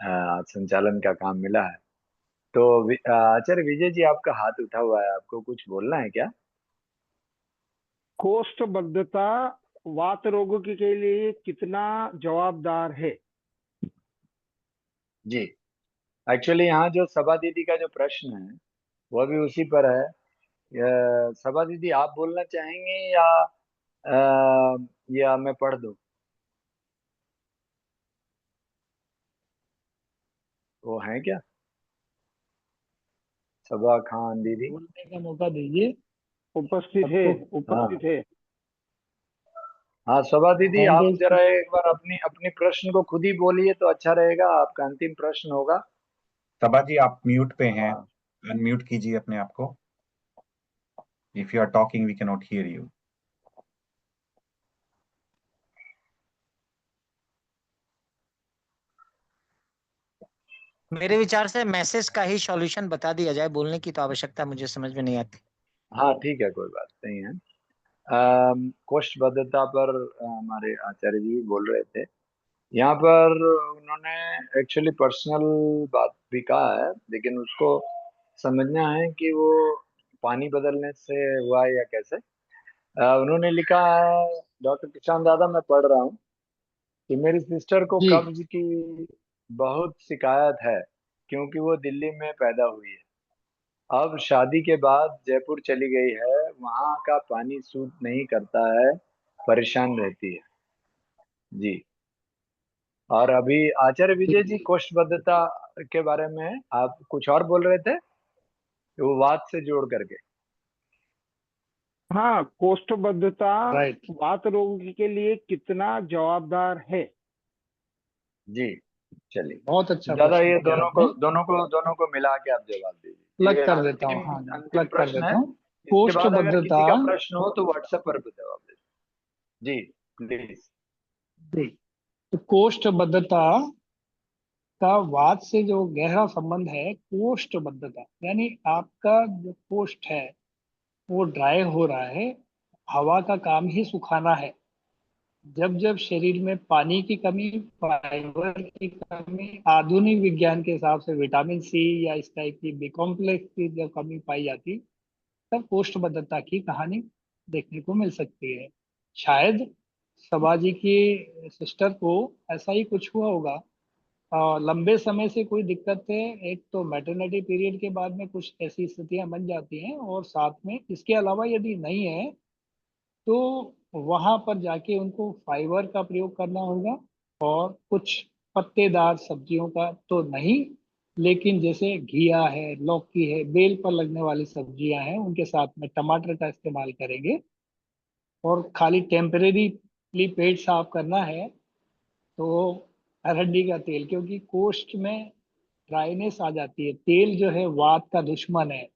आज संचालन का काम मिला है। तो आचार्य विजय जी, आपका हाथ उठा हुआ है, आपको कुछ बोलना है क्या? कोष्ठबद्धता वात रोगों के लिए कितना जवाबदार है? जी, एक्चुअली यहाँ जो सभा दीदी का जो प्रश्न है वह भी उसी पर है। सभा दीदी, आप बोलना चाहेंगे या मैं पढ़ दूं? वो है क्या सभा खान दीदी? बोलने का मौका दीजिए उपस्थित है, सबको। उपस्थित है। हाँ, सभा दीदी, हैंड आप रेज जरा एक बार अपनी अपनी प्रश्न को खुद ही बोलिए तो अच्छा रहेगा, आपका अंतिम प्रश्न होगा। सभा जी, आप म्यूट पे हैं, हाँ, अनम्यूट कीजिए अपने आप को। If you are talking we can not hear you. मेरे विचार से मैसेज का ही सॉल्यूशन बता दिया जाए, बोलने की तो आवश्यकता मुझे समझ में नहीं आती। हाँ, ठीक है, कोई बात नहीं है। कोष्ठबद्धता पर हमारे आचार्य जी बोल रहे थे। यहाँ पर उन्होंने एक्चुअली पर्सनल बात भी कहा है, लेकिन उसको समझना है कि वो पानी बदलने से हुआ है या कैसे। उन्होंने लिखा है, डॉक्टर किशन दादा, मैं पढ़ रहा हूँ कि मेरी सिस्टर को जी। कब्ज की बहुत शिकायत है, क्योंकि वो दिल्ली में पैदा हुई है। अब शादी के बाद जयपुर चली गई है, वहाँ का पानी सूट नहीं करता है, परेशान रहती है। जी। और अभी आचार्य विजय जी, कोष्ठबद्धता के बारे में आप कुछ और बोल रहे थे, वो वात से जोड़ करके। हाँ, कोष्ठबद्धता राइट। वात रोग के लिए कितना जवाबदार है? जी, चलिए। बहुत अच्छा दादा, प्रश्न ये किया आपने। दोनों को मिला के आप जवाब दीजिए, प्लग ये कर देता हूँ, अंतिम हाँ अंतिम प्लग कर प्रश्न देता है। हूँ। इसके बाद अगर कोष्ठबद्धता। किसी का प्रश्न हो तो व्हाट्सएप पर भी जवाब दीजिए। जी, प्लीज। जी। तो कोष्ठबद्धता का वात से जो गहरा संबंध है, कोष्ठबद्धता यानी आपका जो कोष्ठ है वो ड्राई हो रहा है। हवा का काम ही सुखाना है। जब जब शरीर में पानी की कमी, फाइबर की कमी, आधुनिक विज्ञान के हिसाब से विटामिन सी या इस टाइप की बी कॉम्प्लेक्स की जब कमी पाई जाती, तब कोष्ठबद्धता की कहानी देखने को मिल सकती है। शायद सबाजी की सिस्टर को ऐसा ही कुछ हुआ होगा। लंबे समय से कोई दिक्कत है, एक तो मैटरनिटी पीरियड के बाद में कुछ ऐसी स्थितियां बन जाती हैं, और साथ में इसके अलावा यदि नहीं है तो वहां पर जाके उनको फाइबर का प्रयोग करना होगा। और कुछ पत्तेदार सब्जियों का तो नहीं, लेकिन जैसे घिया है, लौकी है, बेल पर लगने वाली सब्जियां हैं, उनके साथ में टमाटर का इस्तेमाल करेंगे। और खाली टेम्परेरी पेट साफ करना है तो अरंडी का तेल, क्योंकि कोष्ठ में ड्राइनेस आ जाती है, तेल जो है वात का दुश्मन है।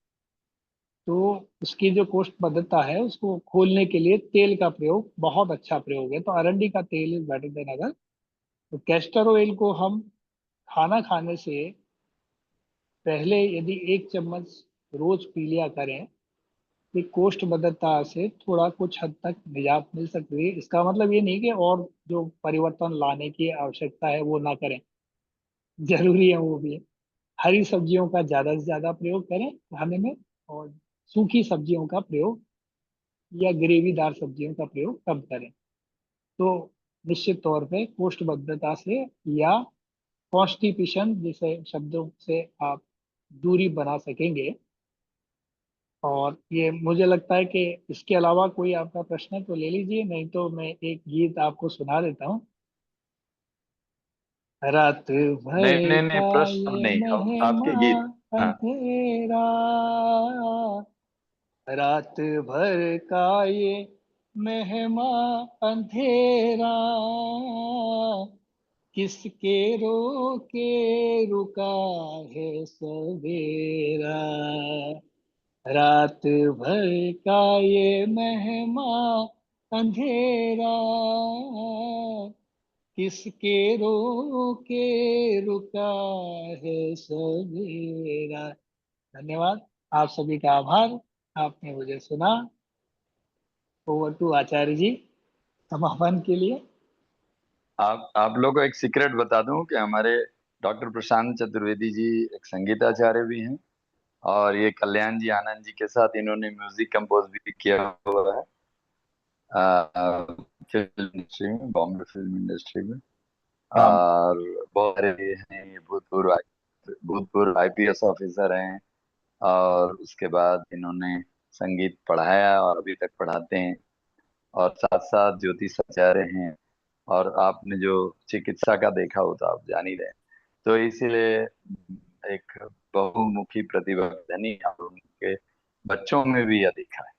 तो उसकी जो कोष्ठबद्धता है उसको खोलने के लिए तेल का प्रयोग बहुत अच्छा प्रयोग है, तो अरंडी का तेल इज बेटर देन अगर। तो कैस्टर ऑयल को हम खाना खाने से पहले यदि 1 चम्मच रोज पी लिया करें, तो कोष्ठबद्धता से थोड़ा कुछ हद तक निजात मिल सकती है। इसका मतलब ये नहीं कि और जो परिवर्तन लाने की आवश्यकता है वो ना करें, जरूरी है वो भी। हरी सब्जियों का ज्यादा से ज्यादा प्रयोग करें खाने में, और सूखी सब्जियों का प्रयोग या ग्रेवीदार सब्जियों का प्रयोग कम करें। तो निश्चित तौर पे कोष्ठबद्धता से या कॉन्स्टिपेशन जैसे शब्दों से आप दूरी बना सकेंगे। और ये मुझे लगता है कि इसके अलावा कोई आपका प्रश्न है तो ले लीजिए, नहीं तो मैं एक गीत आपको सुना देता हूँ। रात नहीं, भर नहीं, नहीं, का प्रश्न ये नहीं, आपके मेहमा गीत। हाँ। अंधेरा, रात भर का ये मेहमा अंधेरा, किसके रोके रुका है सवेरा, रात भर का ये मेहमा अंधेरा, किसके रोके रुका है सवेरा। धन्यवाद, आप सभी का आभार, आपने मुझे सुना। ओवर टू आचार्य जी समापन के लिए। आप लोग को एक सीक्रेट बता दूं कि हमारे डॉक्टर प्रशांत चतुर्वेदी जी एक संगीताचार्य भी हैं, और ये कल्याण जी आनंद जी के साथ इन्होंने म्यूजिक कंपोज भी किया हुआ है फिल्म इंडस्ट्री में, बॉम्बे फिल्म इंडस्ट्री में। हाँ और बहुत सारे हैं, ये भूतपूर्व आईपीएस ऑफिसर हैं, और उसके बाद इन्होंने संगीत पढ़ाया और अभी तक पढ़ाते हैं, और साथ साथ ज्योतिष आचार्य हैं। और आपने जो चिकित्सा का देखा हो तो आप जान ही रहे हैं। तो इसीलिए एक बहुमुखी प्रतिभा धनी और उनके बच्चों में भी यह दिखा है।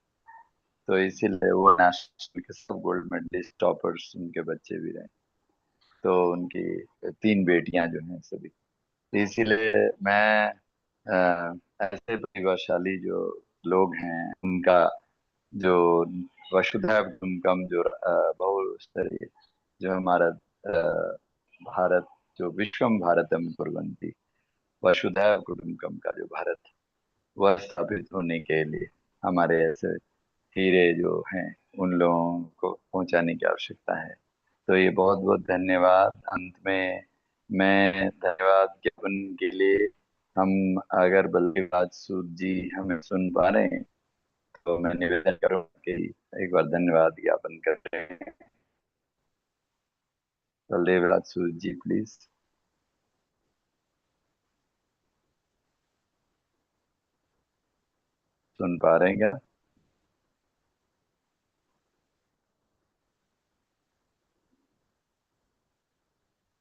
तो इसीलिए वो नेशनल के सब गोल्ड मेडलिस्ट टॉपर्स उनके बच्चे भी रहे। तो उनकी 3 बेटियां जो हैं सभी। तो इसीलिए मैं ऐसे प्रतिभाशाली जो लोग हैं उनका जो वसुधैव कुटुंबकम जो बहुस्तरीय जो हमारा भारत जो विश्वम भारतम कुर्वन्ति, वसुधैव कुटुंबकम का जो भारत वह स्थापित होने के लिए हमारे ऐसे हीरे जो हैं उन लोगों को पहुंचाने की आवश्यकता है। तो ये बहुत बहुत धन्यवाद। अंत में मैं धन्यवाद ज्ञापन के लिए, हम अगर बल्लेबाज सूद जी हमें सुन पा रहे हैं तो मैं निवेदन करूंगा कि एक बार धन्यवाद ज्ञापन करते हैं। बल्लेबाज सूद जी प्लीज। सुन पा रहे हैं क्या?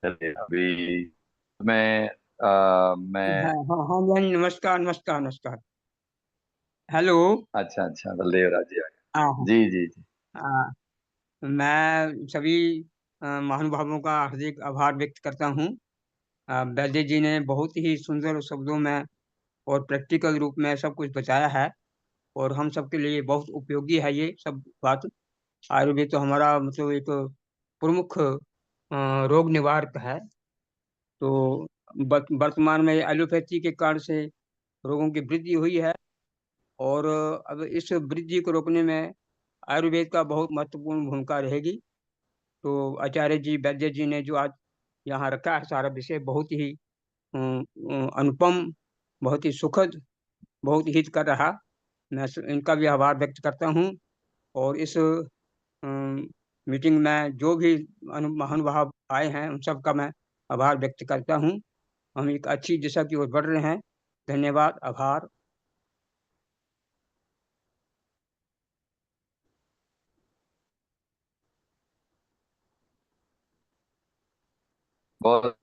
चलिए अभी मैं हाँ हाँ हाँ हाँ, नमस्कार नमस्कार नमस्कार। हेलो। अच्छा बल्लेबाज जी आ हाँ गए। जी जी जी। हाँ, मैं सभी महानुभावों का हार्दिक आभार व्यक्त करता हूँ। वैद्य जी ने बहुत ही सुंदर शब्दों में और प्रैक्टिकल रूप में सब कुछ बताया है, और हम सबके लिए बहुत उपयोगी है ये सब बात। आयुर्वेद तो हमारा मतलब एक प्रमुख रोग निवारक है। तो वर्तमान में एलोपैथी के कारण से रोगों की वृद्धि हुई है, और अब इस वृद्धि को रोकने में आयुर्वेद का बहुत महत्वपूर्ण भूमिका रहेगी। तो आचार्य जी वैद्य जी ने जो आज यहाँ रखा है सारा विषय बहुत ही अनुपम, बहुत ही सुखद, बहुत हित कर रहा। मैं इनका भी आभार व्यक्त करता हूँ। और इस मीटिंग में जो भी महानुभाव आए हैं उन सब का मैं आभार व्यक्त करता हूँ। हम एक अच्छी दिशा की ओर बढ़ रहे हैं। धन्यवाद, आभार। बहुत